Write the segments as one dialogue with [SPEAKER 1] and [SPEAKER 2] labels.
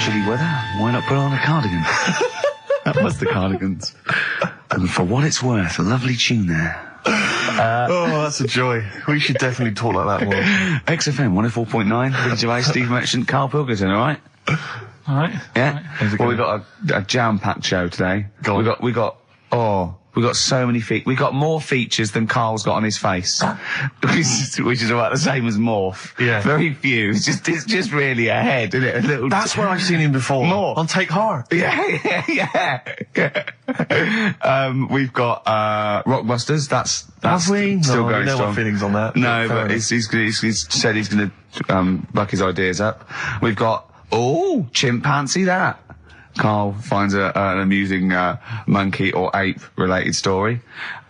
[SPEAKER 1] chilly weather, why not put on a cardigan? That was the Cardigans. And for what it's worth, a lovely tune there.
[SPEAKER 2] Oh, that's a joy. We should definitely talk like that more.
[SPEAKER 1] XFM 104.9, Ricky Gervais, Steve Merchant, Karl Pilkington, alright?
[SPEAKER 3] Alright.
[SPEAKER 1] Yeah? Well, we got a jam-packed show today. We got so many we got more features than Karl's got on his face. which is about the same as Morph.
[SPEAKER 2] Yeah.
[SPEAKER 1] Very few. It's just really a head, isn't it? A little.
[SPEAKER 2] That's where I've seen him before.
[SPEAKER 1] More.
[SPEAKER 2] On Take Heart.
[SPEAKER 1] Yeah. We've got, Rockbusters. That's
[SPEAKER 2] Have we?
[SPEAKER 1] still
[SPEAKER 2] No,
[SPEAKER 1] going
[SPEAKER 2] no
[SPEAKER 1] strong.
[SPEAKER 2] more feelings on that.
[SPEAKER 1] No, but he's said he's gonna, buck his ideas up. We've got, chimpanzee that. Karl finds an amusing monkey or ape related story.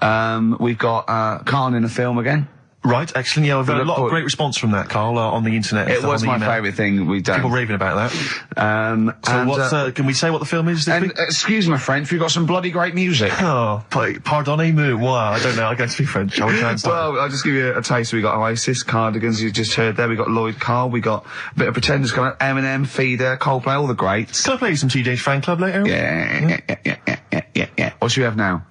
[SPEAKER 1] We've got Karl in a film again.
[SPEAKER 2] Right, excellent. Yeah, we've had a lot of great response from that, Karl, on the internet.
[SPEAKER 1] It was my favourite thing we've done.
[SPEAKER 2] People raving about that. So can we say what the film is this week?
[SPEAKER 1] Excuse my French, we've got some bloody great music.
[SPEAKER 2] Oh, pardonnez-moi. Wow, I don't know. I don't speak French.
[SPEAKER 1] Well, I'll just give you a taste. We got Oasis, Cardigans, you just heard there. We got Lloyd Karl. We got a bit of Pretenders coming up. Eminem, Feeder, Coldplay, all the greats.
[SPEAKER 2] Can I play you some TJ's Fan Club later?
[SPEAKER 1] Yeah. What should we have now?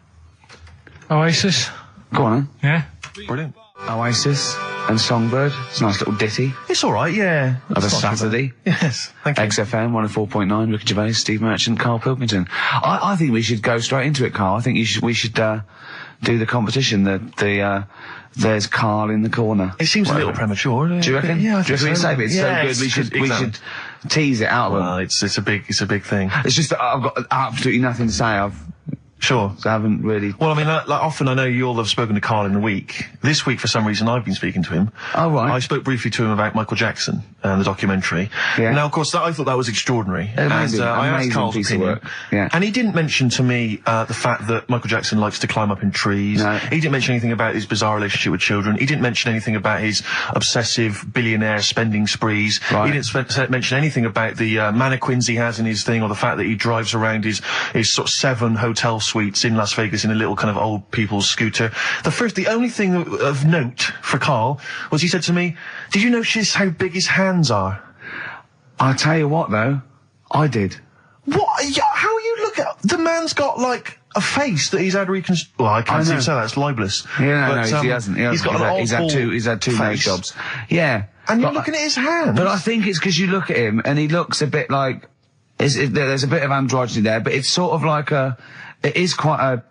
[SPEAKER 3] Oasis.
[SPEAKER 1] Go on, then.
[SPEAKER 3] Yeah.
[SPEAKER 2] Brilliant.
[SPEAKER 1] Oasis and Songbird. It's a nice little ditty
[SPEAKER 2] It's all right, yeah.
[SPEAKER 1] of a Saturday.
[SPEAKER 2] Yes, thank you.
[SPEAKER 1] XFM 104.9, Ricky Gervais, Steve Merchant, Karl Pilkington. I think we should go straight into it, Karl. I think we should do the competition. There's Karl in the corner.
[SPEAKER 2] It seems a little premature, doesn't it?
[SPEAKER 1] Do you reckon?
[SPEAKER 2] Yeah, I
[SPEAKER 1] Do you
[SPEAKER 2] think
[SPEAKER 1] reckon
[SPEAKER 2] so.
[SPEAKER 1] we save it? It's so good. We should tease it out of them.
[SPEAKER 2] Well, it's a big thing.
[SPEAKER 1] It's just that I've got absolutely nothing to say.
[SPEAKER 2] Sure.
[SPEAKER 1] So I haven't really.
[SPEAKER 2] Well, I mean, like often I know you all have spoken to Karl in the week. This week, for some reason, I've been speaking to him.
[SPEAKER 1] Oh, right.
[SPEAKER 2] I spoke briefly to him about Michael Jackson and the documentary.
[SPEAKER 1] Yeah.
[SPEAKER 2] Now, of course, I thought that was extraordinary.
[SPEAKER 1] Amazing,
[SPEAKER 2] and I asked
[SPEAKER 1] amazing
[SPEAKER 2] Karl's
[SPEAKER 1] piece of
[SPEAKER 2] opinion.
[SPEAKER 1] work. Yeah.
[SPEAKER 2] And he didn't mention to me the fact that Michael Jackson likes to climb up in trees.
[SPEAKER 1] No.
[SPEAKER 2] He didn't mention anything about his bizarre relationship with children. He didn't mention anything about his obsessive billionaire spending sprees.
[SPEAKER 1] Right.
[SPEAKER 2] He didn't mention anything about the mannequins he has in his thing, or the fact that he drives around his sort of 7 hotel suites in Las Vegas in a little kind of old people's scooter. The only thing of note for Karl was he said to me, "Did you notice how big his hands are?"
[SPEAKER 1] I'll tell you what, though. I did.
[SPEAKER 2] What? How you look at the man's got like a face that he's had reconstructed. Well, I can't say that. That's libelous.
[SPEAKER 1] Yeah,
[SPEAKER 2] but,
[SPEAKER 1] he hasn't.
[SPEAKER 2] He's got
[SPEAKER 1] He's had two nose jobs. Yeah.
[SPEAKER 2] And you're looking at his hands.
[SPEAKER 1] But I think it's because you look at him and he looks a bit like there's a bit of androgyny there, but it's sort of like it is quite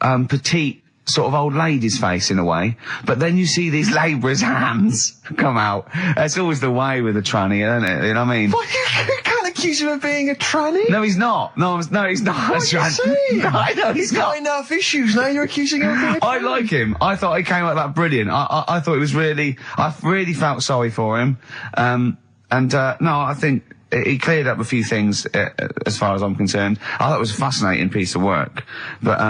[SPEAKER 1] a petite sort of old lady's face in a way, but then you see these labourers' hands come out. That's always the way with a tranny, isn't it? You know what I mean?
[SPEAKER 2] Well, you can't accuse him of being a tranny.
[SPEAKER 1] No, he's not. No, he's not.
[SPEAKER 2] What are you saying?
[SPEAKER 1] No, I know he's not.
[SPEAKER 2] got enough issues now. You're accusing him of being a tranny.
[SPEAKER 1] I like him. I thought he came out that brilliant. I thought it was really. I really felt sorry for him. No, I think he cleared up a few things as far as I'm concerned. I thought it was a fascinating piece of work, but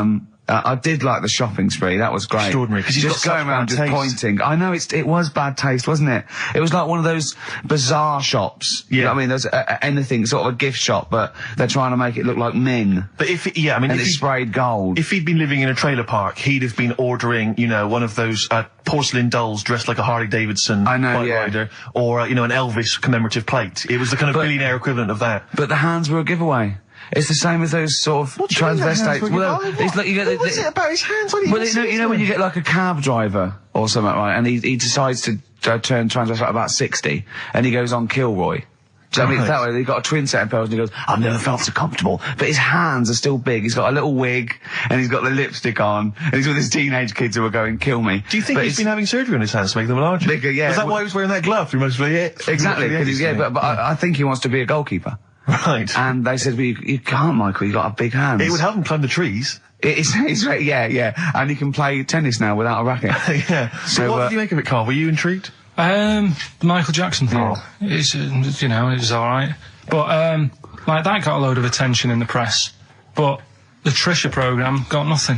[SPEAKER 1] I did like the shopping spree. That was great.
[SPEAKER 2] Extraordinary. Because he's
[SPEAKER 1] just
[SPEAKER 2] got
[SPEAKER 1] going around
[SPEAKER 2] such
[SPEAKER 1] just
[SPEAKER 2] bad taste.
[SPEAKER 1] pointing. I know it was bad taste, wasn't it? It was like one of those bazaar shops.
[SPEAKER 2] Yeah.
[SPEAKER 1] You know what I mean? There's anything, sort of a gift shop, but they're trying to make it look like Ming.
[SPEAKER 2] But
[SPEAKER 1] And it's sprayed gold.
[SPEAKER 2] If he'd been living in a trailer park, he'd have been ordering, one of those porcelain dolls dressed like a Harley Davidson bike rider, or an Elvis commemorative plate. It was the kind of billionaire equivalent of that.
[SPEAKER 1] But the hands were a giveaway. It's the same as those sort of transvestites.
[SPEAKER 2] What was it about his hands?
[SPEAKER 1] You know when you get like a cab driver or something, right? And he decides to turn transvestite about 60, and he goes on Kilroy. Do you know what I mean? That way, he's got a twin set of pearls, and he goes, "I've never felt so comfortable." But his hands are still big. He's got a little wig, and he's got the lipstick on, and he's with his teenage kids who are going, "Kill me."
[SPEAKER 2] Do you think he's been having surgery on his hands to make them larger?
[SPEAKER 1] Bigger, yeah.
[SPEAKER 2] Is that why he was wearing that glove through most of the
[SPEAKER 1] Exactly. But I think he wants to be a goalkeeper.
[SPEAKER 2] Right.
[SPEAKER 1] And they said, well, you can't, Michael, you've got big hands.
[SPEAKER 2] It would help him climb the trees.
[SPEAKER 1] Yeah. And he can play tennis now without a racket.
[SPEAKER 2] Yeah. So what did you make of it, Karl? Were you intrigued?
[SPEAKER 3] The Michael Jackson thing.
[SPEAKER 1] Oh.
[SPEAKER 3] It's, it was alright. But, that got a load of attention in the press. But the Trisha programme got nothing.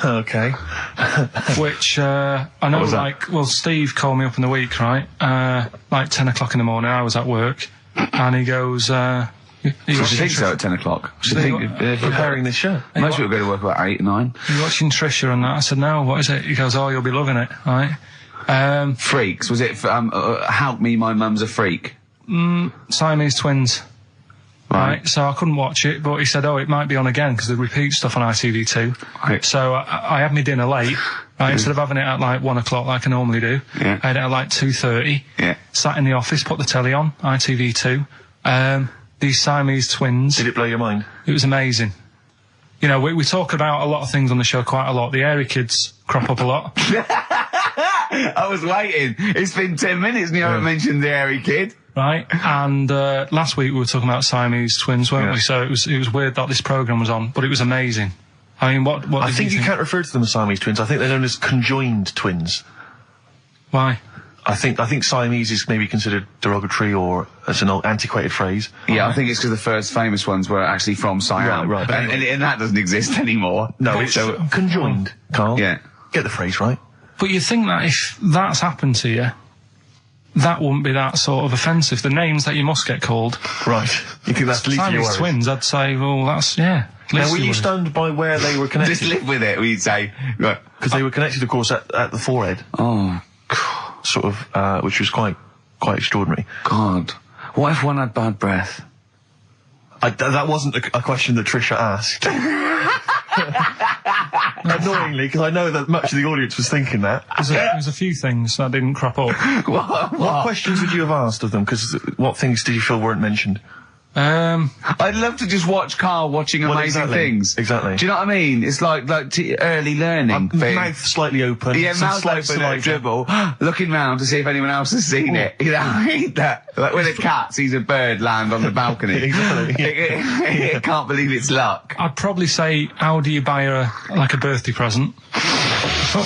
[SPEAKER 2] Okay.
[SPEAKER 3] Which, I know, Steve called me up in the week, right? 10 o'clock in the morning, I was at work. And he goes,
[SPEAKER 1] What do you think so at 10 o'clock?
[SPEAKER 2] Preparing this show.
[SPEAKER 1] Most people go to work about 8, 9.
[SPEAKER 3] You're watching Trisha and that. I said, no, what is it? He goes, oh, you'll be loving it, right?
[SPEAKER 1] Freaks. Was it, Help Me, My Mum's a Freak?
[SPEAKER 3] Siamese twins. Right. So I couldn't watch it, but he said, it might be on again because they repeat stuff on ITV2.
[SPEAKER 1] Right.
[SPEAKER 3] So I had my dinner late. Right, instead of having it at like 1 o'clock like I normally do, I had it at like 2:30.
[SPEAKER 1] Yeah.
[SPEAKER 3] Sat in the office, put the telly on, ITV2. These Siamese twins.
[SPEAKER 2] Did it blow your mind?
[SPEAKER 3] It was amazing. You know, we talk about a lot of things on the show quite a lot. The Airy Kids crop up a lot.
[SPEAKER 1] I was waiting. It's been 10 minutes and you haven't mentioned the Airy Kid.
[SPEAKER 3] Right, and last week we were talking about Siamese twins, weren't we? So it was weird that this programme was on, but it was amazing. I mean, what
[SPEAKER 2] I think you can't refer to them as Siamese twins. I think they're known as conjoined twins.
[SPEAKER 3] Why?
[SPEAKER 2] I think Siamese is maybe considered derogatory or as an old antiquated phrase.
[SPEAKER 1] Yeah, I think it's because the first famous ones were actually from Siam.
[SPEAKER 2] Right.
[SPEAKER 1] And that doesn't exist anymore.
[SPEAKER 2] No, it's conjoined, Karl.
[SPEAKER 1] Yeah.
[SPEAKER 2] Get the phrase right.
[SPEAKER 3] But you think that if that's happened to you, that wouldn't be that sort of offensive. The names that you must get called.
[SPEAKER 2] Right. You think that's the least of your
[SPEAKER 3] Siamese
[SPEAKER 2] worries?
[SPEAKER 3] twins, I'd say, well, that's, yeah.
[SPEAKER 2] Now, were you stunned by where they were connected?
[SPEAKER 1] Just live with it, we'd say.
[SPEAKER 2] Because they were connected, of course, at the forehead.
[SPEAKER 1] Oh,
[SPEAKER 2] Sort of, which was quite extraordinary.
[SPEAKER 1] God. What if one had bad breath?
[SPEAKER 2] That wasn't a question that Trisha asked. Annoyingly, because I know that much of the audience was thinking that.
[SPEAKER 3] There's a few things that didn't crop up.
[SPEAKER 2] What questions would you have asked of them? Because what things did you feel weren't mentioned?
[SPEAKER 1] I'd love to just watch Karl watching amazing things.
[SPEAKER 2] Exactly.
[SPEAKER 1] Do you know what I mean? It's like early learning thing.
[SPEAKER 2] Mouth slightly open.
[SPEAKER 1] Yeah,
[SPEAKER 2] some
[SPEAKER 1] mouth
[SPEAKER 2] slight
[SPEAKER 1] open,
[SPEAKER 2] saliva.
[SPEAKER 1] dribble, looking round to see if anyone else has seen it. You know, I mean that. Like when a cat sees a bird land on the balcony.
[SPEAKER 2] Exactly.
[SPEAKER 1] It can't believe it's luck.
[SPEAKER 3] I'd probably say, how do you buy her, like, a birthday present?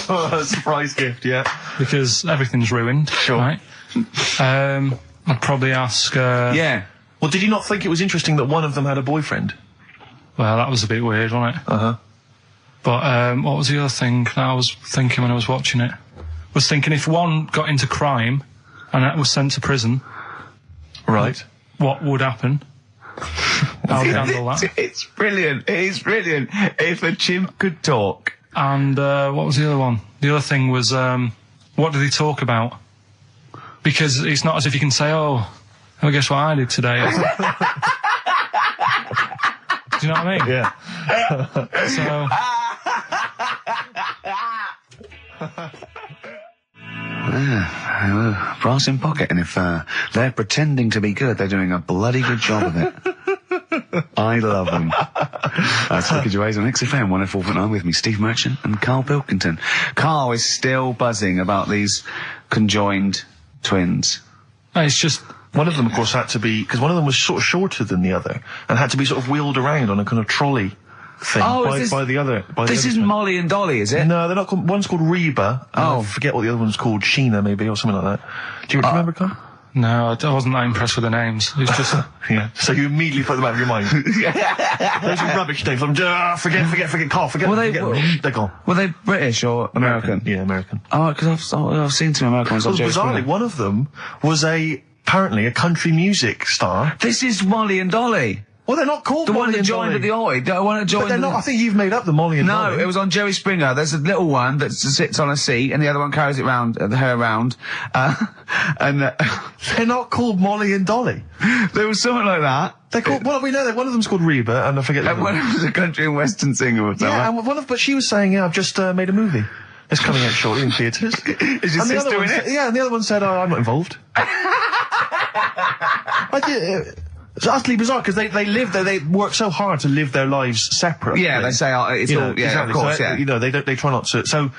[SPEAKER 2] A surprise gift, yeah.
[SPEAKER 3] Because everything's ruined.
[SPEAKER 2] Sure.
[SPEAKER 3] Right? I'd probably ask...
[SPEAKER 1] Yeah.
[SPEAKER 2] Well, did you not think it was interesting that one of them had a boyfriend?
[SPEAKER 3] Well, that was a bit weird, wasn't it?
[SPEAKER 2] Uh-huh.
[SPEAKER 3] But what was the other thing that I was thinking when I was watching it? I was thinking if one got into crime and that was sent to prison...
[SPEAKER 2] Right.
[SPEAKER 3] What would happen? How would you handle that?
[SPEAKER 1] It's brilliant. It is brilliant. If a chimp could talk.
[SPEAKER 3] And what was the other one? The other thing was, what do they talk about? Because it's not as if you can say, well, guess what I did today? Do you know what I mean?
[SPEAKER 2] Yeah.
[SPEAKER 1] Brass in pocket, and if they're pretending to be good, they're doing a bloody good job of it. I love them. That's Ricky Gervais on XFM 104.9 with me, Steve Merchant and Karl Pilkington. Karl is still buzzing about these conjoined twins.
[SPEAKER 3] It's just...
[SPEAKER 2] One of them, of course, had to be... Because one of them was sort of shorter than the other and had to be sort of wheeled around on a kind of trolley thing by the other.
[SPEAKER 1] This isn't Molly and Dolly, is it?
[SPEAKER 2] No, they're not called... One's called Reba. I forget what the other one's called. Sheena, maybe, or something like that. Do you remember, Karl?
[SPEAKER 3] No, I wasn't that impressed with the names. It's just...
[SPEAKER 2] Yeah. So you immediately put them out of your mind. Those are rubbish names. Forget, Karl, forget them. They're gone.
[SPEAKER 1] Were they British or American?
[SPEAKER 2] Yeah, American.
[SPEAKER 1] Oh, because I've seen some American ones on Jerry
[SPEAKER 2] Bizarrely,
[SPEAKER 1] Springer.
[SPEAKER 2] one of them was apparently a country music star.
[SPEAKER 1] This is Molly and Dolly.
[SPEAKER 2] Well, they're not called
[SPEAKER 1] The
[SPEAKER 2] Molly
[SPEAKER 1] one that
[SPEAKER 2] and
[SPEAKER 1] joined
[SPEAKER 2] Dolly.
[SPEAKER 1] at the Oi. The one that joined.
[SPEAKER 2] But they're not. I think you've made up the Molly and Dolly.
[SPEAKER 1] No, it was on Jerry Springer. There's a little one that sits on a seat, and the other one carries it round, her around.
[SPEAKER 2] They're not called Molly and Dolly.
[SPEAKER 1] There was something like that.
[SPEAKER 2] They're called. Well, we know that one of them's called Reba, and I forget.
[SPEAKER 1] And one was a country and western singer or something.
[SPEAKER 2] Yeah, and but she was saying, yeah, I've just made a movie. It's coming out shortly in theatres.
[SPEAKER 1] Is your sister in it?
[SPEAKER 2] Yeah, and the other one said, oh, I'm not involved. It's utterly bizarre because they live there. They work so hard to live their lives separately.
[SPEAKER 1] Yeah, they say it's
[SPEAKER 2] you
[SPEAKER 1] all.
[SPEAKER 2] know,
[SPEAKER 1] Yeah,
[SPEAKER 2] exactly.
[SPEAKER 1] of course.
[SPEAKER 2] So,
[SPEAKER 1] Yeah.
[SPEAKER 2] You know, they try not to.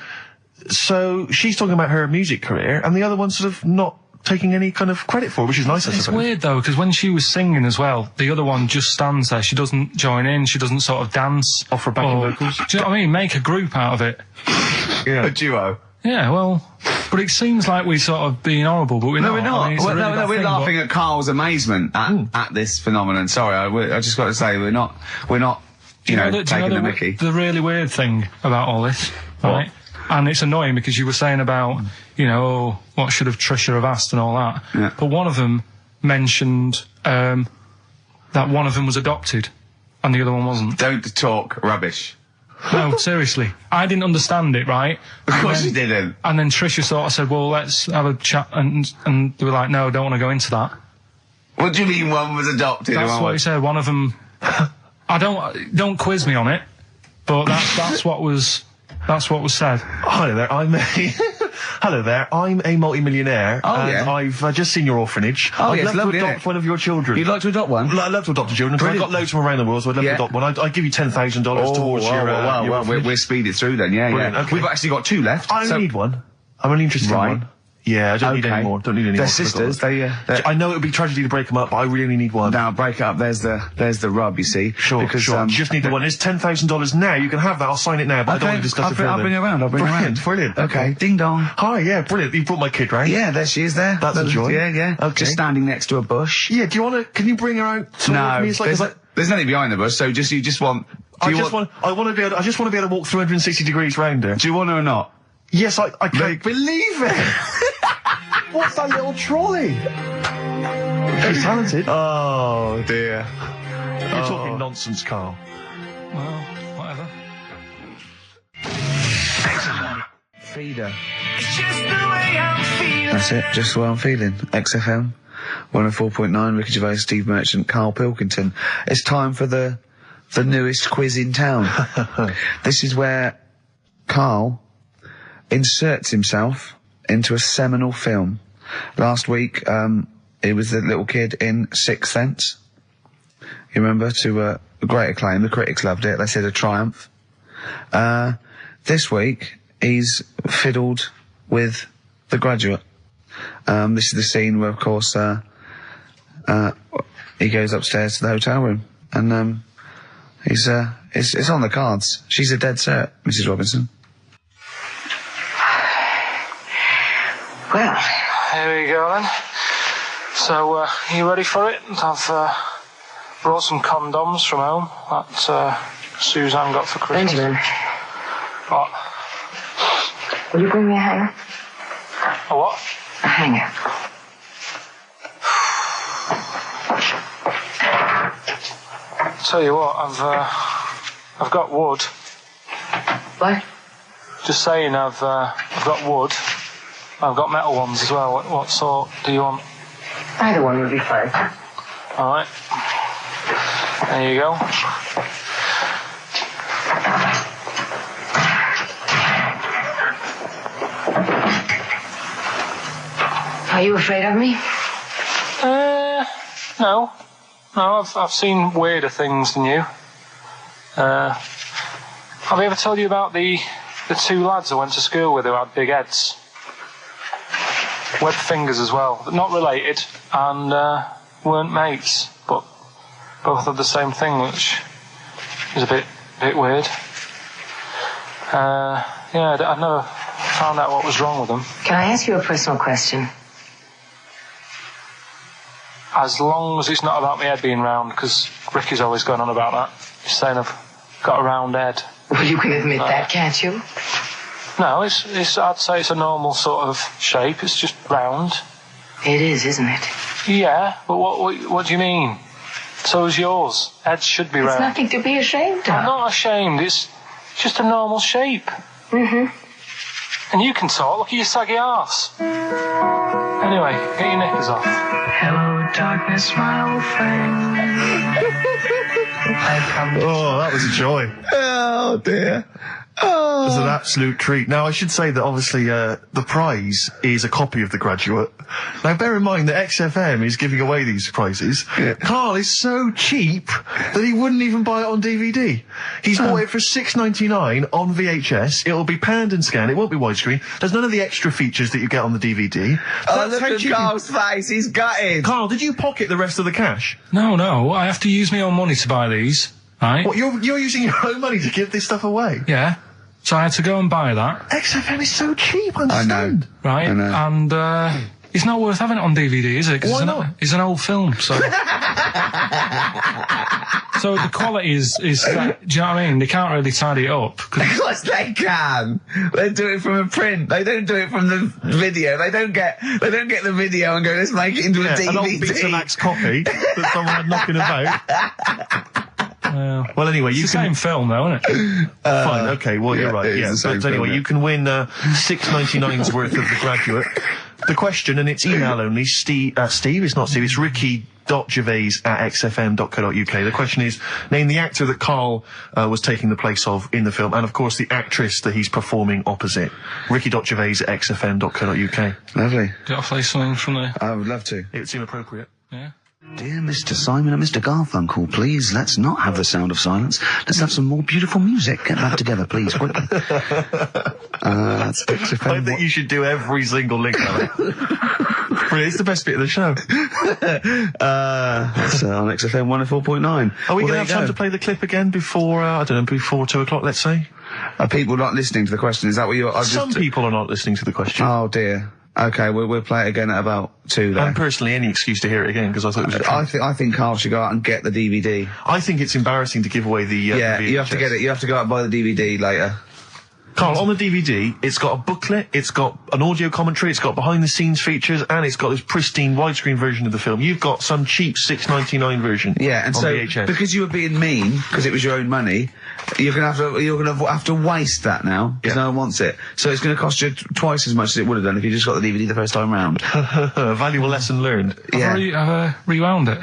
[SPEAKER 2] So she's talking about her music career, and the other one's sort of not taking any kind of credit for it, which is nice. I
[SPEAKER 3] It's
[SPEAKER 2] suppose.
[SPEAKER 3] weird though, because when she was singing as well, the other one just stands there. She doesn't join in. She doesn't sort of dance.
[SPEAKER 2] Offer backing vocals.
[SPEAKER 3] Do you know what I mean? Make a group out of it.
[SPEAKER 2] Yeah.
[SPEAKER 1] A duo.
[SPEAKER 3] Yeah, well, but it seems like we're sort of being horrible, but we're not.
[SPEAKER 1] No, we're not.
[SPEAKER 3] I mean, it's a really bad
[SPEAKER 1] we're
[SPEAKER 3] thing,
[SPEAKER 1] laughing at Karl's amazement at this phenomenon. Sorry, I just got to say we're not. You know, taking the mickey.
[SPEAKER 3] The really weird thing about all this, right? And it's annoying because you were saying about, you know, what should have Trisha have asked and all that.
[SPEAKER 1] Yeah.
[SPEAKER 3] But one of them mentioned that one of them was adopted and the other one wasn't.
[SPEAKER 1] Don't talk rubbish.
[SPEAKER 3] No, seriously. I didn't understand it, right?
[SPEAKER 1] Of course you didn't.
[SPEAKER 3] And then Trisha sort of said, well, let's have a chat. And they were like, no, don't want to go into that.
[SPEAKER 1] What do you mean one was adopted?
[SPEAKER 3] That's what he said. One of them. Don't quiz me on it, but that's what was said.
[SPEAKER 2] Hello there. Hello there. I'm a multi-millionaire, and I've just seen your orphanage. I'd love to adopt one of your children.
[SPEAKER 1] You'd like to adopt one?
[SPEAKER 2] I'd love to adopt a children. I've got loads from around the world, so I'd love to adopt one. I'd give you $10,000 towards your.
[SPEAKER 1] Well, we'll speed it through then. Yeah,
[SPEAKER 2] Brilliant,
[SPEAKER 1] yeah.
[SPEAKER 2] okay.
[SPEAKER 1] We've actually got 2 left.
[SPEAKER 2] I only need one. I'm only interested in one. Yeah, I don't need any more. Don't need any more.
[SPEAKER 1] They're sisters.
[SPEAKER 2] I know it would be tragedy to break them up, but I really only need one.
[SPEAKER 1] Now break it up. There's the rub. You see.
[SPEAKER 2] Sure. Because you just need the one. It's $10,000 now. You can have that. I'll sign it now, but I don't want to discuss it further.
[SPEAKER 1] I'll bring her around.
[SPEAKER 2] Brilliant.
[SPEAKER 1] Okay. Ding dong.
[SPEAKER 2] Hi. Yeah. Brilliant. You brought my kid round.
[SPEAKER 1] Yeah. There she is. There.
[SPEAKER 2] That's a joy.
[SPEAKER 1] Yeah. Okay. Just standing next to a bush.
[SPEAKER 2] Yeah. Do you want to? Can you bring her out?
[SPEAKER 1] No. There's nothing behind the bush. So you just want. I just want to be able to walk 360 degrees round her. Do you want her or not?
[SPEAKER 2] Yes. I can't believe it. What's that little trolley? She's talented.
[SPEAKER 1] Oh dear.
[SPEAKER 2] You're talking nonsense, Karl.
[SPEAKER 3] Well, whatever.
[SPEAKER 1] Feed her. That's it, just the way I'm feeling. XFM 104.9, Ricky Gervais, Steve Merchant, Karl Pilkington. It's time for the newest quiz in town. This is where Karl inserts himself into a seminal film. Last week, it was the little kid in Sixth Sense. You remember, to great acclaim. The critics loved it. They said a triumph. This week, he's fiddled with The Graduate. This is the scene where, of course, he goes upstairs to the hotel room, and it's on the cards. She's a dead cert, Mrs. Robinson.
[SPEAKER 4] Well,
[SPEAKER 3] here we go then. So, you ready for it? I've brought some condoms from home that Suzanne got for Christmas.
[SPEAKER 4] Benjamin.
[SPEAKER 3] What?
[SPEAKER 4] Will you bring me a hanger?
[SPEAKER 3] A what?
[SPEAKER 4] A hanger.
[SPEAKER 3] Tell you what, I've got wood.
[SPEAKER 4] What?
[SPEAKER 3] Just saying, I've got wood. I've got metal ones as well. What sort do you want?
[SPEAKER 4] Either one would be fine.
[SPEAKER 3] All right. There you go.
[SPEAKER 4] Are you afraid of me?
[SPEAKER 3] No. No, I've seen weirder things than you. Have I ever told you about the 2 lads I went to school with who had big heads? Webbed fingers as well. Not related, and weren't mates, but both had the same thing, which is a bit weird. I'd never found out what was wrong with them.
[SPEAKER 4] Can I ask you a personal question?
[SPEAKER 3] As long as it's not about my head being round, because Ricky's always going on about that. He's saying I've got a round head.
[SPEAKER 4] Well, you can admit that, can't you?
[SPEAKER 3] No, it's. I'd say it's a normal sort of shape. It's just round.
[SPEAKER 4] It is, isn't it?
[SPEAKER 3] Yeah, but what do you mean? So is yours. Heads should be round.
[SPEAKER 4] It's nothing to be ashamed of.
[SPEAKER 3] I'm not ashamed. It's just a normal shape.
[SPEAKER 4] Mm-hmm.
[SPEAKER 3] And you can talk. Look at your saggy arse. Anyway, get your knickers off.
[SPEAKER 4] Hello, darkness, my old friend.
[SPEAKER 2] Oh, that was a joy.
[SPEAKER 1] Oh dear. Oh.
[SPEAKER 2] It's an absolute treat. Now, I should say that obviously the prize is a copy of The Graduate. Now, bear in mind that XFM is giving away these prizes. Yeah. Karl is so cheap that he wouldn't even buy it on DVD. He's bought it for $6.99 on VHS. It'll be panned and scanned. It won't be widescreen. There's none of the extra features that you get on the DVD.
[SPEAKER 1] Look at Karl's face. He's gutted.
[SPEAKER 2] Karl, did you pocket the rest of the cash?
[SPEAKER 3] No. I have to use my own money to buy these. Right?
[SPEAKER 2] What, you're using your own money to give this stuff away?
[SPEAKER 3] Yeah. So I had to go and buy that.
[SPEAKER 2] XFM is so cheap, I understand.
[SPEAKER 3] Right?
[SPEAKER 1] I know.
[SPEAKER 3] And it's not worth having it on DVD, is it?
[SPEAKER 2] Why not?
[SPEAKER 3] It's an old film, so... So the quality is do you know what I mean? They can't really tidy it up.
[SPEAKER 1] Of course they can. They do it from a print. They don't do it from the video. They don't get the video and go, let's make it into a DVD.
[SPEAKER 2] An old Betamax copy that someone had knocking about. Well, anyway,
[SPEAKER 3] it's the same film, though, isn't it?
[SPEAKER 2] Fine, okay, well, you're right, yeah. But anyway, you can win $6.99's worth of The Graduate. The question, and it's email only, Steve, it's not Steve, it's ricky.gervais@xfm.co.uk. The question is, name the actor that Karl was taking the place of in the film, and of course the actress that he's performing opposite. ricky.gervais@xfm.co.uk.
[SPEAKER 1] Lovely.
[SPEAKER 3] Do you want to play something from there?
[SPEAKER 1] I would love to.
[SPEAKER 2] It would seem appropriate.
[SPEAKER 3] Yeah.
[SPEAKER 1] Dear Mr. Simon and Mr. Garfunkel, please, let's not have the sound of silence. Let's have some more beautiful music. Get back together, please, quickly. That's XFM.
[SPEAKER 2] I think you should do every single link on it. It's the best bit of the show.
[SPEAKER 1] That's on XFM 104.9.
[SPEAKER 2] Are we going to have time to play the clip again before, before 2 o'clock, let's say?
[SPEAKER 1] Are people not listening to the question? Is that what you're...
[SPEAKER 2] Some people are not listening to the question.
[SPEAKER 1] Oh, dear. Okay, we'll play it again at about 2 then.
[SPEAKER 2] And personally, any excuse to hear it again, because I thought it was
[SPEAKER 1] I think Karl should go out and get the DVD.
[SPEAKER 2] I think it's embarrassing to give away the
[SPEAKER 1] yeah,
[SPEAKER 2] the
[SPEAKER 1] you have to get it. You have to go out and buy the DVD later.
[SPEAKER 2] Karl, on the DVD, it's got a booklet, it's got an audio commentary, it's got behind-the-scenes features, and it's got this pristine widescreen version of the film. You've got some cheap $6.99 version.
[SPEAKER 1] Yeah, and
[SPEAKER 2] on
[SPEAKER 1] so
[SPEAKER 2] VHS.
[SPEAKER 1] because you were being mean, because it was your own money, you're gonna have to waste that now because no one wants it. So it's gonna cost you twice as much as it would have done if you just got the DVD the first time round.
[SPEAKER 2] A valuable lesson learned.
[SPEAKER 1] Yeah.
[SPEAKER 3] I've rewound it.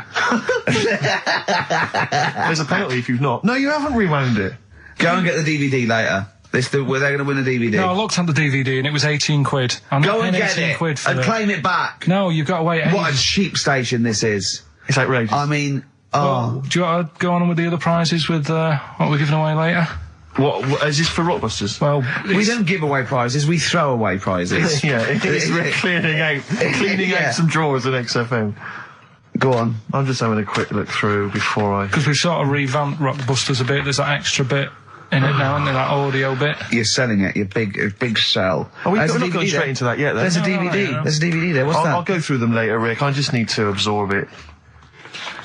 [SPEAKER 2] There's a penalty if you've not. No, you haven't rewound it.
[SPEAKER 1] Go and get the DVD later. They're going to win a DVD.
[SPEAKER 3] No, I looked at the DVD and it was 18 quid. I'm
[SPEAKER 1] Go
[SPEAKER 3] not
[SPEAKER 1] and
[SPEAKER 3] paying
[SPEAKER 1] get
[SPEAKER 3] 18
[SPEAKER 1] it
[SPEAKER 3] quid for
[SPEAKER 1] and claim it back.
[SPEAKER 3] No, you've got to wait.
[SPEAKER 1] What a cheap station this is.
[SPEAKER 2] It's outrageous.
[SPEAKER 1] I mean,
[SPEAKER 3] Well, do you want to go on with the other prizes with what we're giving away later?
[SPEAKER 2] What is this for Rockbusters?
[SPEAKER 3] Well,
[SPEAKER 1] we don't give away prizes, we throw away prizes.
[SPEAKER 2] Yeah, it's cleaning out some drawers at XFM.
[SPEAKER 1] Go on.
[SPEAKER 2] I'm just having a quick look through before I...
[SPEAKER 3] Because we've sort of revamped Rockbusters a bit. There's that extra bit in it now, isn't there? That audio bit.
[SPEAKER 1] You're selling it, your big sell.
[SPEAKER 2] We're not going straight into that yet, then.
[SPEAKER 1] There's a DVD.
[SPEAKER 3] No.
[SPEAKER 1] There's a DVD there. What's that?
[SPEAKER 2] I'll go through them later, Rick. I just need to absorb it.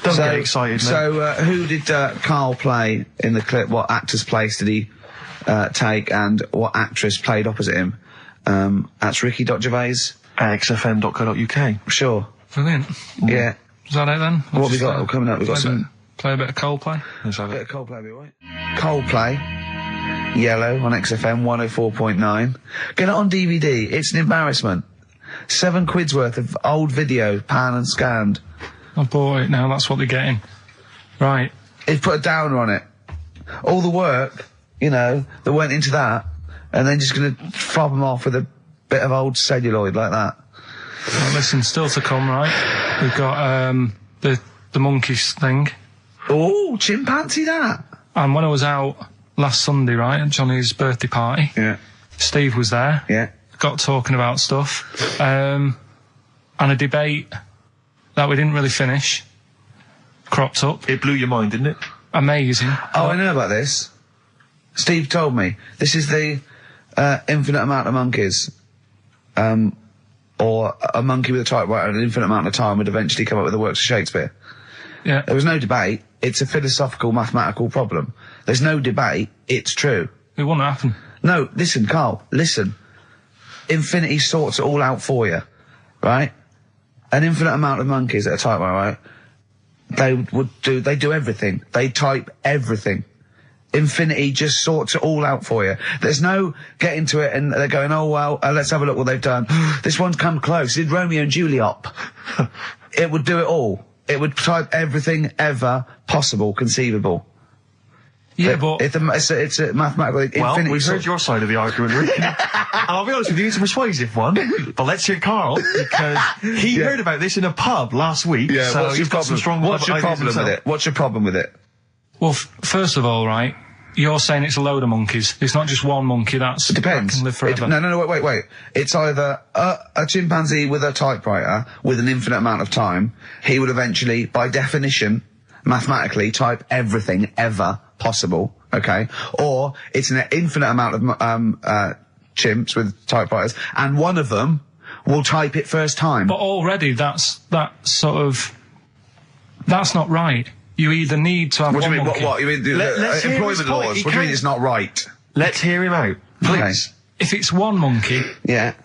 [SPEAKER 2] Don't get excited, mate.
[SPEAKER 1] So, who did Karl play in the clip? What actor's place did he take, and what actress played opposite him? That's Ricky.Gervais.
[SPEAKER 2] At xfm.co.uk.
[SPEAKER 1] Sure.
[SPEAKER 3] Brilliant.
[SPEAKER 1] Yeah.
[SPEAKER 3] Is that it then?
[SPEAKER 1] What have we got coming up? We've got some...
[SPEAKER 3] Play a bit of Coldplay.
[SPEAKER 1] Bit of Coldplay, be right. Coldplay. Yellow on XFM 104.9. Get it on DVD. It's an embarrassment. £7 worth of old video, pan and scanned.
[SPEAKER 3] I've bought it now, that's what they're getting. Right.
[SPEAKER 1] He's put a downer on it. All the work, that went into that, and then just gonna fob them off with a bit of old celluloid like that.
[SPEAKER 3] Well, listen, still to come, right? We've got the monkeys thing.
[SPEAKER 1] Oh, chimpanzee that.
[SPEAKER 3] And when I was out last Sunday, right, at Johnny's birthday party,
[SPEAKER 1] Yeah.
[SPEAKER 3] Steve was there.
[SPEAKER 1] Yeah.
[SPEAKER 3] Got talking about stuff. And a debate that we didn't really finish cropped up.
[SPEAKER 2] It blew your mind, didn't it?
[SPEAKER 3] Amazing.
[SPEAKER 1] Oh, I know about this. Steve told me. This is the infinite amount of monkeys. Or a monkey with a typewriter an infinite amount of time would eventually come up with the works of Shakespeare.
[SPEAKER 3] Yeah.
[SPEAKER 1] There was no debate. It's a philosophical, mathematical problem. There's no debate. It's true.
[SPEAKER 3] It wouldn't happen.
[SPEAKER 1] No, listen, Karl, listen. Infinity sorts it all out for you, right? An infinite amount of monkeys at a typewriter, right? They do everything. They type everything. Infinity just sorts it all out for you. There's no getting to it and they're going, oh, well, let's have a look what they've done. This one's come close. Did Romeo and Juliet. It would do it all. It would type everything ever possible, conceivable.
[SPEAKER 3] Yeah, but...
[SPEAKER 1] It's a mathematical infinity.
[SPEAKER 2] Well, we've heard your side of the argument, Rick. And I'll be honest with you, it's a persuasive one. But let's hear Karl, because he heard about this in a pub last week.
[SPEAKER 1] Yeah,
[SPEAKER 2] so he's got some strong
[SPEAKER 1] What's your
[SPEAKER 2] ideas
[SPEAKER 1] problem with
[SPEAKER 2] himself.
[SPEAKER 1] it? What's your problem with it?
[SPEAKER 3] Well, first of all, right, you're saying it's a load of monkeys. It's not just one monkey
[SPEAKER 1] It depends.
[SPEAKER 3] that can live forever.
[SPEAKER 1] No, wait. It's either a chimpanzee with a typewriter with an infinite amount of time. He would eventually, by definition, mathematically, type everything ever possible, okay? Or it's an infinite amount of chimps with typewriters, and one of them will type it first time.
[SPEAKER 3] But already that's not right. You either need to have
[SPEAKER 1] What do
[SPEAKER 3] one
[SPEAKER 1] you mean?
[SPEAKER 3] monkey.
[SPEAKER 1] What? You mean
[SPEAKER 2] Let's hear his
[SPEAKER 1] employment
[SPEAKER 2] point.
[SPEAKER 1] laws?
[SPEAKER 2] He
[SPEAKER 1] What do you mean
[SPEAKER 2] can't-
[SPEAKER 1] it's not right?
[SPEAKER 2] Let's hear him out, please.
[SPEAKER 3] If it's one monkey
[SPEAKER 1] Yeah.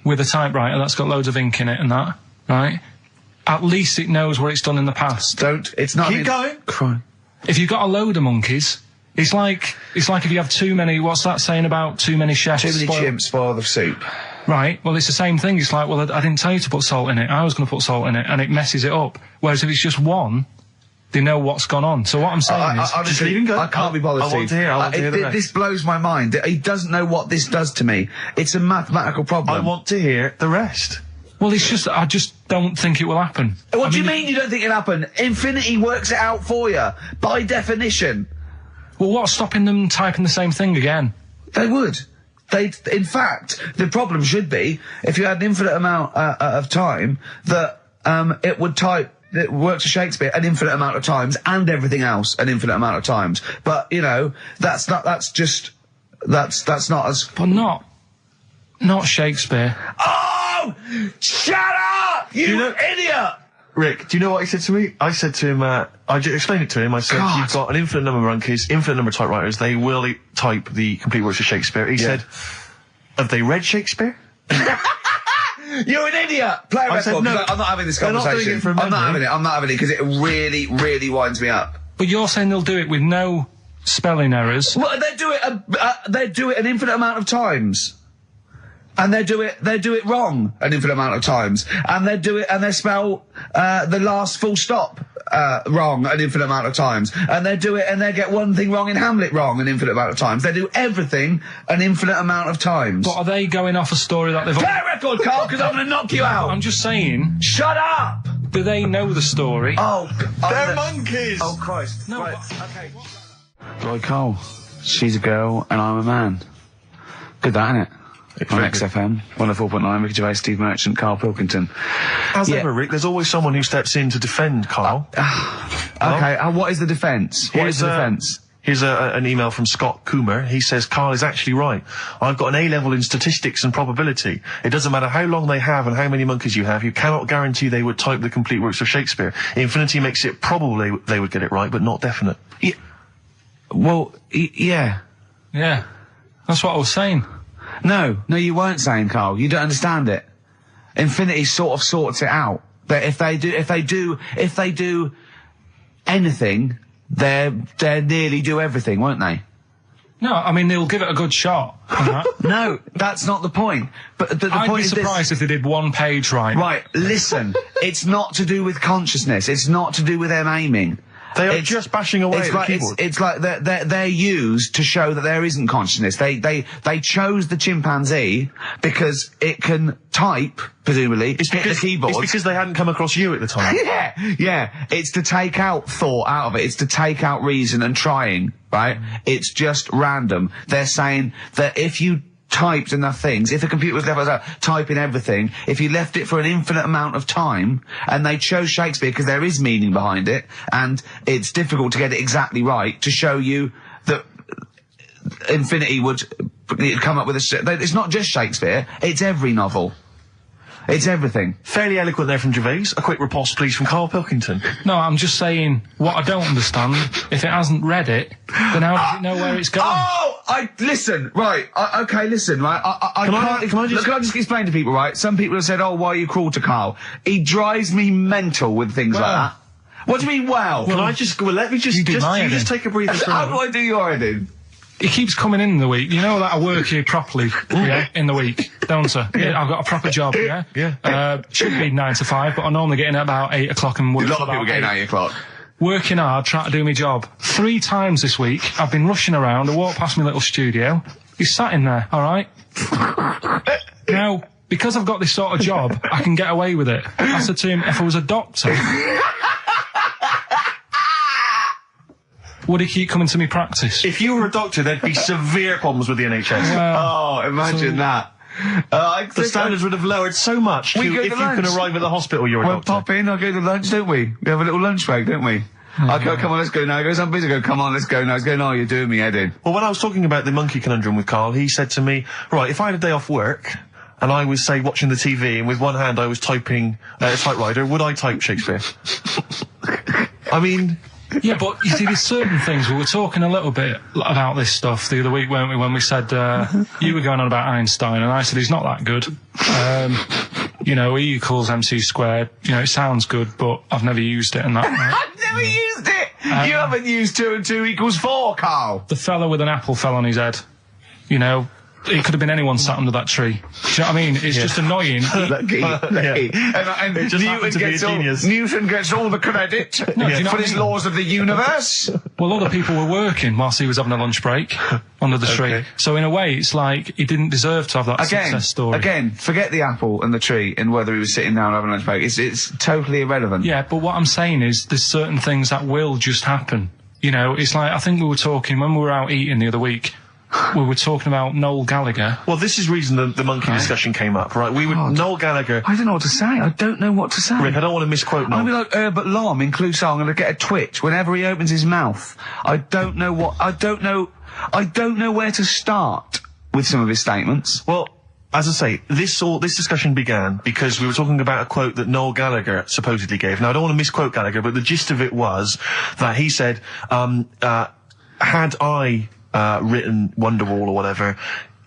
[SPEAKER 3] with a typewriter that's got loads of ink in it and that, right, at least it knows what it's done in the past.
[SPEAKER 1] It's not...
[SPEAKER 2] Keep going.
[SPEAKER 1] Cry.
[SPEAKER 3] If you've got a load of monkeys, it's like if you have too many, what's that saying about too many chefs?
[SPEAKER 1] Too many
[SPEAKER 3] spoil-
[SPEAKER 1] chimps spoil the soup.
[SPEAKER 3] Right, well, it's the same thing. It's like, well, I didn't tell you to put salt in it. I was going to put salt in it, and it messes it up. Whereas if it's just one, they know what's gone on. So what I'm saying is...
[SPEAKER 1] Honestly,
[SPEAKER 2] leave him go.
[SPEAKER 1] I can't be bothered,
[SPEAKER 2] I want
[SPEAKER 1] Steve.
[SPEAKER 2] to hear the rest.
[SPEAKER 1] This blows my mind. He doesn't know what this does to me. It's a mathematical problem.
[SPEAKER 2] I want to hear the rest.
[SPEAKER 3] Well, it's just, I just don't think it will happen.
[SPEAKER 1] What do you mean you don't think it'll happen? Infinity works it out for you, by definition.
[SPEAKER 3] Well, what's stopping them typing the same thing again?
[SPEAKER 1] They would. In fact, the problem should be, if you had an infinite amount of time, that it would type... It works for Shakespeare an infinite amount of times, and everything else an infinite amount of times. But, you know, that's not as...
[SPEAKER 3] But not Shakespeare.
[SPEAKER 1] Oh! Shut up! You idiot!
[SPEAKER 2] Rick, do you know what he said to me? I said to him, I explained it to him. I said,
[SPEAKER 1] God.
[SPEAKER 2] you've got an infinite number of monkeys, infinite number of typewriters. They will type the complete works of Shakespeare. He said, have they read Shakespeare?
[SPEAKER 1] You're an idiot! Play a record.
[SPEAKER 2] said, no,
[SPEAKER 1] I'm not having this
[SPEAKER 2] they're not doing
[SPEAKER 1] conversation.
[SPEAKER 2] it from
[SPEAKER 1] I'm not
[SPEAKER 2] memory.
[SPEAKER 1] having it because it really, really winds me up.
[SPEAKER 3] But you're saying they'll do it with no spelling errors.
[SPEAKER 1] Well, they do it an infinite amount of times. And they do it wrong an infinite amount of times. And they spell the last full stop wrong an infinite amount of times. And they get one thing wrong in Hamlet wrong an infinite amount of times. They do everything an infinite amount of times.
[SPEAKER 3] But are they going off a story that they've...
[SPEAKER 1] Play a record, Karl, because I'm going to knock you out.
[SPEAKER 3] I'm just saying,
[SPEAKER 1] Shut up!
[SPEAKER 3] do they know the story?
[SPEAKER 1] Oh,
[SPEAKER 2] They're monkeys!
[SPEAKER 1] Oh, Christ.
[SPEAKER 3] No,
[SPEAKER 1] Right, okay. Right, Karl. She's a girl and I'm a man. Good that, innit? On XFM, 104.9, Ricky Gervais, Steve Merchant, Karl Pilkington.
[SPEAKER 2] As ever, Rick, there's always someone who steps in to defend Karl.
[SPEAKER 1] Okay, what is the defence? What is the defence?
[SPEAKER 2] Here's an email from Scott Coomer. He says, Karl is actually right. I've got an A-level in statistics and probability. It doesn't matter how long they have and how many monkeys you have. You cannot guarantee they would type the complete works of Shakespeare. Infinity makes it probable they would get it right, but not definite.
[SPEAKER 1] Yeah. Well, yeah.
[SPEAKER 3] Yeah, that's what I was saying.
[SPEAKER 1] No, you weren't saying, Karl. You don't understand it. Infinity sort of sorts it out. That if they do anything, they nearly do everything, won't they?
[SPEAKER 3] No, I mean, they'll give it a good shot.
[SPEAKER 1] No, that's not the point. But the
[SPEAKER 3] I'd
[SPEAKER 1] point
[SPEAKER 3] be
[SPEAKER 1] is
[SPEAKER 3] surprised if they did one page right.
[SPEAKER 1] Right, listen. It's not to do with consciousness. It's not to do with them aiming.
[SPEAKER 2] They are just bashing away at the keyboard.
[SPEAKER 1] It's like they're used to show that there isn't consciousness. They chose the chimpanzee because it can type, presumably, hit the keyboard.
[SPEAKER 2] It's because they hadn't come across you at the time.
[SPEAKER 1] Yeah. It's to take out thought out of it. It's to take out reason and trying, right? It's just random. They're saying that if you typed enough things, if the computer was left typing everything, if you left it for an infinite amount of time, and they chose Shakespeare because there is meaning behind it, and it's difficult to get it exactly right, to show you that Infinity would come up with it's not just Shakespeare, it's every novel. It's everything.
[SPEAKER 2] Fairly eloquent there from Gervais. A quick riposte, please, from Karl Pilkington.
[SPEAKER 3] No, I'm just saying, what I don't understand, if it hasn't read it, then how does it know where it's going?
[SPEAKER 1] Listen, right, listen, right,
[SPEAKER 2] Can I just
[SPEAKER 1] explain to people, right? Some people have said, why are you cruel to Karl? He drives me mental with things like that. What do you mean,
[SPEAKER 2] let me just take a breather for a
[SPEAKER 1] How do
[SPEAKER 2] moment.
[SPEAKER 1] I do your editing?
[SPEAKER 3] He keeps coming in the week. You know that I work here properly, in the week, don't I? Yeah, I've got a proper job,
[SPEAKER 2] Yeah.
[SPEAKER 3] Should be 9 to 5, but I normally get in at about 8 o'clock and work
[SPEAKER 1] A lot
[SPEAKER 3] till
[SPEAKER 1] of people
[SPEAKER 3] about
[SPEAKER 1] getting
[SPEAKER 3] 8.
[SPEAKER 1] 8 o'clock.
[SPEAKER 3] Working hard, trying to do my job. 3 times this week, I've been rushing around. I walked past my little studio. He's sat in there, all right? Now, because I've got this sort of job, I can get away with it. I said to him, if I was a doctor, would he keep coming to me practice?
[SPEAKER 2] If you were a doctor, there'd be severe problems with the NHS.
[SPEAKER 1] Imagine that.
[SPEAKER 2] The standards would have lowered so much if you can arrive at the hospital, you're a
[SPEAKER 1] We'll
[SPEAKER 2] doctor.
[SPEAKER 1] pop in, I'll go to lunch, don't we? We have a little lunch break, don't we? I go, come on, let's go now. He goes, I'm busy. I go, come on, let's go now. He's going, you're doing me head in.
[SPEAKER 2] Well, when I was talking about the monkey conundrum with Karl, he said to me, right, if I had a day off work, and I was, say, watching the TV, and with one hand I was typing a typewriter, would I type Shakespeare? I mean...
[SPEAKER 3] Yeah, but you see, there's certain things. We were talking a little bit about this stuff the other week, weren't we, when we said, you were going on about Einstein, and I said he's not that good. E equals MC squared. It sounds good, but I've never used it and that.
[SPEAKER 1] I've never used it! You haven't used 2 and 2 equals 4, Karl!
[SPEAKER 3] The fella with an apple fell on his head. it could have been anyone sat under that tree. Do you know what I mean? It's just annoying.
[SPEAKER 1] Lucky. And
[SPEAKER 2] It just happened to be a genius.
[SPEAKER 1] Newton gets all the credit
[SPEAKER 3] do you know
[SPEAKER 1] for
[SPEAKER 3] what I
[SPEAKER 1] his
[SPEAKER 3] mean?
[SPEAKER 1] laws of the universe.
[SPEAKER 3] Well, other people were working whilst he was having a lunch break under the tree.
[SPEAKER 2] Okay.
[SPEAKER 3] So in a way, it's like he didn't deserve to have that success story.
[SPEAKER 1] Again, forget the apple and the tree and whether he was sitting down having a lunch break. It's totally irrelevant.
[SPEAKER 3] Yeah, but what I'm saying is there's certain things that will just happen. You know, it's like, I think we were talking, when we were out eating the other week, we were talking about Noel Gallagher.
[SPEAKER 2] Well, this is the reason the monkey discussion came up, right? Noel Gallagher.
[SPEAKER 1] I don't know what to say. I don't know what to say.
[SPEAKER 2] Rick, I don't want to misquote Noel.
[SPEAKER 1] I'll be like Herbert Lom in Clouseau. I'm going to get a twitch whenever he opens his mouth. I don't know where to start with some of his statements.
[SPEAKER 2] Well, as I say, this discussion began because we were talking about a quote that Noel Gallagher supposedly gave. Now, I don't want to misquote Gallagher, but the gist of it was that he said, had I written Wonderwall or whatever,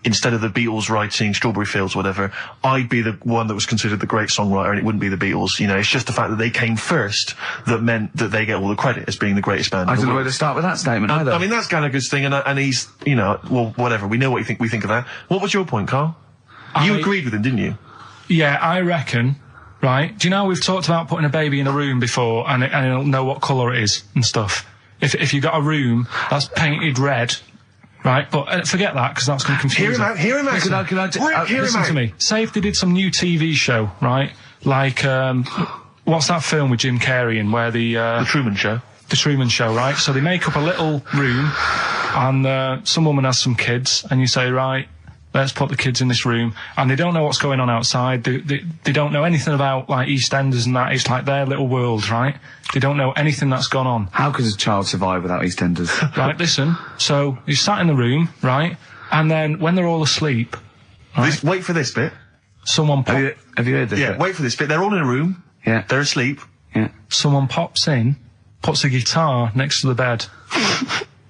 [SPEAKER 2] instead of the Beatles writing Strawberry Fields or whatever, I'd be the one that was considered the great songwriter and it wouldn't be the Beatles. You know, it's just the fact that they came first that meant that they get all the credit as being the greatest band.
[SPEAKER 1] I don't know where to start with that statement either.
[SPEAKER 2] I mean, that's Gallagher's thing, and he's, you know, well, whatever. We know what we think of that. What was your point, Karl? You agreed with him, didn't you?
[SPEAKER 3] Yeah, I reckon, right? Do you know we've talked about putting a baby in a room before and it'll know what colour it is and stuff? If you've got a room that's painted red, right? But forget that, because that's going to confuse
[SPEAKER 2] Hear him out.
[SPEAKER 3] Listen to me. Say if they did some new TV show, right? Like, what's that film with Jim Carrey in where
[SPEAKER 2] The Truman Show.
[SPEAKER 3] The Truman Show, right? So they make up a little room and some woman has some kids and you say, right, let's put the kids in this room, and they don't know what's going on outside. They don't know anything about, like, EastEnders and that. It's like their little world, right? They don't know anything that's gone on.
[SPEAKER 1] How could a child survive without EastEnders?
[SPEAKER 3] Right, listen. So you sat in the room, right? And then when they're all asleep, right,
[SPEAKER 2] Wait for this bit.
[SPEAKER 3] someone
[SPEAKER 1] Have you heard this?
[SPEAKER 2] Yeah,
[SPEAKER 1] bit?
[SPEAKER 2] wait for this bit. They're all in a room.
[SPEAKER 1] Yeah.
[SPEAKER 2] They're asleep.
[SPEAKER 1] Yeah.
[SPEAKER 3] someone pops in, puts a guitar next to the bed,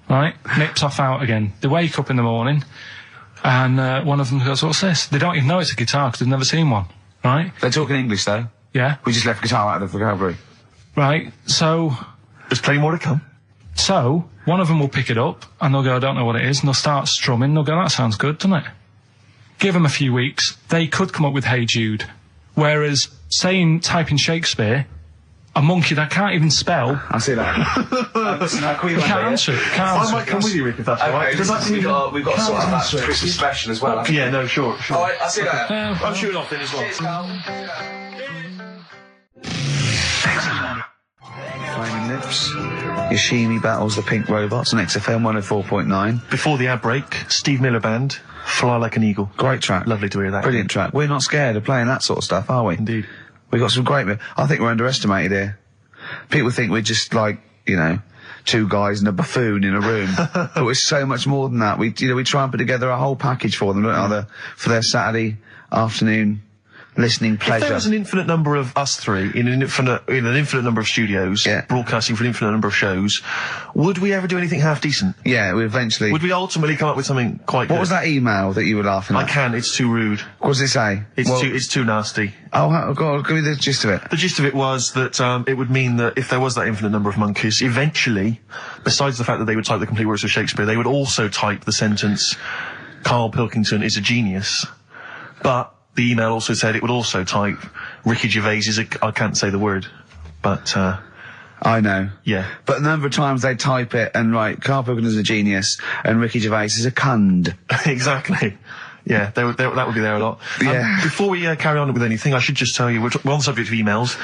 [SPEAKER 3] right? Nips off out again. They wake up in the morning, and one of them goes, "What's this?" They don't even know it's a guitar because they've never seen one, right?
[SPEAKER 1] They're talking English though.
[SPEAKER 3] Yeah.
[SPEAKER 1] We just left guitar out of the vocabulary.
[SPEAKER 3] Right. So
[SPEAKER 2] There's plenty more to come.
[SPEAKER 3] one of them will pick it up and they'll go, "I don't know what it is," and they'll start strumming. They'll go, "That sounds good, doesn't it?" Give them a few weeks, they could come up with Hey Jude. Whereas, type in Shakespeare, a monkey that can't even spell,
[SPEAKER 1] I see that. Listen,
[SPEAKER 3] can't answer it. Can't
[SPEAKER 2] I
[SPEAKER 3] answer
[SPEAKER 2] might
[SPEAKER 3] it.
[SPEAKER 2] come with you, Rick, if that's all right.
[SPEAKER 1] we've got to sort out that Christmas special as well.
[SPEAKER 2] Yeah, no, sure.
[SPEAKER 1] Alright, I'll see you later.
[SPEAKER 2] I'm shooting off then as well.
[SPEAKER 1] Cheers, Karl. Flaming Lips, Yoshimi battles the Pink Robots on XFM 104.9.
[SPEAKER 2] Before the ad break, Steve Miller Band, Fly Like an Eagle.
[SPEAKER 1] Great track.
[SPEAKER 2] Lovely to hear that.
[SPEAKER 1] Brilliant track. We're not scared of playing that sort of stuff, are we?
[SPEAKER 2] Indeed.
[SPEAKER 1] We got some great. I think we're underestimated here. People think we're just like, you know, two guys and a buffoon in a room, but we're so much more than that. We try and put together a whole package for them, don't we, for their Saturday afternoon listening pleasure.
[SPEAKER 2] If there was an infinite number of us three in an infinite number of studios, broadcasting for an infinite number of shows, would we ever do anything half decent?
[SPEAKER 1] Yeah, we eventually.
[SPEAKER 2] Would we ultimately come up with something quite good?
[SPEAKER 1] What was that email that you were laughing at?
[SPEAKER 2] I can't. It's too rude.
[SPEAKER 1] What does it say?
[SPEAKER 2] It's too nasty.
[SPEAKER 1] Oh, go on, give me the gist of it.
[SPEAKER 2] The gist of it was that it would mean that if there was that infinite number of monkeys, eventually, besides the fact that they would type the complete works of Shakespeare, they would also type the sentence, "Karl Pilkington is a genius." But the email also said it would also type, "Ricky Gervais is a..." I can't say the word, but
[SPEAKER 1] I know.
[SPEAKER 2] Yeah.
[SPEAKER 1] But a number of times they type it and write, "Karl Pilkington is a genius," and Ricky Gervais is a cund.
[SPEAKER 2] Exactly. Yeah, that would be there a lot.
[SPEAKER 1] Yeah.
[SPEAKER 2] Before we carry on with anything, I should just tell you, we're on the subject of emails.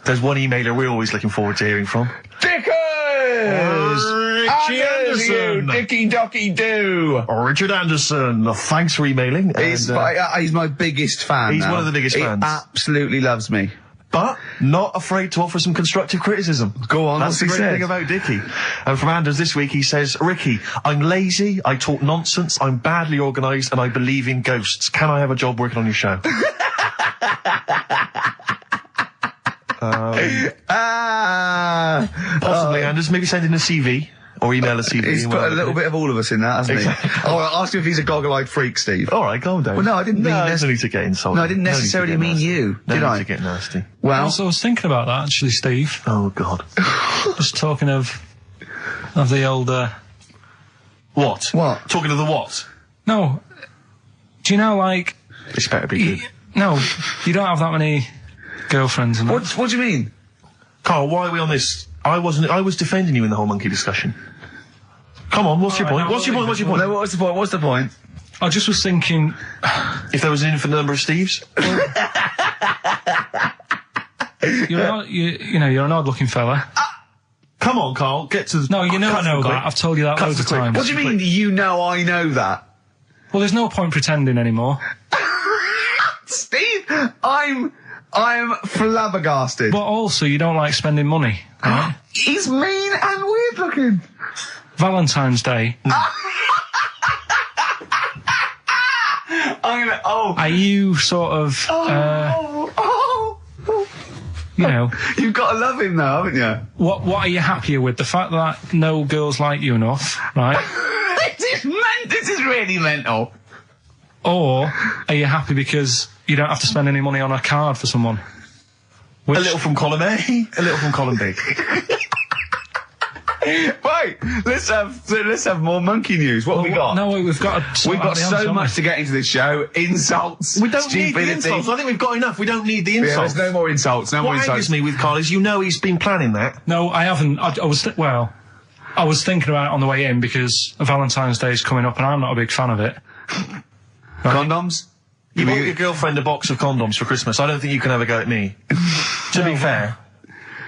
[SPEAKER 2] There's one emailer we're always looking forward to hearing from.
[SPEAKER 1] Dickers!
[SPEAKER 2] Richie Anderson!
[SPEAKER 1] Dicky Docky Doo!
[SPEAKER 2] Richard Anderson, thanks for emailing.
[SPEAKER 1] He's my biggest fan.
[SPEAKER 2] He's
[SPEAKER 1] now.
[SPEAKER 2] one of the biggest fans.
[SPEAKER 1] He absolutely loves me.
[SPEAKER 2] But not afraid to offer some constructive criticism.
[SPEAKER 1] Go on,
[SPEAKER 2] That's
[SPEAKER 1] what's
[SPEAKER 2] the
[SPEAKER 1] he
[SPEAKER 2] great
[SPEAKER 1] said?
[SPEAKER 2] thing about Dickie. And from Anders this week, he says, "Ricky, I'm lazy, I talk nonsense, I'm badly organised, and I believe in ghosts. Can I have a job working on your show?" Possibly, Anders. Maybe send in a CV. Or email a CV.
[SPEAKER 1] He's put a little bit of all of us in that, hasn't
[SPEAKER 2] Exactly.
[SPEAKER 1] he? Oh, I'll ask him if he's a goggle-eyed freak, Steve.
[SPEAKER 2] All right, calm down.
[SPEAKER 1] Well, no, I didn't mean
[SPEAKER 2] there's no need to get insulted.
[SPEAKER 1] No, I didn't necessarily mean you, did I?
[SPEAKER 2] No need to get nasty.
[SPEAKER 1] Well,
[SPEAKER 3] So I was thinking about that actually, Steve.
[SPEAKER 2] Oh, God.
[SPEAKER 3] Just talking of the old.
[SPEAKER 2] What?
[SPEAKER 1] What?
[SPEAKER 2] Talking of the what?
[SPEAKER 3] No, Do you know, like...
[SPEAKER 2] This better be good.
[SPEAKER 3] No, you don't have that many girlfriends and that.
[SPEAKER 1] What do you mean?
[SPEAKER 2] Carl, why are we on this? I was defending you in the whole monkey discussion. Come on, what's your point? What's your point? What's your point?
[SPEAKER 1] No, what's the point? What's the point?
[SPEAKER 3] I just was thinking...
[SPEAKER 2] If there was an infinite number of Steves?
[SPEAKER 3] You're an odd-looking fella.
[SPEAKER 2] Come on, Carl, get to the...
[SPEAKER 3] No, you know I know that. I've told you that loads of times.
[SPEAKER 1] What do you mean, you know I know that?
[SPEAKER 3] Well, there's no point pretending anymore.
[SPEAKER 1] Steve, I'm flabbergasted.
[SPEAKER 3] But also, you don't like spending money, right?
[SPEAKER 1] He's mean and weird looking.
[SPEAKER 3] Valentine's Day. Are you sort of... You know...
[SPEAKER 1] You've got to love him now, haven't you?
[SPEAKER 3] What are you happier with? The fact that no girls like you enough, right?
[SPEAKER 1] This is really mental.
[SPEAKER 3] Or are you happy because you don't have to spend any money on a card for someone?
[SPEAKER 2] A little from column A, a little from column B.
[SPEAKER 1] Right, let's have more monkey news. What have we got?
[SPEAKER 3] No, we've got
[SPEAKER 1] so much to get into this show. Insults,
[SPEAKER 2] We don't need
[SPEAKER 1] stupidity.
[SPEAKER 2] the insults. I think we've got enough. We don't need the insults.
[SPEAKER 1] Yeah, there's no more insults. No more
[SPEAKER 2] What
[SPEAKER 1] insults.
[SPEAKER 2] angers me with Carl is he's been planning that.
[SPEAKER 3] No, I haven't. I was thinking about it on the way in because Valentine's Day is coming up and I'm not a big fan of it.
[SPEAKER 1] Condoms?
[SPEAKER 2] You bought your girlfriend a box of condoms for Christmas. I don't think you can have a go at me. To be fair.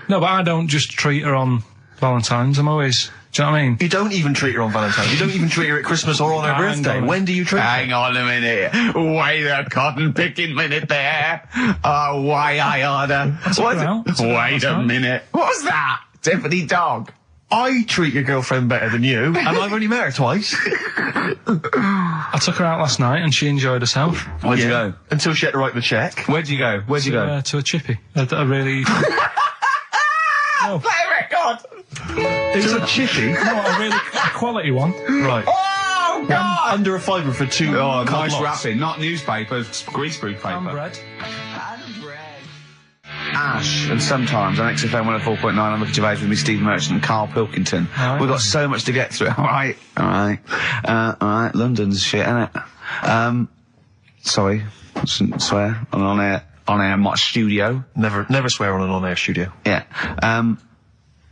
[SPEAKER 3] No, but I don't just treat her on Valentine's. I'm always... Do you know what I mean?
[SPEAKER 2] You don't even treat her on Valentine's. You don't even treat her at Christmas or on her birthday. When do you treat her?
[SPEAKER 1] Hang on a minute. Wait a cotton picking minute there. Oh, why I order. Wait a minute. What was that? Tiffany dog.
[SPEAKER 2] I treat your girlfriend better than you, and I've only met her twice.
[SPEAKER 3] I took her out last night and she enjoyed herself.
[SPEAKER 1] Where'd you go?
[SPEAKER 2] Until she had to write the check.
[SPEAKER 1] Where'd you go?
[SPEAKER 3] To a chippy. A really...
[SPEAKER 1] Play a record!
[SPEAKER 2] It's a chippy?
[SPEAKER 3] No, a really quality one.
[SPEAKER 2] Right.
[SPEAKER 1] Oh, God!
[SPEAKER 2] Under a fiver for two.
[SPEAKER 1] Oh, nice
[SPEAKER 2] lots.
[SPEAKER 1] wrapping. Not newspaper, greaseproof paper.
[SPEAKER 3] And bread.
[SPEAKER 1] Ash, and sometimes on XFM 104.9 I'm looking Gervais with me, Steve Merchant and Karl Pilkington.
[SPEAKER 3] Right.
[SPEAKER 1] We've got so much to get through. Alright. London's shit, innit? Sorry, I shouldn't swear on air my studio.
[SPEAKER 2] Never swear on an on-air studio.
[SPEAKER 1] Yeah.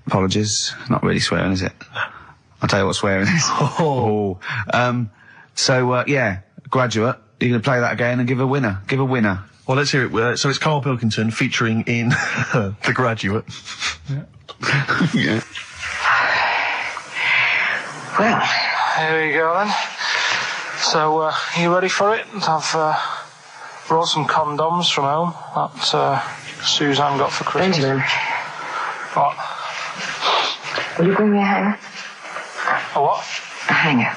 [SPEAKER 1] Apologies. Not really swearing, is it? I'll tell you what swearing is. Yeah, Graduate. You're going to play that again and give a winner. Give a winner.
[SPEAKER 2] Well, let's hear it. So it's Karl Pilkington featuring in The Graduate.
[SPEAKER 3] Yeah.
[SPEAKER 1] Yeah.
[SPEAKER 4] Well,
[SPEAKER 3] Here we go then. So, you ready for it? I've brought some condoms from home that Suzanne got for Christmas.
[SPEAKER 4] Benjamin,
[SPEAKER 3] What?
[SPEAKER 4] will you bring me a hanger?
[SPEAKER 3] A what?
[SPEAKER 4] A hanger.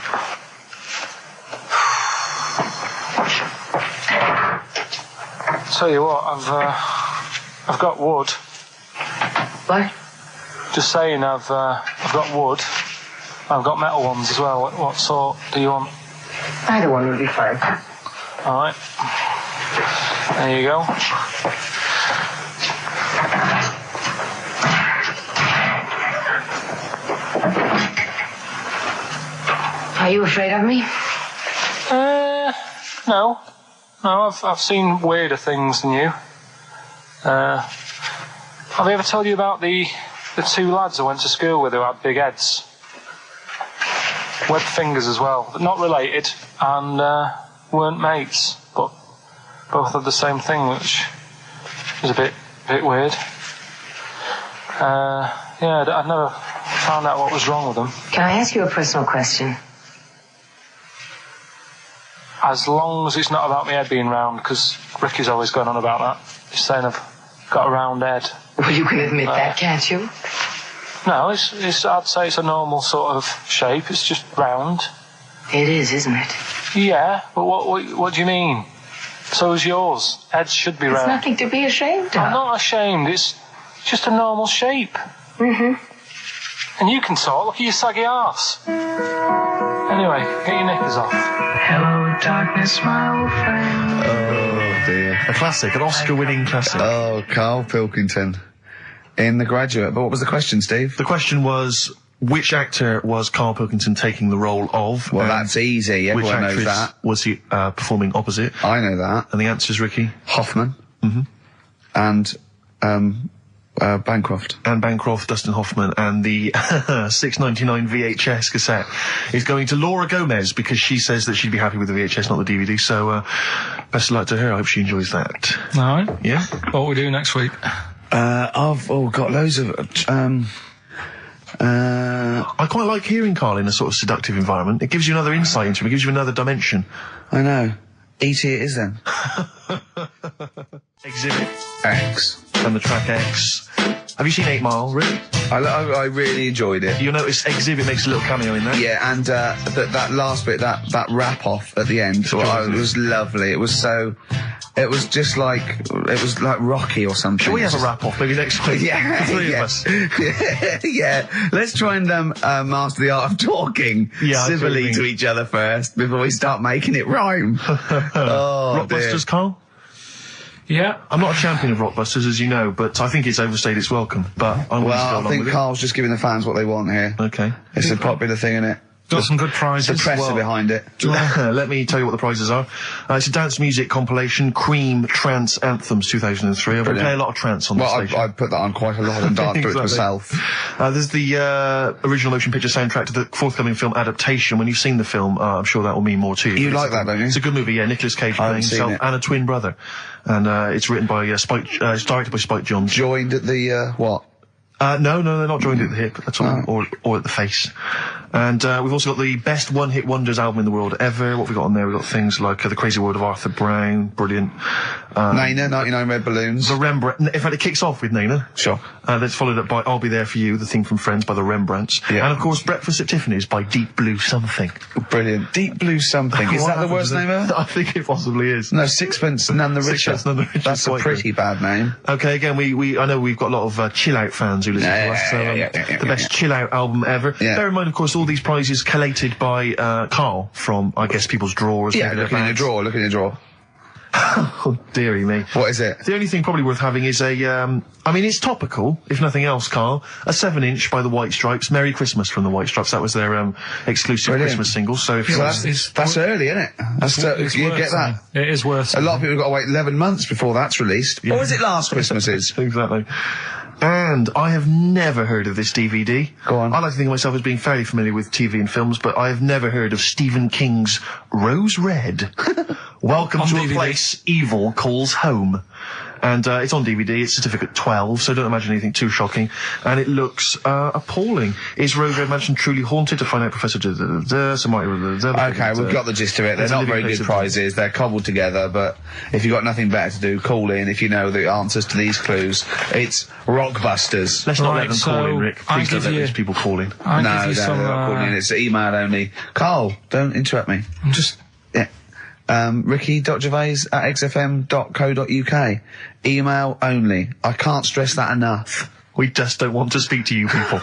[SPEAKER 3] Tell you what, I've got wood.
[SPEAKER 4] What?
[SPEAKER 3] Just saying, I've got wood. I've got metal ones as well. What sort do you want?
[SPEAKER 4] Either one would be fine.
[SPEAKER 3] All right. There you go.
[SPEAKER 4] Are you afraid of me?
[SPEAKER 3] No. No, I've seen weirder things than you. Have I ever told you about the two lads I went to school with who had big heads? Webbed fingers as well, but not related, and weren't mates, but both had the same thing, which is a bit weird. I'd never found out what was wrong with them.
[SPEAKER 4] Can I ask you a personal question?
[SPEAKER 3] As long as it's not about my head being round, because Ricky's always going on about that. He's saying I've got a round head.
[SPEAKER 4] Well, you can admit that, can't you?
[SPEAKER 3] No, it's I'd say it's a normal sort of shape. It's just round.
[SPEAKER 4] It is, isn't it?
[SPEAKER 3] Yeah, but what do you mean? So is yours. Heads should be
[SPEAKER 4] It's
[SPEAKER 3] round.
[SPEAKER 4] nothing to be ashamed of.
[SPEAKER 3] I'm not ashamed. It's just a normal shape.
[SPEAKER 4] Mm-hmm.
[SPEAKER 3] And you can talk. Look at your saggy arse. Anyway, get your knickers off.
[SPEAKER 4] Hello, darkness, my old friend.
[SPEAKER 1] Oh, dear.
[SPEAKER 2] A classic, an Oscar-winning classic.
[SPEAKER 1] Oh, Karl Pilkington in The Graduate. But what was the question, Steve?
[SPEAKER 2] The question was, which actor was Karl Pilkington taking the role of?
[SPEAKER 1] Well, that's easy. Everyone knows
[SPEAKER 2] which
[SPEAKER 1] that.
[SPEAKER 2] actress was he performing opposite?
[SPEAKER 1] I know that.
[SPEAKER 2] And the answer's Ricky?
[SPEAKER 1] Hoffman. Mm-hmm. And, Bancroft.
[SPEAKER 2] Anne Bancroft, Dustin Hoffman, and the $6.99 VHS cassette is going to Laura Gomez because she says that she'd be happy with the VHS, not the DVD. So, best of luck to her. I hope she enjoys that.
[SPEAKER 3] All right.
[SPEAKER 2] Yeah?
[SPEAKER 3] What we do next week?
[SPEAKER 1] I've got loads of,
[SPEAKER 2] I quite like hearing Karl in a sort of seductive environment. It gives you another insight into him. It gives you another dimension.
[SPEAKER 1] I know. E.T. it is then.
[SPEAKER 2] Exhibit
[SPEAKER 1] X.
[SPEAKER 2] and the track X. Have you seen 8 Mile, Rick?
[SPEAKER 1] I really enjoyed it.
[SPEAKER 2] You'll notice Exhibit makes a little cameo in that.
[SPEAKER 1] Yeah, and that last bit, that wrap off at the end, it was lovely. It was just like, it was like Rocky or something.
[SPEAKER 2] Shall we have a wrap off maybe next week?
[SPEAKER 1] Yeah,
[SPEAKER 2] The three of us.
[SPEAKER 1] Yeah. Let's try and master the art of talking civilly to each other first before we start making it rhyme.
[SPEAKER 2] Rockbusters, Karl?
[SPEAKER 3] Yeah.
[SPEAKER 2] I'm not a champion of Rockbusters, as you know, but I think it's overstayed its welcome. But I'm going to go along
[SPEAKER 1] I think
[SPEAKER 2] with
[SPEAKER 1] Karl's just giving the fans what they want here.
[SPEAKER 2] Okay.
[SPEAKER 1] It's a popular thing, isn't it?
[SPEAKER 3] Got some good prizes.
[SPEAKER 1] The press are behind it.
[SPEAKER 2] Let me tell you what the prizes are. It's a dance music compilation, Cream Trance Anthems 2003. I've been playing a lot of trance on the station.
[SPEAKER 1] I put that on quite a lot and danced through it myself.
[SPEAKER 2] There's the original motion picture soundtrack to the forthcoming film adaptation. When you've seen the film, I'm sure that will mean more to you.
[SPEAKER 1] You like that, don't you?
[SPEAKER 2] It's a good movie, yeah. Nicolas Cage playing himself and a twin brother. And it's wrritten by it's directed by Spike Jonze.
[SPEAKER 1] Joined at the, what?
[SPEAKER 2] No, they're not joined at the hip at all, or at the face. And we've also got the best one-hit wonders album in the world ever. What have we got on there? We've got things like The Crazy World of Arthur Brown, brilliant.
[SPEAKER 1] Nana, 99 Red Balloons.
[SPEAKER 2] The Rembrandt. In fact, it kicks off with Nana.
[SPEAKER 1] Sure.
[SPEAKER 2] That's followed up by I'll Be There For You, the theme from Friends by the Rembrandts. Yeah. And of course, Breakfast at Tiffany's by Deep Blue Something.
[SPEAKER 1] Brilliant. Deep Blue Something. Is that the worst name ever?
[SPEAKER 2] I think it possibly is.
[SPEAKER 1] No, Sixpence None the Richer.
[SPEAKER 2] Sixpence None the Richer.
[SPEAKER 1] That's a pretty bad name.
[SPEAKER 2] Okay, again, I know we've got a lot of chill-out fans who listen to us. The best chill-out album ever. Yeah. Bear in mind, of course, all these prizes collated by Karl from, I guess, people's drawers.
[SPEAKER 1] Yeah, look in your drawer.
[SPEAKER 2] Oh, dearie me.
[SPEAKER 1] What is it?
[SPEAKER 2] The only thing probably worth having is it's topical, if nothing else, Karl. A 7-inch by the White Stripes. Merry Christmas from the White Stripes. That was their exclusive Christmas single. So if
[SPEAKER 1] that's early, isn't it? You get that.
[SPEAKER 3] It is worth.
[SPEAKER 1] A lot of people have got to wait 11 months before that's released. Yeah. Or was it last Christmas's?
[SPEAKER 2] Exactly. And I have never heard of this DVD.
[SPEAKER 1] Go on.
[SPEAKER 2] I like to think of myself as being fairly familiar with TV and films, but I have never heard of Stephen King's Rose Red. Welcome to DVD. A place evil calls home. And it's on DVD. It's certificate 12, so don't imagine anything too shocking. And it looks appalling. Is Rose Red Mansion truly haunted? To find out, Professor... Okay,
[SPEAKER 1] we've got the gist of it. They're not very good prizes. They're cobbled together, but if you've got nothing better to do, call in if you know the answers to these clues. It's Rockbusters.
[SPEAKER 2] Let's not let them call in, Rick. Please don't let these people call in.
[SPEAKER 1] No, they're not calling in. It's email only. Karl, don't interrupt me.
[SPEAKER 3] I'm just...
[SPEAKER 1] ricky.gervais@xfm.co.uk. Email only. I can't stress that enough.
[SPEAKER 2] We just don't want to speak to you people.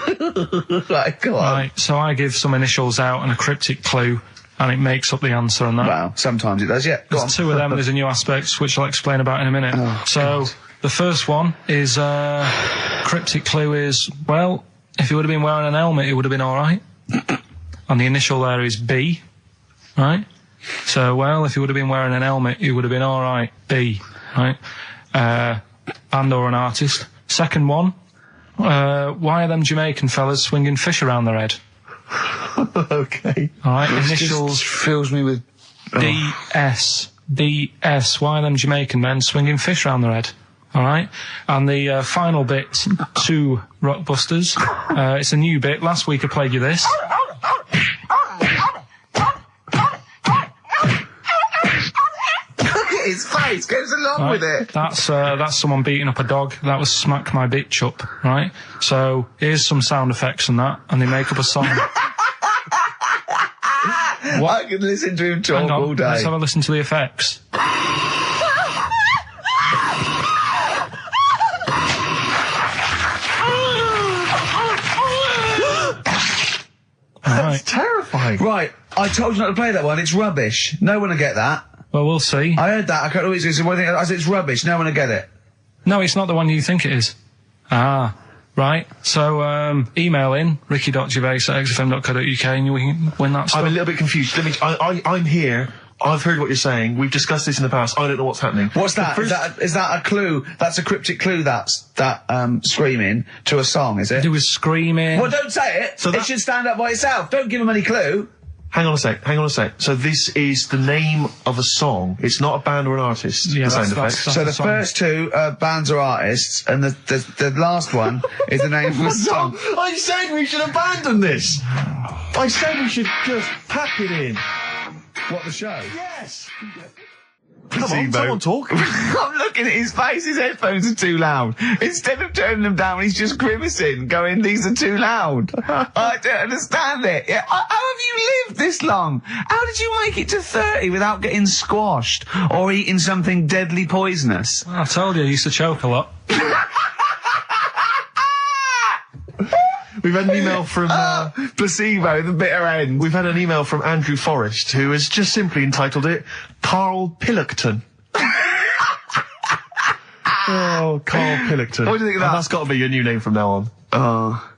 [SPEAKER 1] Right, go on.
[SPEAKER 3] Right, so I give some initials out and a cryptic clue, and it makes up the answer on that.
[SPEAKER 1] Well, sometimes it does, yeah. Go on.
[SPEAKER 3] There's two of them, there's a new aspect, which I'll explain about in a minute. God. The first one is, cryptic clue is, well, if he would have been wearing an helmet, it would have been alright. And the initial there is B, right? So, well, if he would have been wearing an helmet, he would have been alright. B, right? Band or an artist. Second one, why are them Jamaican fellas swinging fish around their head?
[SPEAKER 2] Okay.
[SPEAKER 3] Alright, initials.
[SPEAKER 1] Just fills me with...
[SPEAKER 3] DS. DS. Why are them Jamaican men swinging fish around their head? Alright? And the final bit to Rockbusters. It's a new bit. Last week I played you this.
[SPEAKER 1] His face goes along with it.
[SPEAKER 3] That's someone beating up a dog. That was Smack My Bitch Up, right? So here's some sound effects and that, and they make up a song.
[SPEAKER 1] I can listen to him talk all day.
[SPEAKER 3] Let's have a listen to the effects.
[SPEAKER 2] That's terrifying.
[SPEAKER 1] Right, I told you not to play that one. It's rubbish. No one will get that.
[SPEAKER 3] Well, we'll see.
[SPEAKER 1] I heard that. I can't always say one thing. I said it's rubbish. No one will get it.
[SPEAKER 3] No, it's not the one you think it is. Ah, Right, so email in ricky.gervais@xfm.co.uk and you can win that stuff.
[SPEAKER 2] I'm a little bit confused. I'm here. I've heard what you're saying. We've discussed this in the past. I don't know what's happening.
[SPEAKER 1] What's that? Is that a clue? That's a cryptic clue. That screaming to a song, is it?
[SPEAKER 3] It was screaming.
[SPEAKER 1] Well, don't say it.
[SPEAKER 2] So
[SPEAKER 1] it should stand up by itself. Don't give them any clue.
[SPEAKER 2] Hang on a sec. So this is the name of a song. It's not a band or an artist.
[SPEAKER 3] Yeah,
[SPEAKER 2] the sound
[SPEAKER 3] that's
[SPEAKER 2] effect.
[SPEAKER 1] So the
[SPEAKER 3] song.
[SPEAKER 1] first two bands or artists, and the last one is the name of a song.
[SPEAKER 2] I said we should abandon this. I said we should just pack it in.
[SPEAKER 1] What, the show?
[SPEAKER 2] Yes.
[SPEAKER 1] Come
[SPEAKER 2] on, someone talk.
[SPEAKER 1] I'm looking at his face. His headphones are too loud. Instead of turning them down, he's just grimacing, going, "These are too loud." I don't understand it. Yeah, how have you lived this long? How did you make it to 30 without getting squashed or eating something deadly poisonous?
[SPEAKER 3] I told you I used to choke a lot.
[SPEAKER 2] We've had an email from...
[SPEAKER 1] placebo, the bitter end.
[SPEAKER 2] We've had an email from Andrew Forrest, who has just simply entitled it Karl Pilkington. Oh, Karl Pilkington.
[SPEAKER 1] What do you think of that?
[SPEAKER 2] That's got to be your new name from now on.
[SPEAKER 1] Oh.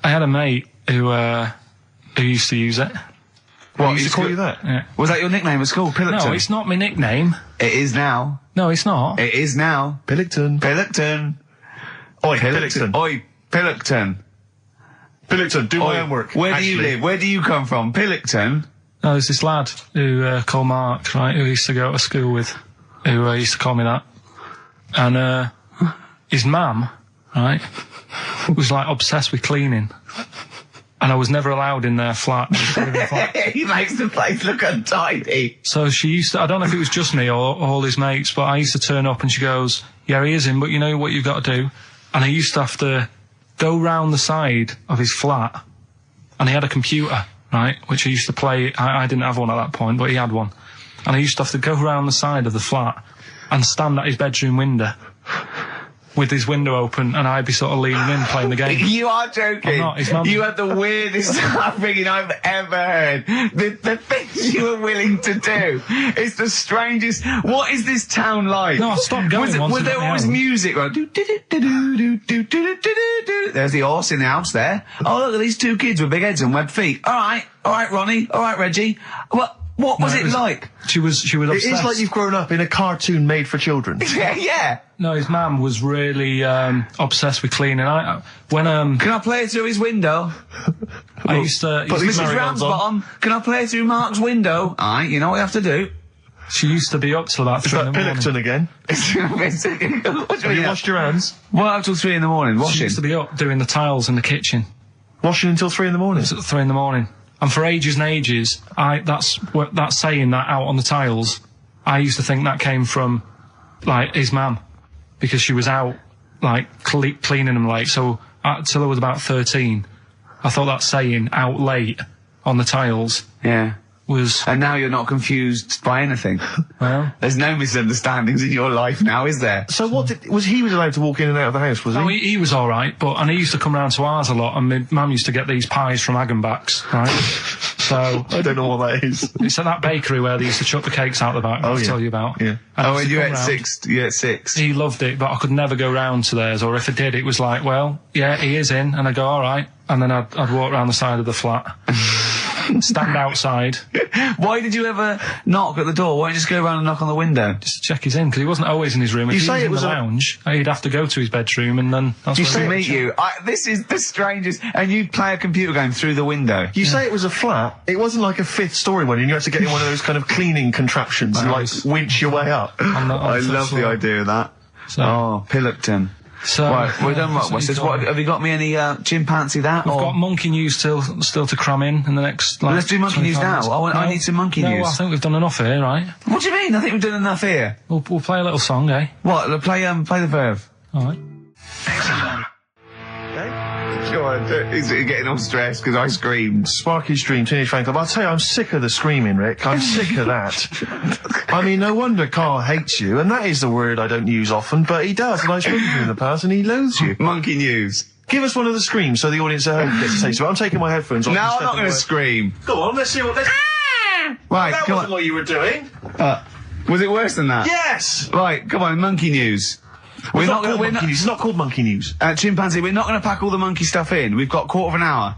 [SPEAKER 3] I had a mate who used to use it.
[SPEAKER 2] What, he used to call you that?
[SPEAKER 3] Yeah.
[SPEAKER 1] Was that your nickname at school, Pilkington?
[SPEAKER 3] No, it's not my nickname.
[SPEAKER 1] It is now.
[SPEAKER 3] No, it's not.
[SPEAKER 1] It is now.
[SPEAKER 2] Pilkington.
[SPEAKER 1] Pilkington.
[SPEAKER 2] Oi, Pilkington.
[SPEAKER 1] Oi, Pilkington.
[SPEAKER 2] Pilkington, do my homework.
[SPEAKER 1] Where do you live? Where do you come from? Pilkington?
[SPEAKER 3] No, there's this lad who called Mark, right, who I used to go to school with, who used to call me that. And his mum, right, was like obsessed with cleaning. And I was never allowed in their flat.
[SPEAKER 1] He makes the place look untidy.
[SPEAKER 3] So she used to, I don't know if it was just me or all his mates, but I used to turn up and she goes, "Yeah, he is in, but you know what you've got to do?" And I used to have to go round the side of his flat, and he had a computer, right, which I used to play. I didn't have one at that point, but he had one. And I used to have to go round the side of the flat and stand at his bedroom window with his window open, and I'd be sort of leaning in playing the game.
[SPEAKER 1] You are joking.
[SPEAKER 3] I'm not. His mum...
[SPEAKER 1] You had the weirdest upbringing I've ever heard. The things you were willing to do. It's the strangest. What is this town like?
[SPEAKER 3] No, I stopped going once.
[SPEAKER 1] Was there always music? Like, there's the horse in the house there. Oh, look at these two kids with big heads and webbed feet. All right, Ronnie. All right, Reggie. What was it like?
[SPEAKER 3] She was obsessed.
[SPEAKER 2] It is like you've grown up in a cartoon made for children.
[SPEAKER 1] Yeah.
[SPEAKER 3] No, his mum was really obsessed with cleaning. Can
[SPEAKER 1] I play it through his window?
[SPEAKER 3] I used to...
[SPEAKER 1] Mrs. Ramsbottom, can I play it through Mark's window? Aye, you know what you have to do.
[SPEAKER 3] She used to be up till about 3 in the morning.
[SPEAKER 2] Pilkington again? Have you washed your hands?
[SPEAKER 1] What, up till 3 in the morning? Washing?
[SPEAKER 3] She used to be up doing the tiles in the kitchen.
[SPEAKER 2] Washing until 3 in the morning?
[SPEAKER 3] It was at 3 in the morning. And for ages and ages, that saying that out on the tiles, I used to think that came from, like, his mum. Because she was out, like, cleaning them late. So, till I was about 13, I thought that saying, out late, on the tiles...
[SPEAKER 1] Yeah.
[SPEAKER 3] Was...
[SPEAKER 1] And now you're not confused by anything.
[SPEAKER 3] Well...
[SPEAKER 1] There's no misunderstandings in your life now, is there?
[SPEAKER 2] So he was allowed to walk in and out of the house, was he?
[SPEAKER 3] No, he was alright, and he used to come round to ours a lot, and my mum used to get these pies from Hagenbach's, right? So...
[SPEAKER 2] I don't know what that is.
[SPEAKER 3] It's at that bakery where they used to chuck the cakes out the back, I'll tell you about.
[SPEAKER 2] Yeah.
[SPEAKER 1] And you at 6?
[SPEAKER 3] He loved it, but I could never go round to theirs, or if I did, it was like, well, yeah, he is in, and I'd go, alright, and then I'd walk round the side of the flat. Stand outside.
[SPEAKER 1] Why did you ever knock at the door? Why don't you just go around and knock on the window?
[SPEAKER 3] Just to check he's in, because he wasn't always in his room. If he was in the lounge, he'd have to go to his bedroom, and then that's
[SPEAKER 1] where to meet you. This is the strangest. And you'd play a computer game through the window.
[SPEAKER 2] You say it was a flat. It wasn't like a 5th story one, and you had to get in one of those kind of cleaning contraptions and like winch your way up.
[SPEAKER 1] I love the idea of that. So, Pilkington. So, right, we're done. What have you got me any chimpanzee that?
[SPEAKER 3] We've got monkey news still to cram in the next. Like,
[SPEAKER 1] let's do monkey news now. I need some monkey news.
[SPEAKER 3] I think we've done enough here, right?
[SPEAKER 1] What do you mean? I think we've done enough here.
[SPEAKER 3] We'll play a little song, eh?
[SPEAKER 1] What? Play the verve.
[SPEAKER 3] All right.
[SPEAKER 1] XFM. Go on, he's getting all stressed because I screamed.
[SPEAKER 2] Sparky's Dream, Teenage Fan Club. I'll tell you, I'm sick of the screaming, Rick. I'm sick of that. I mean, no wonder Karl hates you, and that is the word I don't use often, but he does, and I've spoken to him in the past, and he loathes you.
[SPEAKER 1] Monkey news.
[SPEAKER 2] Give us one of the screams so the audience at home gets to taste of it. I'm taking my headphones off.
[SPEAKER 1] No, I'm not going to scream.
[SPEAKER 2] Go on, let's see what this...
[SPEAKER 1] Right,
[SPEAKER 2] that wasn't what you were doing.
[SPEAKER 1] Was it worse than that?
[SPEAKER 2] Yes!
[SPEAKER 1] Right, come on, monkey news. We're not going to...
[SPEAKER 2] It's not called monkey news.
[SPEAKER 1] Chimpanzee, we're not going to pack all the monkey stuff in. We've got a quarter of an hour.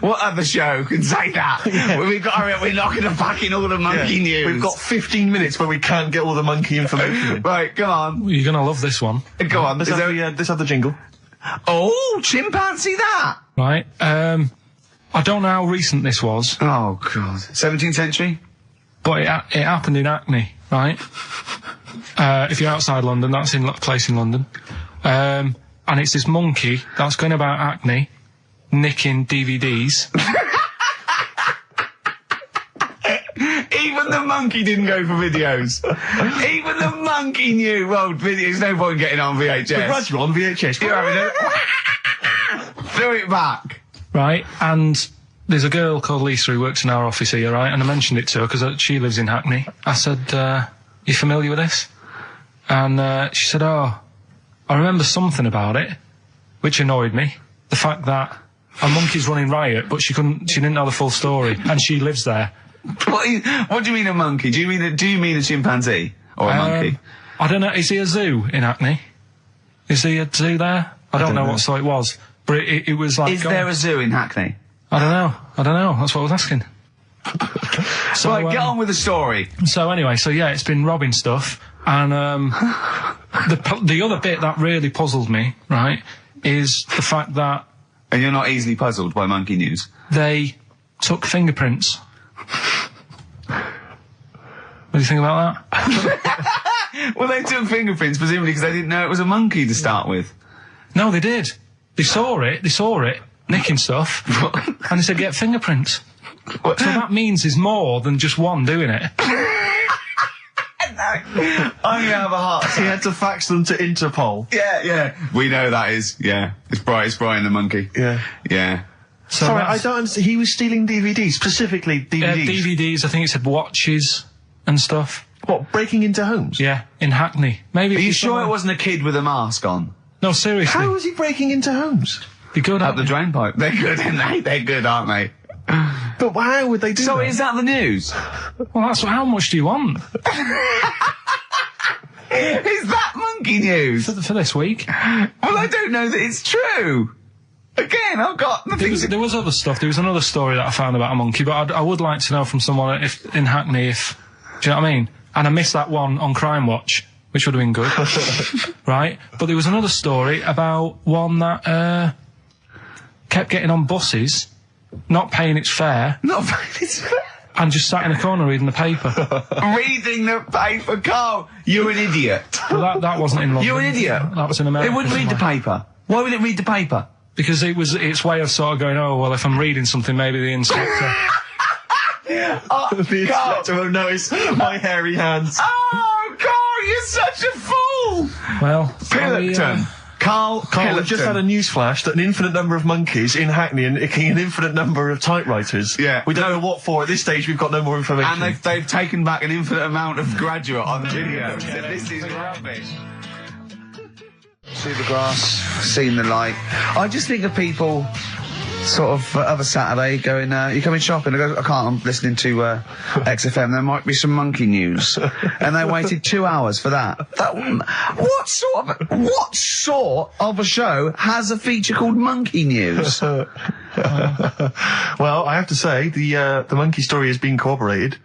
[SPEAKER 1] What other show can say that? Yeah. We're not going to pack in all the monkey news.
[SPEAKER 2] We've got 15 minutes where we can't get all the monkey information in.
[SPEAKER 1] Right, come on.
[SPEAKER 3] You're going to love this one.
[SPEAKER 1] Go on.
[SPEAKER 2] Let's have the jingle.
[SPEAKER 1] Oh, chimpanzee that!
[SPEAKER 3] Right, I don't know how recent this was.
[SPEAKER 1] Oh, God. 17th century?
[SPEAKER 3] But it happened in Hackney, right? If you're outside London, that's in a place in London. And it's this monkey that's going about Hackney, nicking DVDs.
[SPEAKER 1] Even the monkey didn't go for videos. Even the monkey knew, well, there's no point getting on VHS.
[SPEAKER 2] The gradual on VHS.
[SPEAKER 1] You're having it. Throw it back.
[SPEAKER 3] Right, and there's a girl called Lisa who works in our office here, right? And I mentioned it to her because she lives in Hackney. I said, you familiar with this? And she said, oh, I remember something about it, which annoyed me. The fact that a monkey's running riot, but she didn't know the full story, and she lives there.
[SPEAKER 1] What do you mean a monkey? Do you mean a chimpanzee or a monkey?
[SPEAKER 3] I don't know. Is he a zoo in Hackney? Is he a zoo there? I don't know what sort it was, but it was like.
[SPEAKER 1] Is there a zoo in Hackney?
[SPEAKER 3] I don't know. That's what I was asking.
[SPEAKER 1] So, right, get on with the story.
[SPEAKER 3] So anyway, it's been robbing stuff, and the other bit that really puzzled me, right, is the fact that.
[SPEAKER 1] And you're not easily puzzled by monkey news.
[SPEAKER 3] They took fingerprints. What do you think about
[SPEAKER 1] that? Well, they took fingerprints, presumably because they didn't know it was a monkey to start with.
[SPEAKER 3] No, they did. They saw it, nicking stuff, and they said, get fingerprints. So that means there's more than just one doing it.
[SPEAKER 1] I'm going to have a heart attack.
[SPEAKER 2] He had to fax them to Interpol.
[SPEAKER 1] Yeah. We know that is, It's Brian the monkey. Yeah.
[SPEAKER 2] So sorry, I don't understand. He was stealing DVDs, specifically DVDs.
[SPEAKER 3] DVDs, I think it said watches and stuff.
[SPEAKER 2] What, breaking into homes?
[SPEAKER 3] Yeah, in Hackney. Maybe.
[SPEAKER 1] Are you sure it wasn't a kid with a mask on?
[SPEAKER 3] No, seriously.
[SPEAKER 2] How was he breaking into homes?
[SPEAKER 3] They're good,
[SPEAKER 1] up the drain pipe. They're good, aren't they? They're good, aren't they?
[SPEAKER 2] But how would they do that?
[SPEAKER 1] So is that the news?
[SPEAKER 3] Well, how much do you want?
[SPEAKER 1] Is that monkey news?
[SPEAKER 3] For this week?
[SPEAKER 1] Well, I don't know that it's true. Again, I've got nothing.
[SPEAKER 3] There was other stuff. There was another story that I found about a monkey, but I would like to know from someone in Hackney do you know what I mean? And I missed that one on Crime Watch, which would have been good. Right? But there was another story about one that kept getting on buses, not paying its fare. And just sat in a corner reading the paper.
[SPEAKER 1] Reading the paper, Karl. You're an idiot.
[SPEAKER 3] Well, that wasn't in London.
[SPEAKER 1] You're an idiot.
[SPEAKER 3] That was in America.
[SPEAKER 1] It wouldn't read the paper. Why would it read the paper?
[SPEAKER 3] Because it was its way of sort of going, oh, well, if I'm reading something, maybe the inspector...
[SPEAKER 2] the inspector won't notice my hairy hands.
[SPEAKER 1] Oh, Karl, you're such a fool!
[SPEAKER 3] Well...
[SPEAKER 1] Pilkington. Karl,
[SPEAKER 2] we've just had a news flash that an infinite number of monkeys in Hackney and an infinite number of typewriters.
[SPEAKER 1] Yeah.
[SPEAKER 2] We don't know what for. At this stage, we've got no more information.
[SPEAKER 1] And they've taken back an infinite amount of graduate on video. So this is rubbish. See the grass, seen the light. I just think of people sort of a Saturday going, you coming shopping? I go, I can't, I'm listening to XFM, there might be some monkey news. And they waited 2 hours for that. What sort of a show has a feature called Monkey News?
[SPEAKER 2] Well, I have to say, the monkey story has been corroborated.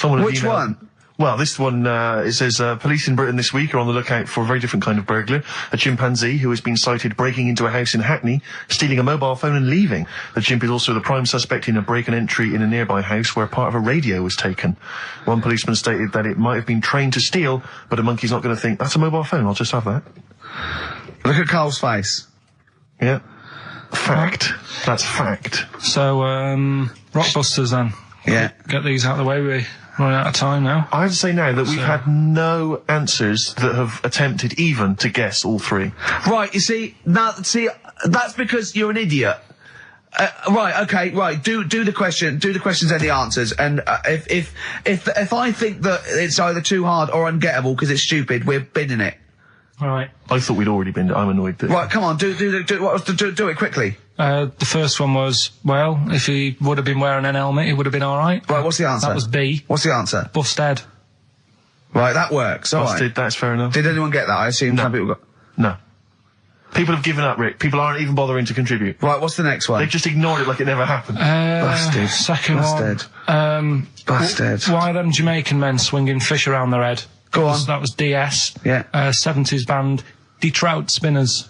[SPEAKER 1] Which one?
[SPEAKER 2] Well, this one, it says, police in Britain this week are on the lookout for a very different kind of burglar. A chimpanzee who has been sighted breaking into a house in Hackney, stealing a mobile phone and leaving. The chimp is also the prime suspect in a break and entry in a nearby house where part of a radio was taken. One policeman stated that it might have been trained to steal, but a monkey's not going to think, that's a mobile phone, I'll just have that.
[SPEAKER 1] Look at Karl's face.
[SPEAKER 2] Yeah. Fact. That's fact.
[SPEAKER 3] So, Rockbusters then.
[SPEAKER 1] Yeah.
[SPEAKER 3] Get these out of the way, we're running out of time now.
[SPEAKER 2] I have to say now that we've had no answers that have attempted even to guess all three.
[SPEAKER 1] Right, you see, that's because you're an idiot. Right, okay, right, do the questions and the answers, and if I think that it's either too hard or ungettable because it's stupid, we're binning it.
[SPEAKER 3] Alright.
[SPEAKER 2] I thought we'd already binned it, I'm annoyed that...
[SPEAKER 1] Right, come on, do it quickly.
[SPEAKER 3] The first one was, well, if he would have been wearing an helmet, he would have been alright.
[SPEAKER 1] Right, what's the answer?
[SPEAKER 3] That was B.
[SPEAKER 1] What's the answer?
[SPEAKER 3] Busted.
[SPEAKER 1] Right, that works. All right.
[SPEAKER 2] That's fair enough.
[SPEAKER 1] Did anyone get that? I assume some people got...
[SPEAKER 2] No. People have given up, Rick. People aren't even bothering to contribute.
[SPEAKER 1] Right, what's the next one?
[SPEAKER 2] They've just ignored it like it never happened.
[SPEAKER 1] Busted.
[SPEAKER 3] Second
[SPEAKER 1] Busted.
[SPEAKER 3] one.
[SPEAKER 1] Busted.
[SPEAKER 3] Why are them Jamaican men swinging fish around their head?
[SPEAKER 1] Go on.
[SPEAKER 3] That was DS.
[SPEAKER 1] Yeah.
[SPEAKER 3] 70s band, Trout Spinners.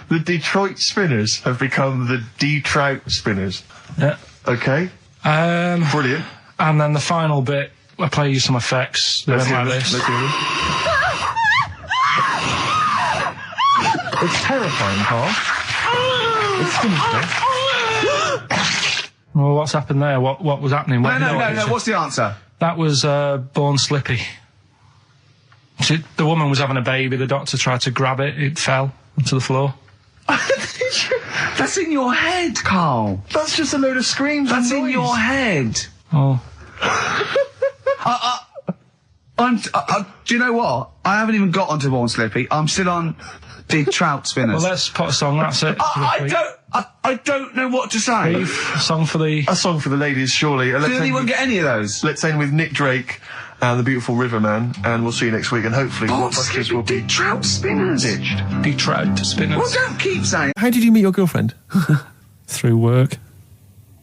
[SPEAKER 2] The Detroit Spinners have become the D-Trout Spinners.
[SPEAKER 3] Yeah.
[SPEAKER 2] Okay. Brilliant.
[SPEAKER 3] And then the final bit, I play you some effects. They went like this.
[SPEAKER 2] Let's hear them. It's terrifying, Karl. It's sinister.
[SPEAKER 3] Well, what's happened there? What was happening?
[SPEAKER 1] No. What's the answer?
[SPEAKER 3] That was Born Slippy. The woman was having a baby. The doctor tried to grab it. It fell onto the floor.
[SPEAKER 1] That's in your head, Karl.
[SPEAKER 2] That's just a load of screams.
[SPEAKER 1] That's
[SPEAKER 2] and
[SPEAKER 1] in
[SPEAKER 2] noise.
[SPEAKER 1] your head.
[SPEAKER 3] Oh.
[SPEAKER 1] Do you know what? I haven't even got onto Born Slippy. I'm still on the Trout Spinners.
[SPEAKER 3] Well, let's put a song. That's it.
[SPEAKER 1] I don't know what to say.
[SPEAKER 3] A song for the...
[SPEAKER 2] A song for the ladies, surely.
[SPEAKER 1] Did anyone get any of those?
[SPEAKER 2] Let's end with Nick Drake and the Beautiful Riverman, and we'll see you next week, and hopefully Rockbusters will be
[SPEAKER 1] Trout Spinners.
[SPEAKER 2] ditched.
[SPEAKER 3] The Trout Spinners.
[SPEAKER 1] Well, don't keep saying.
[SPEAKER 5] How did you meet your girlfriend?
[SPEAKER 3] Through work.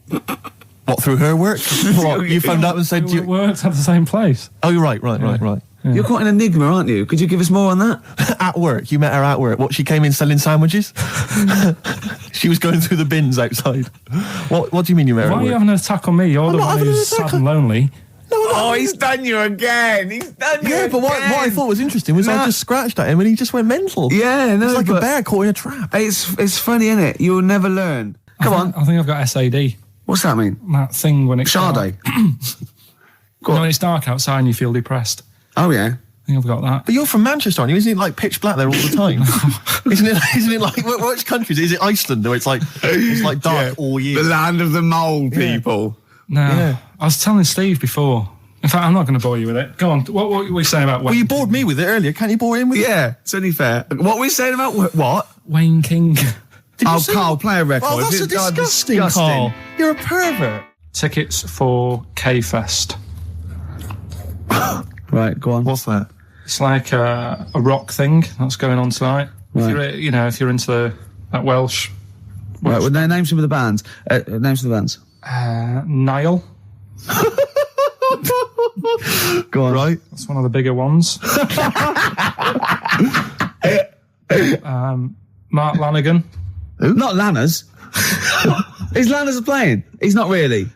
[SPEAKER 5] What, through her work? What, you phoned up and said
[SPEAKER 3] We worked at the same place.
[SPEAKER 5] Oh, you're right.
[SPEAKER 3] Yeah.
[SPEAKER 1] You're quite an enigma, aren't you? Could you give us more on that?
[SPEAKER 5] At work. You met her at work. What, she came in selling sandwiches? She was going through the bins outside. What do you mean you met her
[SPEAKER 3] Why
[SPEAKER 5] at
[SPEAKER 3] are you
[SPEAKER 5] work?
[SPEAKER 3] having an attack on me? You're the
[SPEAKER 5] not
[SPEAKER 3] one
[SPEAKER 5] having an
[SPEAKER 3] who's
[SPEAKER 5] attack
[SPEAKER 3] sad and lonely.
[SPEAKER 1] Oh, he's done you again. He's done you
[SPEAKER 5] Yeah, but what I thought was interesting was I just scratched at him and he just went mental.
[SPEAKER 1] Yeah, no,
[SPEAKER 5] It's like a
[SPEAKER 1] but
[SPEAKER 5] bear caught in a trap.
[SPEAKER 1] it's funny, isn't it? You'll never learn. Come on.
[SPEAKER 3] I think I've got SAD.
[SPEAKER 1] What's that mean?
[SPEAKER 3] That thing when it's
[SPEAKER 1] Sade.
[SPEAKER 3] when it's dark outside and you feel depressed.
[SPEAKER 1] Oh, yeah.
[SPEAKER 3] I think I've got that.
[SPEAKER 5] But you're from Manchester, aren't you? Isn't it like pitch black there all the time? Isn't it like which country is it? Iceland, or it's like dark all year?
[SPEAKER 1] The land of the mole people.
[SPEAKER 3] No,
[SPEAKER 5] Yeah.
[SPEAKER 3] I was telling Steve before. In fact, I'm not going to bore you with it. Go on. What were you saying about Wayne?
[SPEAKER 5] Well, you bored me with it earlier. Can't you bore him with it?
[SPEAKER 1] Yeah, it's only fair. What were we saying about what?
[SPEAKER 3] Wayne King.
[SPEAKER 5] Did you
[SPEAKER 1] Oh,
[SPEAKER 5] say-
[SPEAKER 1] Carl, play a record.
[SPEAKER 5] Oh, that's disgusting, Carl. You're a pervert.
[SPEAKER 3] Tickets for K-Fest.
[SPEAKER 1] Right, go on.
[SPEAKER 5] What's that?
[SPEAKER 3] It's like a rock thing that's going on tonight.
[SPEAKER 1] Right.
[SPEAKER 3] If you're into that Welsh.
[SPEAKER 1] Right, well, name some of the bands. Names of the bands.
[SPEAKER 3] Niall.
[SPEAKER 1] Go on.
[SPEAKER 5] Right.
[SPEAKER 3] That's one of the bigger ones. Mark Lanigan.
[SPEAKER 1] Who? Not Lanners. Is Lanners playing? He's not really.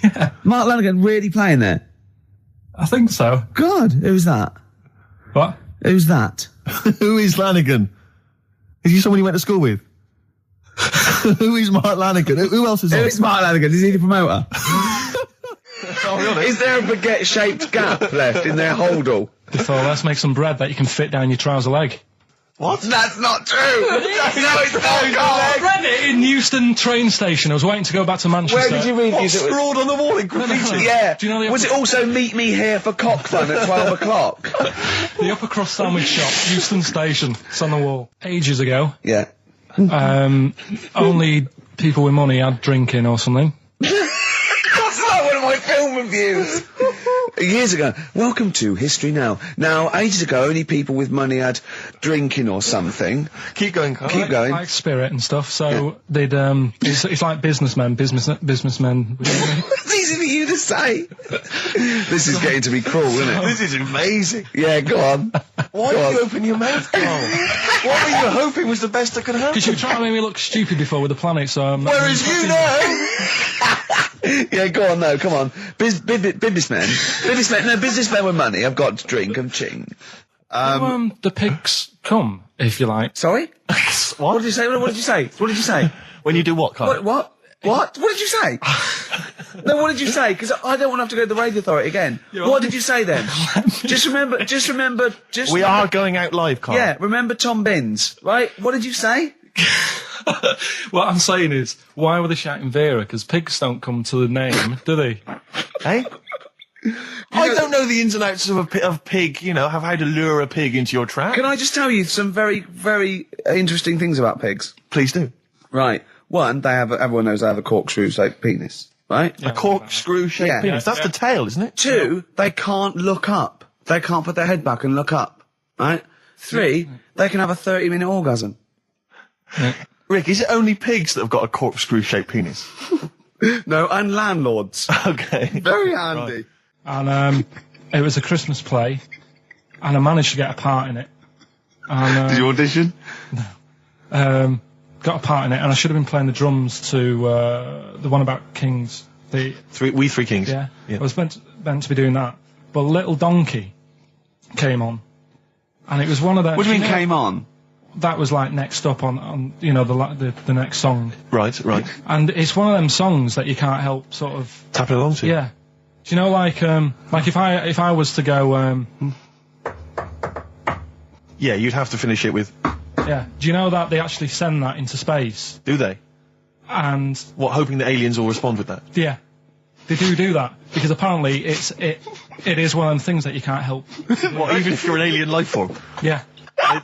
[SPEAKER 3] Yeah.
[SPEAKER 1] Mark Lanigan really playing there?
[SPEAKER 3] I think so.
[SPEAKER 1] God, who's that?
[SPEAKER 3] What?
[SPEAKER 1] Who's that?
[SPEAKER 5] Who is Lanigan? Is he someone you went to school with? Who is Mark Lanigan? Who else is
[SPEAKER 1] Who
[SPEAKER 5] on?
[SPEAKER 1] is Mark Lanigan? Is he the promoter? Is there a baguette-shaped gap left in their holdall?
[SPEAKER 3] So let's make some bread that you can fit down your trouser leg.
[SPEAKER 1] What? That's not true! No, it's not,
[SPEAKER 3] I read it in Euston train station. I was waiting to go back to Manchester.
[SPEAKER 1] Where did you read
[SPEAKER 5] What,
[SPEAKER 1] these?
[SPEAKER 5] scrawled on the wall in graffiti?
[SPEAKER 1] Yeah.
[SPEAKER 3] Do you know the
[SPEAKER 1] Was it also meet me here for cock fun at 12 o'clock?
[SPEAKER 3] The upper crust sandwich shop, Euston station. It's on the wall. Ages ago.
[SPEAKER 1] Yeah.
[SPEAKER 3] Only people with money had drinking or something.
[SPEAKER 1] That's like one of my film reviews. Years ago. Welcome to History Now. Now, ages ago, only people with money had drinking or something.
[SPEAKER 2] Keep going, Karl.
[SPEAKER 1] Keep going.
[SPEAKER 3] Like spirit and stuff. So they'd it's like businessmen.
[SPEAKER 1] It's easy for you to say. This is getting to be cruel, isn't it?
[SPEAKER 2] This is amazing.
[SPEAKER 1] Yeah, go on.
[SPEAKER 2] Why
[SPEAKER 1] Go
[SPEAKER 2] did you
[SPEAKER 1] on.
[SPEAKER 2] open your mouth, Karl? What were you hoping was the best that could happen?
[SPEAKER 3] Because you were trying to make me look stupid before with the planet, so I'm not...
[SPEAKER 2] Whereas you know...
[SPEAKER 1] Yeah, go on, no, come on. Businessmen. Businessmen with money. I've got to drink and ching.
[SPEAKER 3] the pigs come, if you like.
[SPEAKER 1] Sorry? What did you say? What did you say? What did you say?
[SPEAKER 5] When you do what, Carl?
[SPEAKER 1] What? What did you say? No, what did you say? Because I don't want to have to go to the radio authority again. What did you say then? Just remember.
[SPEAKER 5] We are going out live, Carl.
[SPEAKER 1] Yeah, remember Tom Binns, right? What did you say?
[SPEAKER 3] What I'm saying is, why were they shouting Vera? Because pigs don't come to the name, do they?
[SPEAKER 5] Hey? I don't know the ins and outs of pig, of how to lure a pig into your trap.
[SPEAKER 1] Can I just tell you some very, very interesting things about pigs?
[SPEAKER 5] Please do.
[SPEAKER 1] Right. One, everyone knows they have a corkscrew-shaped penis, right?
[SPEAKER 2] A corkscrew-shaped
[SPEAKER 1] Yeah.
[SPEAKER 2] penis. That's the tail, isn't it?
[SPEAKER 1] Two, they can't look up. They can't put their head back and look up, right? Three, they can have a 30-minute orgasm.
[SPEAKER 2] Rick, is it only pigs that have got a corkscrew-shaped penis?
[SPEAKER 1] No, and landlords.
[SPEAKER 2] Okay.
[SPEAKER 1] Very handy.
[SPEAKER 3] And it was a Christmas play, and I managed to get a part in it. And,
[SPEAKER 1] Did you audition?
[SPEAKER 3] got a part in it, and I should have been playing the drums to the one about Kings. We
[SPEAKER 2] Three Kings.
[SPEAKER 3] Yeah. I was meant to be doing that, but Little Donkey came on, and it was one of the.
[SPEAKER 1] What do you mean came on?
[SPEAKER 3] That was like next up on the next song.
[SPEAKER 2] Right.
[SPEAKER 3] And it's one of them songs that you can't help sort of
[SPEAKER 2] tapping along to.
[SPEAKER 3] Yeah. Do you know like if I was to go
[SPEAKER 2] yeah, you'd have to finish it with.
[SPEAKER 3] Yeah. Do you know that they actually send that into space?
[SPEAKER 2] Do they?
[SPEAKER 3] And
[SPEAKER 2] what, hoping that aliens will respond with that?
[SPEAKER 3] Yeah. They do that because apparently it is one of them things that you can't help.
[SPEAKER 2] What, even if you're an alien life form?
[SPEAKER 3] Yeah.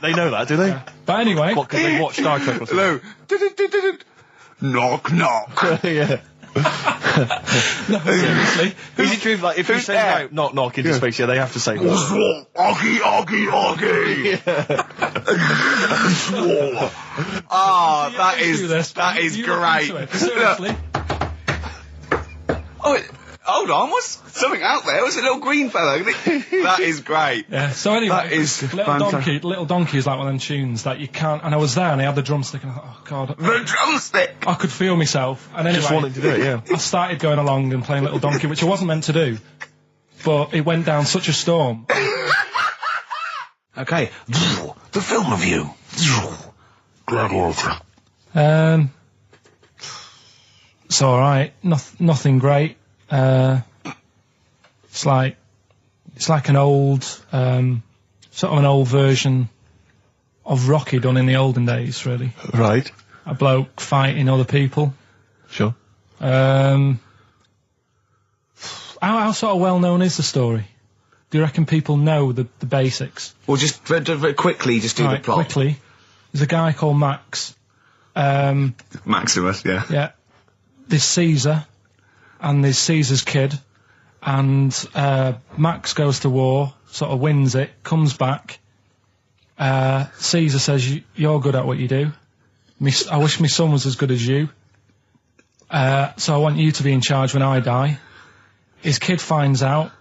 [SPEAKER 2] They know that, do they?
[SPEAKER 3] Yeah. But anyway,
[SPEAKER 2] what, because they watch Star Trek or something?
[SPEAKER 1] Hello. Knock knock.
[SPEAKER 2] Yeah.
[SPEAKER 3] No, seriously.
[SPEAKER 2] Is it true, like, if you send out knock knock into space, yeah, they have to say
[SPEAKER 1] Oggy, oggy, oggy. Oh, that is great.
[SPEAKER 3] Seriously.
[SPEAKER 1] Oh, hold on, what's something out there? Was a little green fellow? That is great.
[SPEAKER 3] Yeah. So anyway,
[SPEAKER 1] that is
[SPEAKER 3] Little Donkey is like one of them tunes that you can't. And I was there, and I had the drumstick, and I thought, oh god,
[SPEAKER 1] the drumstick.
[SPEAKER 3] I could feel myself. And anyway,
[SPEAKER 2] just wanting to do it, yeah.
[SPEAKER 3] I started going along and playing Little Donkey, which I wasn't meant to do, but it went down such a storm.
[SPEAKER 1] Okay, the film review. Gladiator.
[SPEAKER 3] It's all right. Nothing great. It's like an old, sort of an old version of Rocky done in the olden days, really.
[SPEAKER 2] Right.
[SPEAKER 3] A bloke fighting other people.
[SPEAKER 2] Sure.
[SPEAKER 3] How sort of well known is the story? Do you reckon people know the basics?
[SPEAKER 1] Well, just very quickly, just do the plot.
[SPEAKER 3] Quickly. There's a guy called Max.
[SPEAKER 1] Maximus, yeah.
[SPEAKER 3] Yeah. There's Caesar, and there's Caesar's kid, and Max goes to war, sort of wins it, comes back. Caesar says, "You're good at what you do. I wish my son was as good as you. So I want you to be in charge when I die." His kid finds out,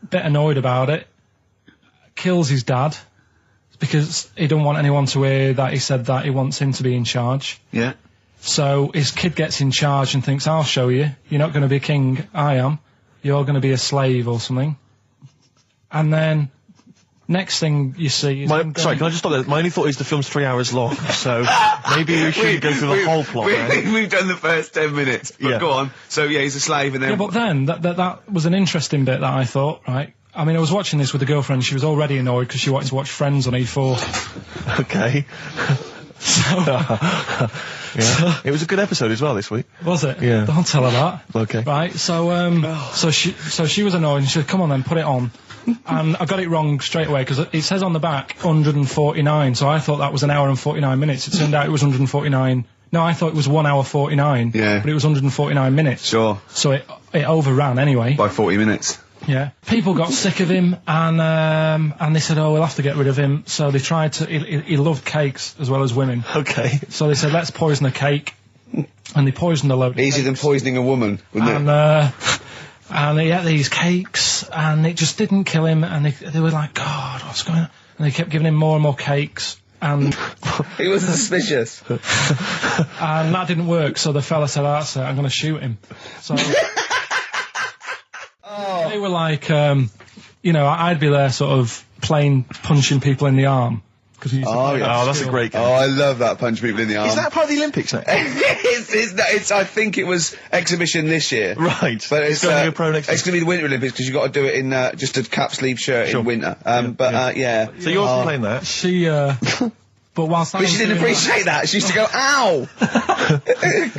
[SPEAKER 3] a bit annoyed about it, kills his dad, because he don't want anyone to hear that he said that he wants him to be in charge.
[SPEAKER 1] Yeah.
[SPEAKER 3] So his kid gets in charge and thinks, I'll show you. You're not going to be king, I am. You're going to be a slave or something. And then, next thing you see is...
[SPEAKER 2] Sorry, can I just stop there? My only thought is the film's 3 hours long, so maybe we shouldn't go through the whole plot.
[SPEAKER 1] We've done the first 10 minutes, but go on. So, yeah, he's a slave and then...
[SPEAKER 3] Yeah, but then, that was an interesting bit that I thought, right? I mean, I was watching this with a girlfriend, she was already annoyed because she wanted to watch Friends on E4.
[SPEAKER 2] Okay. Yeah. It was a good episode as well this week.
[SPEAKER 3] Was it?
[SPEAKER 2] Yeah.
[SPEAKER 3] Don't tell her that.
[SPEAKER 2] Okay.
[SPEAKER 3] Right, so she was annoyed and she said, come on then, put it on. And I got it wrong straight away because it says on the back 149, so I thought that was an hour and 49 minutes. It turned out it was 149. No, I thought it was 1 hour 49.
[SPEAKER 1] Yeah.
[SPEAKER 3] But it was 149 minutes.
[SPEAKER 1] Sure.
[SPEAKER 3] So it overran anyway.
[SPEAKER 1] By 40 minutes.
[SPEAKER 3] Yeah. People got sick of him and they said, oh, we'll have to get rid of him. So they tried to, he loved cakes as well as women.
[SPEAKER 2] Okay.
[SPEAKER 3] So they said, let's poison a cake. And they poisoned a load of
[SPEAKER 1] Easier than poisoning a woman, wouldn't it?
[SPEAKER 3] And he ate these cakes and it just didn't kill him. And they were like, God, what's going on? And they kept giving him more and more cakes. And
[SPEAKER 1] he was suspicious.
[SPEAKER 3] And that didn't work. So the fella said, that's it, I'm going to shoot him. So... They were like, I'd be there sort of punching people in the arm.
[SPEAKER 2] That's a great game.
[SPEAKER 1] Oh, I love that, punch people in the arm.
[SPEAKER 2] Is that part of the Olympics now?
[SPEAKER 1] it's I think it was exhibition this year.
[SPEAKER 2] Right.
[SPEAKER 1] But it's
[SPEAKER 2] going to be a pro next year.
[SPEAKER 1] It's going to be the Winter Olympics because you've got to do it in just a cap sleeve shirt in winter. Yeah.
[SPEAKER 2] So you're playing that?
[SPEAKER 3] She, but whilst I was
[SPEAKER 1] she didn't appreciate that. She used to go, ow!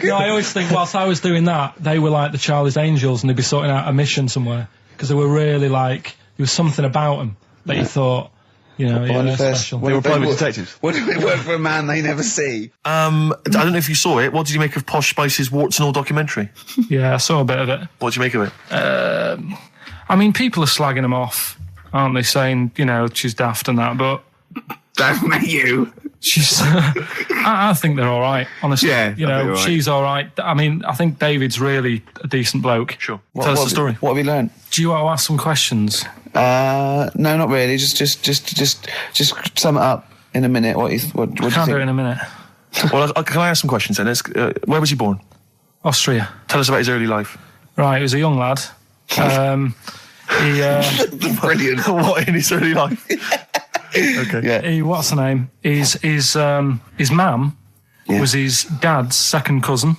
[SPEAKER 3] No, I always think whilst I was doing that, they were like the Charlie's Angels and they'd be sorting out a mission somewhere. Because they were really like, there was something about them that you thought, You know, yeah, they're special.
[SPEAKER 2] They were private detectives.
[SPEAKER 1] What if they work for a man they never see?
[SPEAKER 2] I don't know if you saw it. What did you make of Posh Spice's Warts and All documentary?
[SPEAKER 3] Yeah, I saw a bit of it.
[SPEAKER 2] What did you make of it?
[SPEAKER 3] I mean, people are slagging them off, aren't they? Saying, you know, she's daft and that, but
[SPEAKER 1] Don't make you.
[SPEAKER 3] she's. I think they're all right, honestly.
[SPEAKER 1] Yeah,
[SPEAKER 3] you know,
[SPEAKER 1] all right.
[SPEAKER 3] she's all right. I mean, I think David's really a decent bloke.
[SPEAKER 2] Sure. Tell us the story.
[SPEAKER 1] What have you learned?
[SPEAKER 3] Do you want to ask some questions?
[SPEAKER 1] No, not really. Just sum it up in a minute. What do you
[SPEAKER 3] Can't
[SPEAKER 1] think?
[SPEAKER 3] do it in a minute.
[SPEAKER 2] Well, can I ask some questions then? Where was he born?
[SPEAKER 3] Austria.
[SPEAKER 2] Tell us about his early life.
[SPEAKER 3] Right, he was a young lad.
[SPEAKER 1] Brilliant.
[SPEAKER 2] What in his early life? Okay.
[SPEAKER 1] Yeah.
[SPEAKER 3] What's the name? His mum was his dad's second cousin,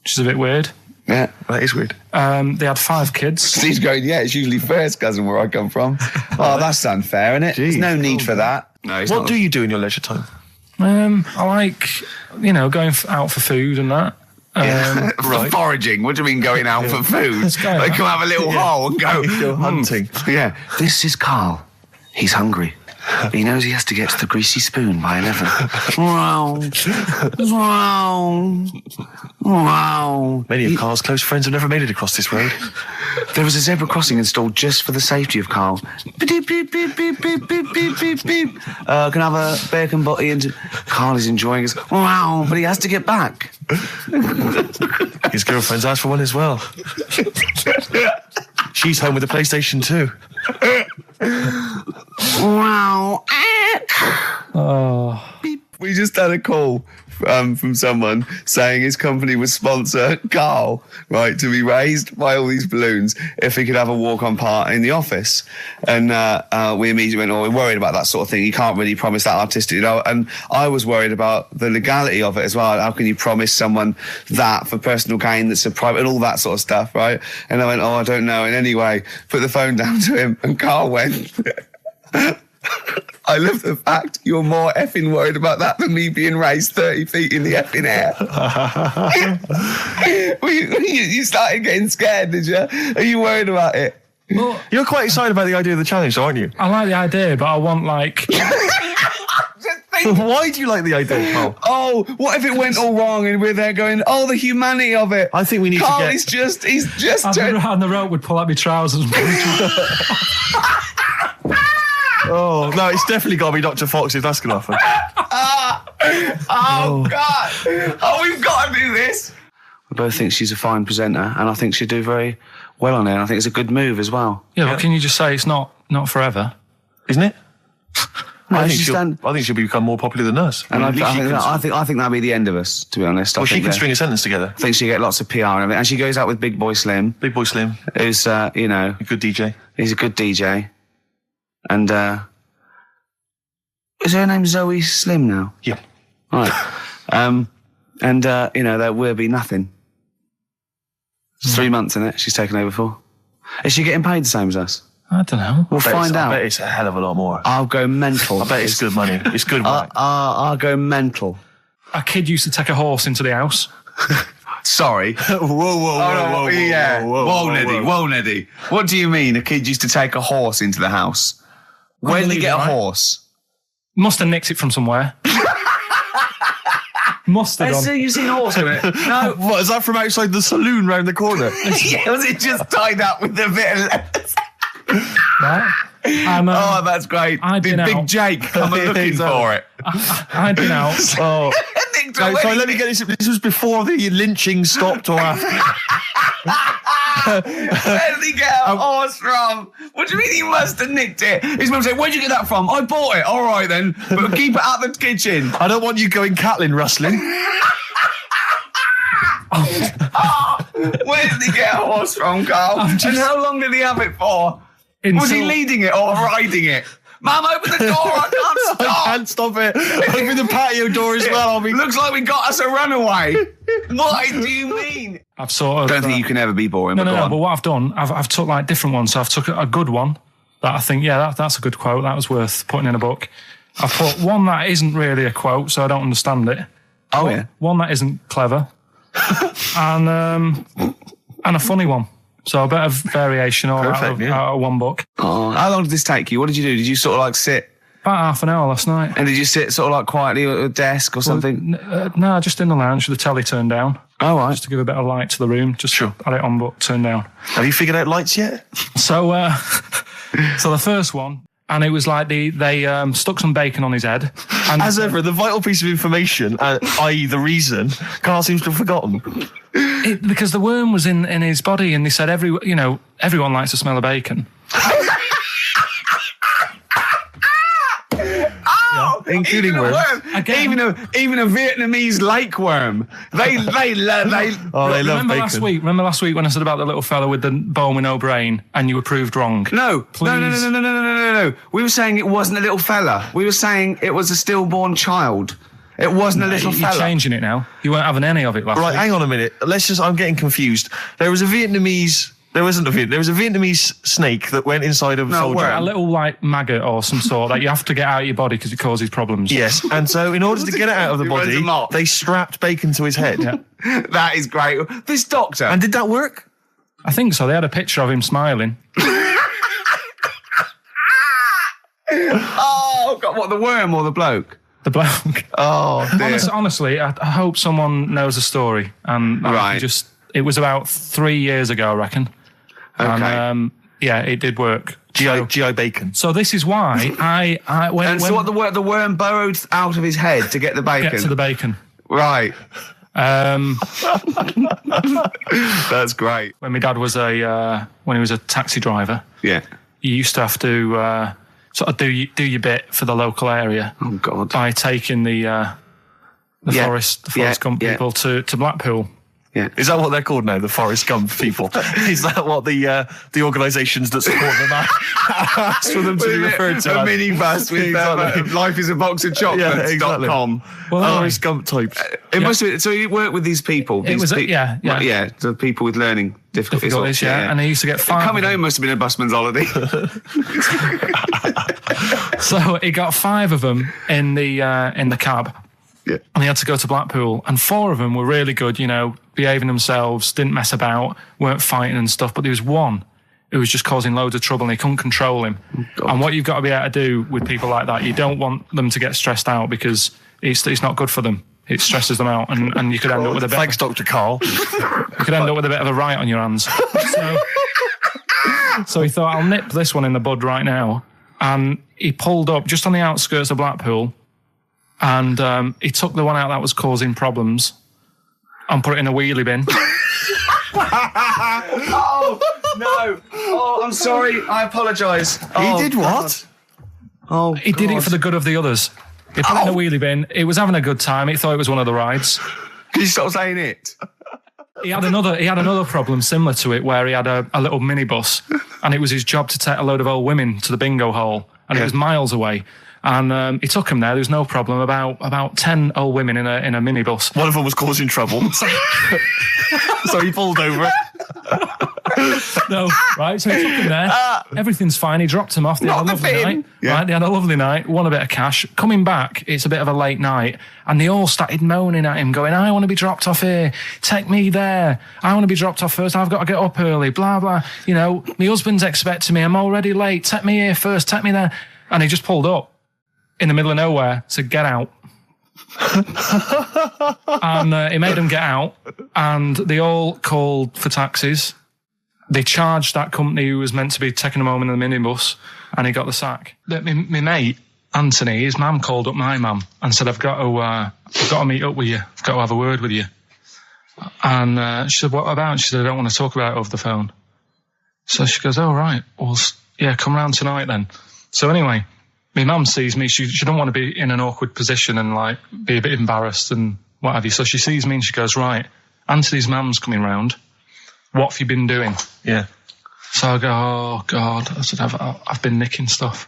[SPEAKER 3] which is a bit weird.
[SPEAKER 1] Yeah.
[SPEAKER 2] That is weird.
[SPEAKER 3] They had 5 kids.
[SPEAKER 1] Steve's going, yeah, it's usually first cousin where I come from. Oh, that's unfair, isn't it? There's no need for that. No,
[SPEAKER 2] What do you do in your leisure time?
[SPEAKER 3] I like, you know, going out for food and that.
[SPEAKER 1] For foraging. What do you mean going out for food?
[SPEAKER 3] going
[SPEAKER 1] They
[SPEAKER 3] out.
[SPEAKER 1] come have a little hole and go
[SPEAKER 2] hunting.
[SPEAKER 1] Yeah. This is Karl. He's hungry. He knows he has to get to the greasy spoon by 11. Wow. Wow. Wow.
[SPEAKER 2] Many of Karl's close friends have never made it across this road.
[SPEAKER 1] There was a zebra crossing installed just for the safety of Karl. Beep, beep, beep, beep, beep, beep, beep, beep, beep. Can I have a bacon butty? And Karl is enjoying his... Wow, but he has to get back.
[SPEAKER 2] His girlfriend's asked for one as well. She's home with a PlayStation 2.
[SPEAKER 1] Wow.
[SPEAKER 3] Oh.
[SPEAKER 1] We just had a call from someone saying his company would sponsor Karl, right, to be raised by all these balloons if he could have a walk-on part in the office. And we immediately went, we're worried about that sort of thing. You can't really promise that artistic, you know. And I was worried about the legality of it as well. How can you promise someone that for personal gain that's a private and all that sort of stuff, right? And I went, I don't know. And anyway, put the phone down to him and Karl went... I love the fact you're more effing worried about that than me being raised 30 feet in the effing air. You started getting scared, did you? Are you worried about it?
[SPEAKER 3] Well,
[SPEAKER 2] You're quite excited about the idea of the challenge, though, aren't you?
[SPEAKER 3] I like the idea, but I want, like...
[SPEAKER 2] Why do you like the idea, Karl?
[SPEAKER 1] Oh, what if it went all wrong and we're there going, the humanity of it.
[SPEAKER 2] I think we need
[SPEAKER 1] Karl,
[SPEAKER 2] to get...
[SPEAKER 1] he's just
[SPEAKER 3] And the rope would pull out my trousers.
[SPEAKER 2] Oh, no, it's definitely got to be Dr. Fox if that's going to happen.
[SPEAKER 1] God. Oh, we've got to do this. I both think she's a fine presenter and I think she'd do very well on it. And I think it's a good move as well.
[SPEAKER 3] Yeah, but can you just say it's not forever?
[SPEAKER 2] Isn't it?
[SPEAKER 1] No,
[SPEAKER 2] I think she'll become more popular than us.
[SPEAKER 1] And
[SPEAKER 2] At least she can-
[SPEAKER 1] I think that'd be the end of us, to be honest.
[SPEAKER 2] Well, she can
[SPEAKER 1] that-
[SPEAKER 2] string a sentence together.
[SPEAKER 1] I think she'll get lots of PR and everything. And she goes out with Big Boy Slim,
[SPEAKER 2] Big Boy Slim,
[SPEAKER 1] who's, you know,
[SPEAKER 2] a good DJ.
[SPEAKER 1] he's a good DJ. And, is her name Zoe Slim now?
[SPEAKER 2] Yeah.
[SPEAKER 1] Right. And, you know, there will be nothing. It's 3 months, isn't it? She's taken over for. Is she getting paid the same as us?
[SPEAKER 3] I don't know.
[SPEAKER 1] We'll find
[SPEAKER 2] I
[SPEAKER 1] out.
[SPEAKER 2] bet it's a hell of a lot more.
[SPEAKER 1] I'll go mental.
[SPEAKER 2] I bet it's good money. It's good work.
[SPEAKER 1] I'll go mental.
[SPEAKER 3] A kid used to take a horse into the house.
[SPEAKER 1] Sorry.
[SPEAKER 2] whoa,
[SPEAKER 1] Yeah. Whoa, Neddy. What do you mean? A kid used to take a horse into the house? Where did he get a horse?
[SPEAKER 3] Must have nicked it from somewhere. Must have done.
[SPEAKER 1] You've seen a horse in it? No.
[SPEAKER 2] What, is that from outside the saloon round the corner?
[SPEAKER 1] Yeah, was it just tied up with a bit of leather?
[SPEAKER 3] Right?
[SPEAKER 1] Oh, that's great.
[SPEAKER 3] I'd
[SPEAKER 1] Did
[SPEAKER 3] been
[SPEAKER 1] Big
[SPEAKER 3] out.
[SPEAKER 1] Jake come looking for it?
[SPEAKER 3] I'd been out.
[SPEAKER 2] Oh. Sorry, let me get this. This was before the lynching stopped or after?
[SPEAKER 1] Where did he get a horse from? What do you mean he must have nicked it? His mum said, where'd you get that from? I bought it. All right then, but keep it out the kitchen.
[SPEAKER 2] I don't want you going Catlin rustling.
[SPEAKER 1] Where did he get a horse from, Karl? And how long did he have it for? Was he leading it or riding it? Mum, open the door. I can't stop.
[SPEAKER 2] I can't stop it. Open the patio door as well.
[SPEAKER 1] Looks like we got us a runaway. What do you mean?
[SPEAKER 3] I've sort of.
[SPEAKER 1] I don't think you can ever be boring.
[SPEAKER 3] No,
[SPEAKER 1] but go on.
[SPEAKER 3] But what I've done, I've took like different ones. So I've took a good one that I think, that's a good quote. That was worth putting in a book. I've put one that isn't really a quote, so I don't understand it.
[SPEAKER 1] Oh, yeah.
[SPEAKER 3] One that isn't clever. and a funny one. So a bit of variation all out of one book.
[SPEAKER 1] Oh, how long did this take you? What did you do? Did you sort of like sit
[SPEAKER 3] About half an hour last night.
[SPEAKER 1] And did you sit sort of like quietly at a desk or something?
[SPEAKER 3] No, just in the lounge with the telly turned down.
[SPEAKER 1] Oh, right.
[SPEAKER 3] Just to give a bit of light to the room. Just had it on but turned down.
[SPEAKER 2] Have you figured out lights yet?
[SPEAKER 3] So the first one, and it was like they stuck some bacon on his head. And
[SPEAKER 2] As ever, the vital piece of information, i.e. the reason, Karl seems to have forgotten.
[SPEAKER 3] Because the worm was in his body, and they said everyone likes the smell of bacon.
[SPEAKER 2] Including worms.
[SPEAKER 1] Even a Vietnamese lake worm. They love bacon.
[SPEAKER 3] Remember last week when I said about the little fella with the bone with no brain, and you were proved wrong?
[SPEAKER 1] No. We were saying it wasn't a little fella. We were saying it was a stillborn child. It wasn't a little fella.
[SPEAKER 3] You're changing it now. You weren't having any of it last week.
[SPEAKER 2] Right, hang on a minute. I'm getting confused. There was a Vietnamese snake that went inside of a soldier.
[SPEAKER 3] A little like maggot or some sort that you have to get out of your body because it causes problems.
[SPEAKER 2] Yes, and so in order to get it out of the body, they strapped bacon to his head.
[SPEAKER 3] Yeah.
[SPEAKER 1] That is great. This doctor.
[SPEAKER 2] And did that work?
[SPEAKER 3] I think so. They had a picture of him smiling.
[SPEAKER 1] Oh, God, what, the worm or the bloke?
[SPEAKER 3] The bloke.
[SPEAKER 1] Oh, dear.
[SPEAKER 3] Honestly, I hope someone knows the story. And it was about 3 years ago, I reckon.
[SPEAKER 1] Okay.
[SPEAKER 3] And, it did work.
[SPEAKER 2] GI bacon.
[SPEAKER 3] So this is why
[SPEAKER 1] the worm burrowed out of his head to get the bacon.
[SPEAKER 3] Get to the bacon.
[SPEAKER 1] Right. That's great.
[SPEAKER 3] When my dad was when he was a taxi driver.
[SPEAKER 1] Yeah.
[SPEAKER 3] You used to have to sort of do your bit for the local area.
[SPEAKER 1] Oh God!
[SPEAKER 3] By taking the Forest Gump people to Blackpool.
[SPEAKER 1] Yeah.
[SPEAKER 2] Is that what they're called now? The Forrest Gump people? Is that what the organisations that support them ask for them to be referred to?
[SPEAKER 1] A minibus with life is a box of chocolates.com.
[SPEAKER 2] Forrest Gump types.
[SPEAKER 1] It must be. So you work with these people. The people with learning difficulties.
[SPEAKER 3] And they used to get 5.
[SPEAKER 1] Coming home must have been a busman's holiday.
[SPEAKER 3] So he got 5 of them in the cab.
[SPEAKER 1] Yeah.
[SPEAKER 3] And he had to go to Blackpool, and 4 of them were really good, behaving themselves, didn't mess about, weren't fighting and stuff. But there was one who was just causing loads of trouble, and he couldn't control him. Oh, and what you've got to be able to do with people like that, you don't want them to get stressed out because it's not good for them. It stresses them out, and you could end up with a bit.
[SPEAKER 2] Thanks, Dr. Karl.
[SPEAKER 3] You could end up with a bit of a riot on your hands. So he thought, I'll nip this one in the bud right now, and he pulled up just on the outskirts of Blackpool. And he took the one out that was causing problems and put it in a wheelie bin.
[SPEAKER 1] Oh, no. Oh, I'm sorry. I apologise.
[SPEAKER 2] He did what?
[SPEAKER 1] Oh,
[SPEAKER 3] He did it for the good of the others. He put it in a wheelie bin. He was having a good time. He thought it was one of the rides.
[SPEAKER 1] Can you stop saying it?
[SPEAKER 3] He had another problem similar to it where he had a little minibus, and it was his job to take a load of old women to the bingo hall, and it was miles away. And he took him there. There was no problem. About 10 old women in a minibus.
[SPEAKER 2] One of them was causing trouble, so he pulled over.
[SPEAKER 3] No, right. So he took him there. Everything's fine. He dropped him off. They had a lovely night. Yeah. Right. They had a lovely night. Won a bit of cash. Coming back, it's a bit of a late night, and they all started moaning at him, going, "I want to be dropped off here. Take me there. I want to be dropped off first. I've got to get up early. Blah blah. My husband's expecting me. I'm already late. Take me here first. Take me there." And he just pulled up in the middle of nowhere, said, "Get out." And he made them get out, and they all called for taxis. They charged that company who was meant to be taking them home in the minibus, and he got the sack. My mate, Anthony, his mum called up my mum and said, I've got to meet up with you. I've got to have a word with you. And she said, what about? She said, I don't want to talk about it over the phone. So she goes, oh, right. Well, yeah, come round tonight then. So anyway, my mum sees me. She don't want to be in an awkward position and be a bit embarrassed and what have you. So she sees me and she goes, right, Anthony's mum's coming round. What have you been doing?
[SPEAKER 2] Yeah.
[SPEAKER 3] So I go, oh God. I said, I've been nicking stuff.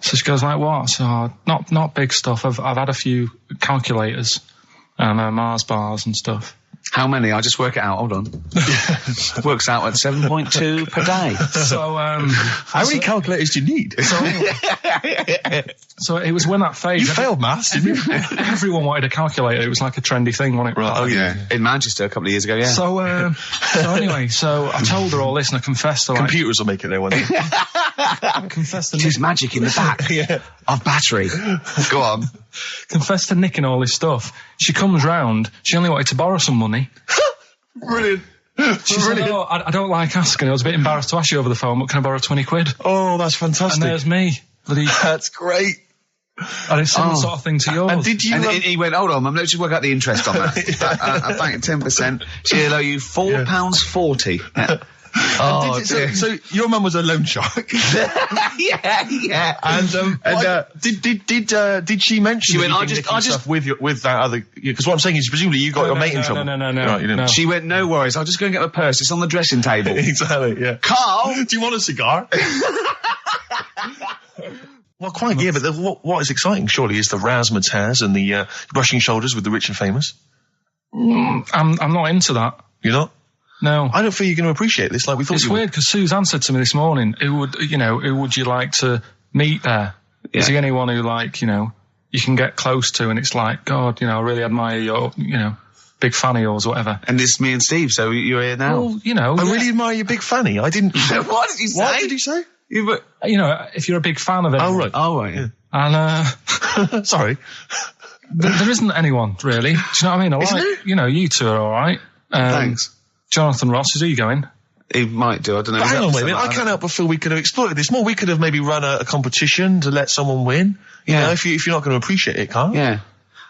[SPEAKER 3] So she goes, like what? So not big stuff. I've had a few calculators and Mars bars and stuff.
[SPEAKER 1] How many? I'll just work it out. Hold on. Works out at 7.2 per day.
[SPEAKER 3] So,
[SPEAKER 2] how many calculators do you need?
[SPEAKER 3] So it was when that phase.
[SPEAKER 2] You failed maths, didn't you?
[SPEAKER 3] Everyone wanted a calculator. It was like a trendy thing, wasn't it?
[SPEAKER 2] Right. Oh, yeah.
[SPEAKER 1] In Manchester a couple of years ago, yeah.
[SPEAKER 3] So anyway, so I told her all this and I confessed to like...
[SPEAKER 2] Computers will make it there one day.
[SPEAKER 3] I confessed to
[SPEAKER 1] There's magic in the back of battery. Go on.
[SPEAKER 3] Confessed to nicking all this stuff. She comes round. She only wanted to borrow some money.
[SPEAKER 2] Brilliant.
[SPEAKER 3] She said, "Oh, I don't like asking. I was a bit embarrassed to ask you over the phone, but can I borrow 20 quid?
[SPEAKER 2] Oh, that's fantastic.
[SPEAKER 3] And there's me.
[SPEAKER 2] That's great.
[SPEAKER 3] And it's similar sort of thing to yours.
[SPEAKER 2] And did you...
[SPEAKER 1] And he went, hold on, Mum, let's just work out the interest on that. I bank 10%. She'll owe you £4.40. Yeah. Oh,
[SPEAKER 2] so your mum was a loan shark.
[SPEAKER 1] yeah.
[SPEAKER 2] And did she mention?
[SPEAKER 1] She went,
[SPEAKER 2] I just with that other, because what I'm saying is presumably you got your mate in trouble.
[SPEAKER 3] No.
[SPEAKER 2] Right, you didn't.
[SPEAKER 3] No.
[SPEAKER 1] She went, no worries, I'll just go and get my purse. It's on the dressing table.
[SPEAKER 2] Exactly. Yeah.
[SPEAKER 1] Karl,
[SPEAKER 2] do you want a cigar? Well, quite, yeah, but what is exciting, surely, is the razzmatazz and the brushing shoulders with the rich and famous.
[SPEAKER 3] I'm not into that.
[SPEAKER 2] You're not?
[SPEAKER 3] No.
[SPEAKER 2] I don't feel you're going to appreciate this like we thought
[SPEAKER 3] It's
[SPEAKER 2] you would.
[SPEAKER 3] weird because Suzanne said to me this morning, who would you like to meet there?
[SPEAKER 1] Yeah.
[SPEAKER 3] Is there anyone who, like, you can get close to and it's like, God, I really admire your, big fan of yours or whatever.
[SPEAKER 1] and it's me and Steve, so you're here now.
[SPEAKER 3] Well,
[SPEAKER 2] I really admire your big fanny. I didn't...
[SPEAKER 1] What did you say?
[SPEAKER 2] What did you say?
[SPEAKER 3] If you're a big fan of it.
[SPEAKER 2] Oh, right.
[SPEAKER 1] Oh, right, yeah.
[SPEAKER 3] And,
[SPEAKER 2] Sorry.
[SPEAKER 3] there isn't anyone, really. Do you know what I mean?
[SPEAKER 2] Isn't there?
[SPEAKER 3] You two are alright.
[SPEAKER 1] Thanks.
[SPEAKER 3] Jonathan Ross, is he going?
[SPEAKER 1] He might do, I don't know.
[SPEAKER 2] But hang on, wait a minute. I can't help but feel we could have exploited this more. We could have maybe run a competition to let someone win. You know, if you're not going to appreciate it, Karl.
[SPEAKER 1] Yeah.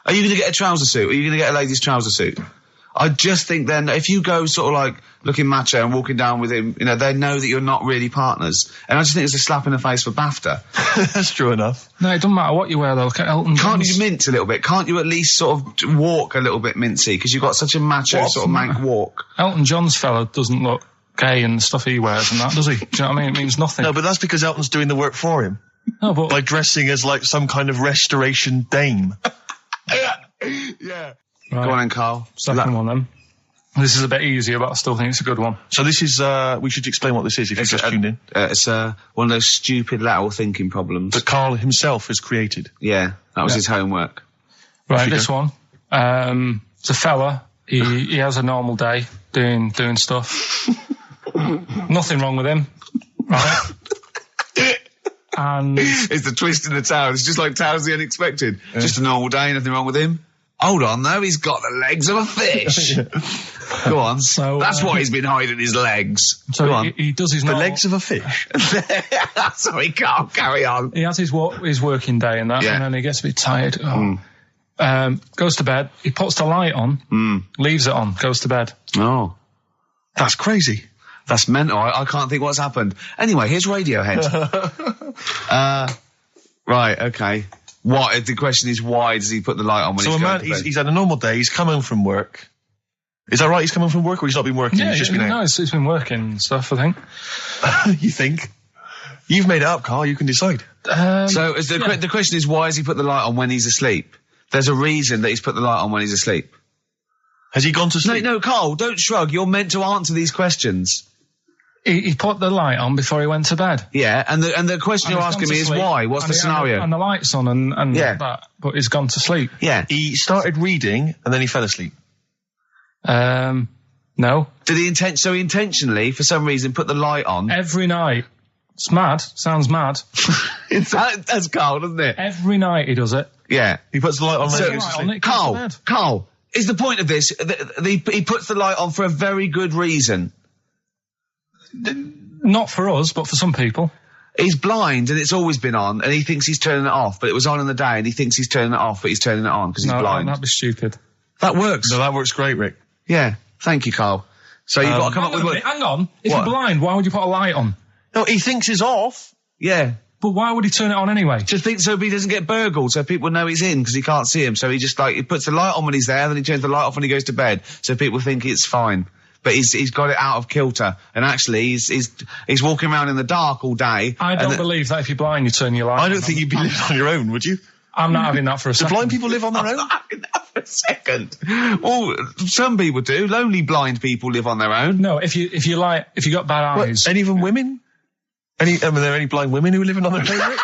[SPEAKER 1] Are you going to get a trouser suit? Are you going to get a ladies' trouser suit? I just think then, if you go sort of like looking macho and walking down with him, they know that you're not really partners. And I just think it's a slap in the face for BAFTA.
[SPEAKER 2] That's true enough.
[SPEAKER 3] No, it doesn't matter what you wear, though. Look at Elton
[SPEAKER 1] Can't
[SPEAKER 3] John's.
[SPEAKER 1] you mince a little bit? Can't you at least sort of walk a little bit mincy? Because you've got such a macho sort of mank walk.
[SPEAKER 3] Elton John's fellow doesn't look gay and stuff he wears and that, does he? Do you know what I mean? It means nothing.
[SPEAKER 2] No, but that's because Elton's doing the work for him.
[SPEAKER 3] No, but...
[SPEAKER 2] By dressing as like some kind of restoration dame.
[SPEAKER 1] Yeah.
[SPEAKER 3] Right.
[SPEAKER 1] Go on then, Karl.
[SPEAKER 3] Second one, then. This is a bit easier, but I still think it's a good one.
[SPEAKER 2] So this is, we should explain what this is if you've just tuned in.
[SPEAKER 1] It's one of those stupid lateral thinking problems.
[SPEAKER 2] That Karl himself has created.
[SPEAKER 1] Yeah, that was his homework.
[SPEAKER 3] Right, this one. It's a fella. He has a normal day doing stuff. Nothing wrong with him. Right? And
[SPEAKER 1] It's the twist in the tale. It's just like Tales of the Unexpected. Just a normal day, nothing wrong with him. Hold on, though, he's got the legs of a fish. Go on.
[SPEAKER 3] So,
[SPEAKER 1] that's what he's been hiding his legs.
[SPEAKER 3] so
[SPEAKER 1] Go on.
[SPEAKER 3] he does his
[SPEAKER 2] The
[SPEAKER 3] normal...
[SPEAKER 2] legs of a fish.
[SPEAKER 1] Sorry, Karl, carry on.
[SPEAKER 3] He has his working day and that,
[SPEAKER 1] Yeah.
[SPEAKER 3] and then he gets a bit tired. Goes to bed. He puts the light on, leaves it on, goes to bed.
[SPEAKER 1] Oh,
[SPEAKER 2] That's crazy.
[SPEAKER 1] that's mental. I can't think what's happened. Anyway, here's Radiohead. Right, okay. The question is, why does he put the light on when
[SPEAKER 2] So
[SPEAKER 1] he's
[SPEAKER 2] a
[SPEAKER 1] going
[SPEAKER 2] man,
[SPEAKER 1] to bed?
[SPEAKER 2] he's had a normal day, he's come home from work. Is that right? He's come home from work or he's not been working?
[SPEAKER 3] Yeah,
[SPEAKER 2] he's just been out?
[SPEAKER 3] no, it's been working and stuff, I think.
[SPEAKER 2] You think? You've made it up, Karl. You can decide.
[SPEAKER 1] So the question is, why has he put the light on when he's asleep? There's a reason that he's put the light on when he's asleep.
[SPEAKER 2] Has he gone to sleep?
[SPEAKER 1] No, Karl, don't shrug. You're meant to answer these questions.
[SPEAKER 3] He put the light on before he went to bed.
[SPEAKER 1] Yeah, and the question
[SPEAKER 3] And
[SPEAKER 1] you're
[SPEAKER 3] he's
[SPEAKER 1] asking
[SPEAKER 3] gone
[SPEAKER 1] me
[SPEAKER 3] to
[SPEAKER 1] is
[SPEAKER 3] sleep,
[SPEAKER 1] why? What's
[SPEAKER 3] and
[SPEAKER 1] the scenario?
[SPEAKER 3] And the light's on and
[SPEAKER 1] Yeah.
[SPEAKER 3] that, but he's gone to sleep.
[SPEAKER 1] Yeah.
[SPEAKER 2] He started reading and then he fell asleep.
[SPEAKER 3] No.
[SPEAKER 1] Did he intentionally, for some reason, put the light on?
[SPEAKER 3] Every night. It's mad. Sounds mad.
[SPEAKER 1] That's Karl, doesn't it?
[SPEAKER 3] Every night he does it.
[SPEAKER 1] Yeah.
[SPEAKER 2] He puts the light on when
[SPEAKER 1] So-
[SPEAKER 2] he goes to
[SPEAKER 3] Light on,
[SPEAKER 2] sleep.
[SPEAKER 3] it goes to bed.
[SPEAKER 1] Karl, is the point of this, he puts the light on for a very good reason.
[SPEAKER 3] Not for us, but for some people.
[SPEAKER 1] He's blind and it's always been on and he thinks he's turning it off, but it was on in the day and he thinks he's turning it off, but he's turning it on because he's blind.
[SPEAKER 3] That'd be stupid.
[SPEAKER 1] That works.
[SPEAKER 2] No, that works great, Rick.
[SPEAKER 1] Yeah. Thank you, Karl. So you've got to come up with
[SPEAKER 3] Hang on. If
[SPEAKER 1] What?
[SPEAKER 3] you're blind, why would you put a light on?
[SPEAKER 2] No, he thinks it's off.
[SPEAKER 1] Yeah.
[SPEAKER 3] But why would he turn it on anyway?
[SPEAKER 1] Just think so he doesn't get burgled, so people know he's in because he can't see him. So he just he puts the light on when he's there, then he turns the light off when he goes to bed, so people think it's fine. But he's got it out of kilter, and actually he's walking around in the dark all day.
[SPEAKER 3] I don't believe that if you're blind, you turn your light on.
[SPEAKER 2] I don't think you'd be living on your own, would you?
[SPEAKER 3] I'm not having that for a
[SPEAKER 2] Do
[SPEAKER 3] second.
[SPEAKER 2] blind people live on their own?
[SPEAKER 1] For a second. Well, some people do. Lonely blind people live on their own.
[SPEAKER 3] No, if you got bad eyes.
[SPEAKER 2] Any of them women? Are there any blind women who are living on their own?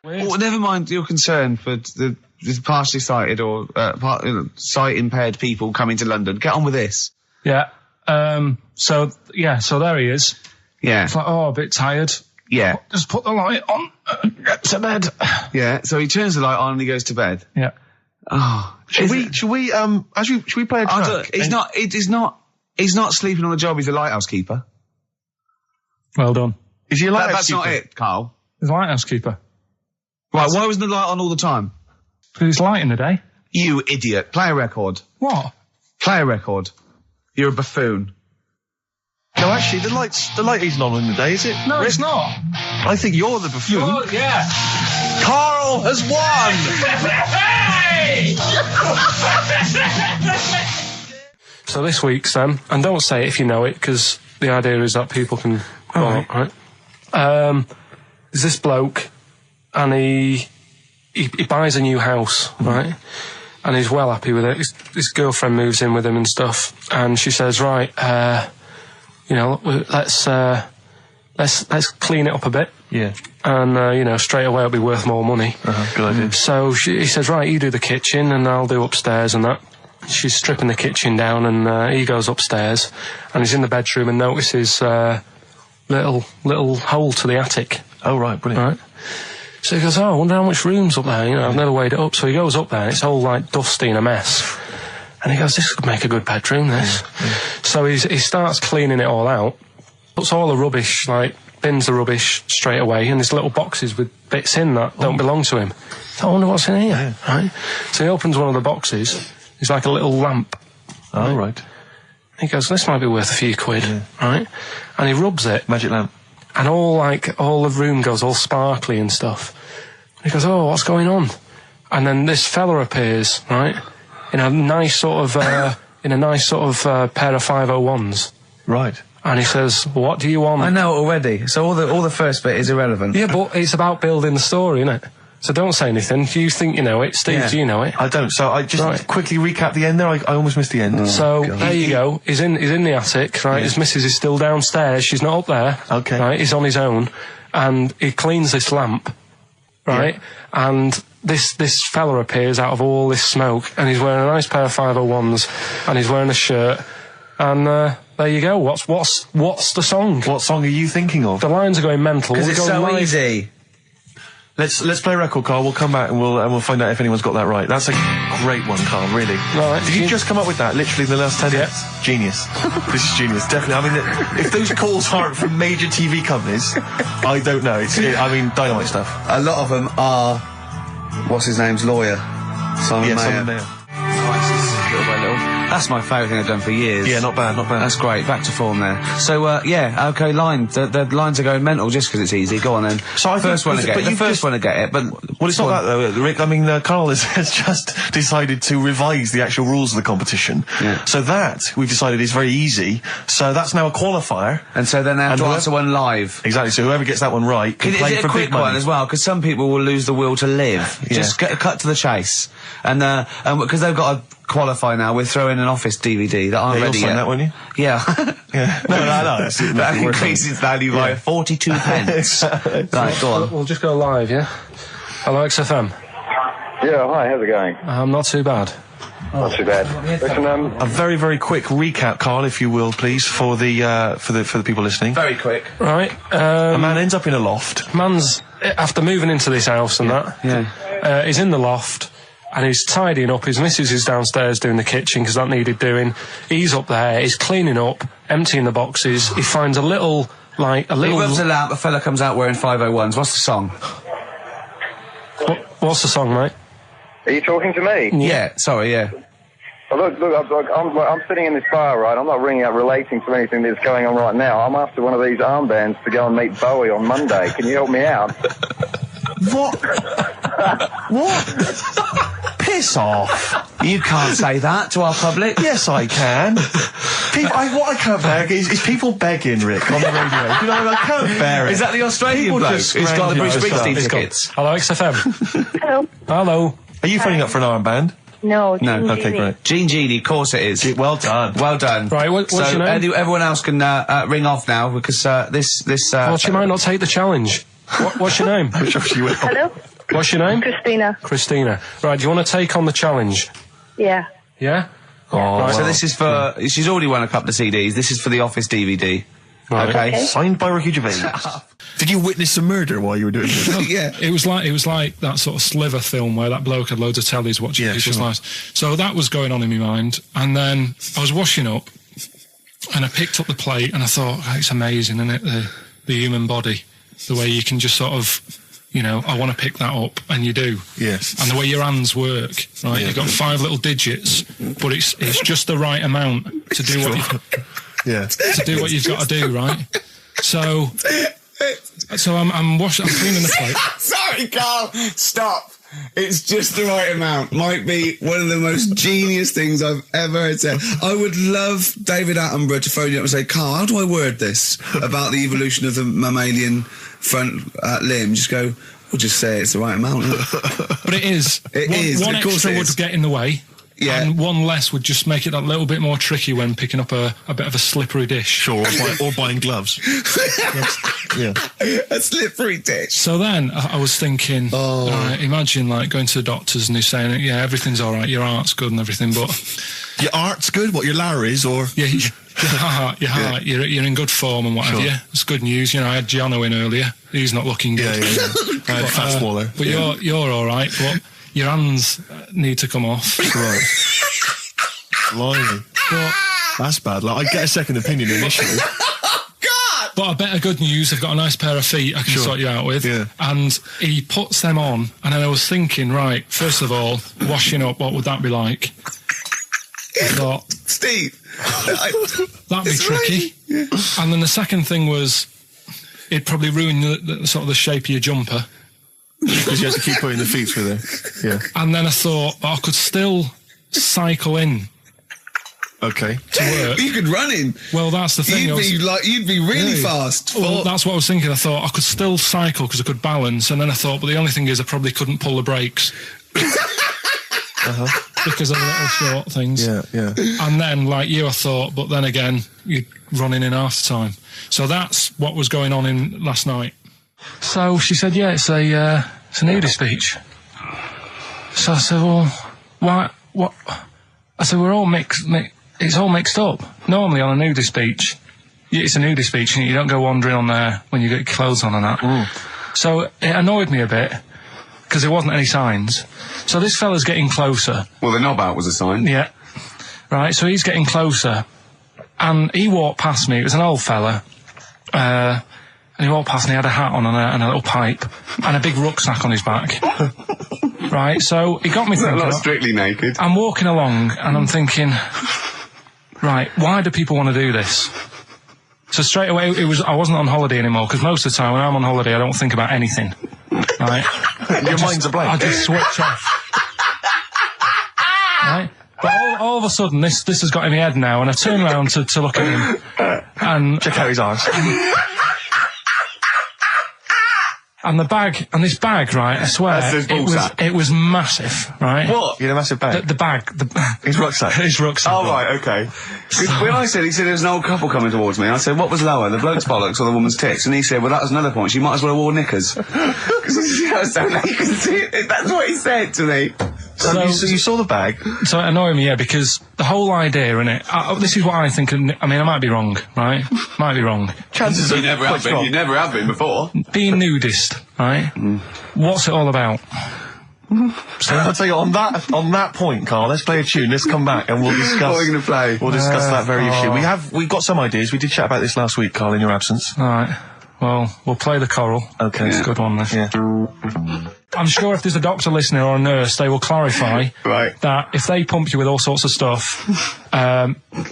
[SPEAKER 1] Well, never mind your concern for the partially sighted or sight impaired people coming to London. Get on with this.
[SPEAKER 3] Yeah. So there he is.
[SPEAKER 1] Yeah.
[SPEAKER 3] It's like, a bit tired.
[SPEAKER 1] Yeah.
[SPEAKER 3] Just put the light on. Get to bed.
[SPEAKER 1] Yeah. So he turns the light on and he goes to bed.
[SPEAKER 3] Yeah.
[SPEAKER 1] Oh.
[SPEAKER 2] Should we play a track?
[SPEAKER 1] He's not sleeping on the job. He's a lighthouse keeper.
[SPEAKER 3] Well done.
[SPEAKER 2] Is he a lighthouse
[SPEAKER 1] That's
[SPEAKER 2] keeper?
[SPEAKER 1] not it, Carl.
[SPEAKER 3] He's a lighthouse keeper.
[SPEAKER 1] Right. Why wasn't the light on all the time?
[SPEAKER 3] Because it's light in the day.
[SPEAKER 1] You idiot. Play a record.
[SPEAKER 3] What?
[SPEAKER 1] Play a record. You're a buffoon.
[SPEAKER 2] No, actually, the light isn't on in the day, is it?
[SPEAKER 3] No, it's not.
[SPEAKER 2] I think you're the buffoon.
[SPEAKER 3] Yeah.
[SPEAKER 2] Karl has won!
[SPEAKER 3] So this week's and don't say it if you know it, because the idea is that people can go on, right? There's this bloke, and he buys a new house, right? And he's well happy with it. His girlfriend moves in with him and stuff, and she says, right, let's clean it up a bit.
[SPEAKER 2] Yeah.
[SPEAKER 3] And, straight away it'll be worth more money.
[SPEAKER 2] Good idea.
[SPEAKER 3] So he says, right, you do the kitchen and I'll do upstairs and that. She's stripping the kitchen down and he goes upstairs and he's in the bedroom and notices little hole to the attic.
[SPEAKER 2] Oh, right, brilliant.
[SPEAKER 3] Right. So he goes, I wonder how much room's up there. I've never weighed it up. So he goes up there and it's all like dusty and a mess. And he goes, this could make a good bedroom, this. Yeah. So he starts cleaning it all out, puts all the rubbish, bins the rubbish straight away, and there's little boxes with bits in that don't belong to him. So I wonder what's in here, right? So he opens one of the boxes, it's like a little lamp.
[SPEAKER 2] Oh, right.
[SPEAKER 3] He goes, this might be worth a few quid, right? And he rubs it.
[SPEAKER 2] Magic lamp.
[SPEAKER 3] And all the room goes all sparkly and stuff. And he goes, oh, what's going on? And then this fella appears, right? In a nice sort of pair of 501s.
[SPEAKER 2] Right.
[SPEAKER 3] And he says, what do you want?
[SPEAKER 1] I know already. So all the first bit is irrelevant.
[SPEAKER 3] Yeah, but it's about building the story, isn't it? So don't say anything. Do you think you know it? Steve, do you know it?
[SPEAKER 2] I don't. So I just quickly recap the end there. I almost missed the end.
[SPEAKER 3] There you go. He's in the attic, right? Yeah. His missus is still downstairs. She's not up there.
[SPEAKER 2] Okay.
[SPEAKER 3] Right? He's on his own. And he cleans this lamp, right? Yeah. And this fella appears out of all this smoke, and he's wearing a nice pair of 501s, and he's wearing a shirt, and there you go. What's the song?
[SPEAKER 2] What song are you thinking of?
[SPEAKER 3] The lines are going mental.
[SPEAKER 1] Because it's so easy.
[SPEAKER 2] Let's play a record, Karl. We'll come back and we'll find out if anyone's got that right. That's a great one, Karl. Really.
[SPEAKER 3] Right.
[SPEAKER 2] Did you just come up with that? Literally in the last 10 minutes. Genius. This is genius. Definitely. I mean, if those calls aren't from major TV companies, I don't know. Dynamite stuff.
[SPEAKER 1] A lot of them are. What's his name's lawyer? Simon Mayer.
[SPEAKER 2] Simon Mayer.
[SPEAKER 1] That's my favourite thing I've done for years.
[SPEAKER 2] Yeah, not bad.
[SPEAKER 1] That's great. Back to form there. So, okay, line. The lines are going mental just because it's easy. Go on then. So I first one to get it. The first one to get it, but...
[SPEAKER 2] Well, it's not that though, Rick. I mean, Karl has just decided to revise the actual rules of the competition. Yeah. So that, we've decided, is very easy. So that's now a qualifier.
[SPEAKER 1] And so then they have to answer one live.
[SPEAKER 2] Exactly. So whoever gets that one right can play for big money. Is it a quick one
[SPEAKER 1] as well? Because some people will lose the will to live.
[SPEAKER 2] Yeah.
[SPEAKER 1] Just cut to the chase. And because they've got to qualify now, we're throwing an Office DVD that aren't ready yet.
[SPEAKER 2] You'll sign that, won't you?
[SPEAKER 1] Yeah.
[SPEAKER 2] Yeah. No.
[SPEAKER 1] That increases value by 42 pence. Right, go on.
[SPEAKER 3] We'll just go live, yeah? Hello, XFM.
[SPEAKER 6] Yeah, hi, how's it going?
[SPEAKER 3] Not too bad.
[SPEAKER 6] Not too bad. Listen,
[SPEAKER 2] a very, very quick recap, Karl, if you will, please, for the people listening.
[SPEAKER 1] Very quick.
[SPEAKER 3] Right.
[SPEAKER 2] A man ends up in a loft.
[SPEAKER 3] Man's, after moving into this house and he's in the loft. And he's tidying up. His missus is downstairs doing the kitchen because that needed doing. He's up there. He's cleaning up, emptying the boxes. He finds a little. He
[SPEAKER 1] rubs a lamp. A fella comes out wearing 501s. What's the song?
[SPEAKER 3] What's the song, mate?
[SPEAKER 6] are you talking to me?
[SPEAKER 1] Yeah. Sorry. Yeah.
[SPEAKER 6] Well, look, I'm sitting in this bar, right? I'm not ringing up relating to anything that's going on right now. I'm after one of these armbands to go and meet Bowie on Monday. Can you help me out?
[SPEAKER 2] What? What? Piss off.
[SPEAKER 1] You can't say that to our public.
[SPEAKER 2] Yes, I can. What I can't bear is people begging, Rick, on the radio. You know, I can't bear it.
[SPEAKER 1] Is that the Australian
[SPEAKER 2] People
[SPEAKER 1] bloke
[SPEAKER 2] just
[SPEAKER 1] who's got the Bruce Springsteen
[SPEAKER 3] He's got-
[SPEAKER 1] tickets?
[SPEAKER 3] Hello, XFM.
[SPEAKER 4] Hello.
[SPEAKER 3] Hello.
[SPEAKER 2] Are you phoning up for an armband?
[SPEAKER 4] No.
[SPEAKER 2] Okay, great.
[SPEAKER 1] Jean Genie, of course it is.
[SPEAKER 2] Well done.
[SPEAKER 1] Well done.
[SPEAKER 3] Right, what's
[SPEAKER 1] so
[SPEAKER 3] your name?
[SPEAKER 1] everyone else can ring off now because this.
[SPEAKER 3] Well, she might not take the challenge. What's your name?
[SPEAKER 4] Hello.
[SPEAKER 3] What's your name?
[SPEAKER 4] Christina.
[SPEAKER 3] Christina. Right, do you want to take on the challenge?
[SPEAKER 4] Yeah.
[SPEAKER 3] Yeah?
[SPEAKER 1] So this is for. She's already won a couple of CDs. This is for the Office DVD.
[SPEAKER 3] Right.
[SPEAKER 1] Okay.
[SPEAKER 2] Signed by Ricky Gervais.
[SPEAKER 5] Did you witness a murder while you were doing this?
[SPEAKER 1] Yeah.
[SPEAKER 7] It was like that sort of Sliver film where that bloke had loads of tellies watching people's lives. So that was going on in my mind, and then I was washing up, and I picked up the plate, and I thought, it's amazing, isn't it? The human body, the way you can just sort of, I want to pick that up, and you do.
[SPEAKER 5] Yes.
[SPEAKER 7] And the way your hands work, right? You've got 5 little digits, but it's just the right amount to do what you've got to do, right? So I'm washing, I'm cleaning the plate.
[SPEAKER 1] Sorry, Carl. Stop. It's just the right amount. Might be one of the most genius things I've ever heard said. I would love David Attenborough to phone you up and say, Carl, how do I word this about the evolution of the mammalian front limb? Just go, we'll just say it's the right amount.
[SPEAKER 7] But it is. One
[SPEAKER 1] of course
[SPEAKER 7] extra
[SPEAKER 1] it
[SPEAKER 7] would
[SPEAKER 1] is.
[SPEAKER 7] get in the way.
[SPEAKER 1] Yeah.
[SPEAKER 7] And one less would just make it a little bit more tricky when picking up a bit of a slippery dish.
[SPEAKER 5] Sure, or buying gloves. Yeah.
[SPEAKER 1] A slippery dish.
[SPEAKER 7] So then I was thinking, imagine like going to the doctors and he's saying, yeah, everything's all right, your heart's good and everything, but
[SPEAKER 5] Your art's good? What, your Larry's, or...?
[SPEAKER 7] yeah, your heart, you're in good form and what have you. It's good news. I had Giano in earlier. He's not looking good.
[SPEAKER 5] Yeah. Fast waller.
[SPEAKER 7] But you're all right, but your hands need to come off.
[SPEAKER 5] Right. Blimey.
[SPEAKER 7] But
[SPEAKER 5] That's bad. Like, I'd get a second opinion initially.
[SPEAKER 7] But a better good news, I've got a nice pair of feet I can sort you out with.
[SPEAKER 5] Yeah.
[SPEAKER 7] And he puts them on, and then I was thinking, right, first of all, washing up, what would that be like? I thought,
[SPEAKER 1] Steve.
[SPEAKER 7] that'd be tricky. Yeah. And then the second thing was, it'd probably ruin the sort of the shape of your jumper.
[SPEAKER 5] Because you have to keep putting the feet through there. Yeah.
[SPEAKER 7] And then I thought, I could still cycle in.
[SPEAKER 5] Okay.
[SPEAKER 7] To work.
[SPEAKER 1] You could run in.
[SPEAKER 7] Well, that's the thing.
[SPEAKER 1] You'd be really fast.
[SPEAKER 7] Well, that's what I was thinking. I thought I could still cycle because I could balance, and then I thought, but the only thing is I probably couldn't pull the brakes. Because of the little short things.
[SPEAKER 5] Yeah.
[SPEAKER 7] And then, like you, I thought, but then again, you're running in half the time. So that's what was going on in last night. So she said, yeah, it's a nudist beach. So I said, well, why, what? I said, we're all it's all mixed up. Normally on a nudist beach, it's a nudist beach and you don't go wandering on there when you get your clothes on and that. So it annoyed me a bit because there wasn't any signs. So this fella's getting closer.
[SPEAKER 1] Well, the knob out was a sign.
[SPEAKER 7] Yeah. Right, so he's getting closer. And he walked past me. It was an old fella. And he walked past and he had a hat on and a little pipe and a big rucksack on his back. Right, so he got me thinking.
[SPEAKER 1] Not strictly naked.
[SPEAKER 7] I'm walking along and I'm thinking, right, why do people want to do this? So straight away, I wasn't on holiday anymore, because most of the time when I'm on holiday, I don't think about anything. Right?
[SPEAKER 2] Your mind's a blank.
[SPEAKER 7] I just switch off. Right? But all of a sudden, this has got in my head now, and I turn around to look at him, and
[SPEAKER 2] check out his arms.
[SPEAKER 7] And this bag, right, I swear, it was massive, right?
[SPEAKER 2] What? You had a massive bag?
[SPEAKER 7] The bag.
[SPEAKER 2] His rucksack?
[SPEAKER 7] His rucksack.
[SPEAKER 1] Oh, right, okay. When he said there was an old couple coming towards me, I said, what was lower, the bloke's bollocks or the woman's tits? And he said, well, that was another point, she might as well have worn knickers. Because she was so naked, you can see it. That's what he said to me.
[SPEAKER 2] So you saw the bag?
[SPEAKER 7] So it annoyed me, yeah, because the whole idea, innit, this is what I think, I might be wrong, right? Might be wrong.
[SPEAKER 2] Chances are
[SPEAKER 1] you never have been. You never have been before.
[SPEAKER 7] Being nudist, right? What's it all about?
[SPEAKER 2] So I'll tell you, on that point, Carl, let's play a tune, let's come back and we'll discuss...
[SPEAKER 1] What are we going to play?
[SPEAKER 2] We'll discuss that very issue. We've got some ideas, we did chat about this last week, Carl, in your absence.
[SPEAKER 7] Alright, well, we'll play the choral.
[SPEAKER 2] Okay.
[SPEAKER 7] It's a good one, this.
[SPEAKER 2] Yeah.
[SPEAKER 7] I'm sure if there's a doctor listening or a nurse, they will clarify that if they pump you with all sorts of stuff,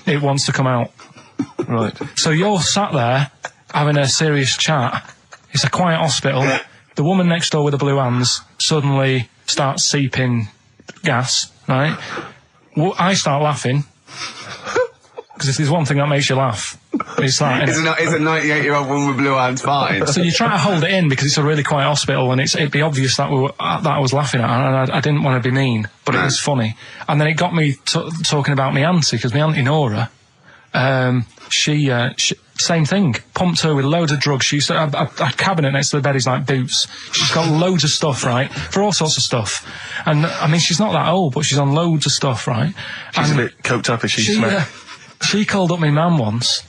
[SPEAKER 7] it wants to come out.
[SPEAKER 2] Right.
[SPEAKER 7] So you're sat there having a serious chat. It's a quiet hospital. The woman next door with the blue hands suddenly starts seeping gas, right? I start laughing. Because if there's one thing that makes you laugh, it's like...
[SPEAKER 1] It's a 98-year-old woman with blue eyes farting.
[SPEAKER 7] So you try to hold it in because it's a really quiet hospital, and it'd be obvious that that I was laughing at, and I didn't want to be mean, but it was funny. And then it got me talking about my auntie, because my auntie Nora, she same thing, pumped her with loads of drugs. She used to have a cabinet next to the bed is like Boots. She's got loads of stuff, right, for all sorts of stuff. And I mean, she's not that old, but she's on loads of stuff, right?
[SPEAKER 2] She's a bit coked up, is she?
[SPEAKER 7] She called up my mum once.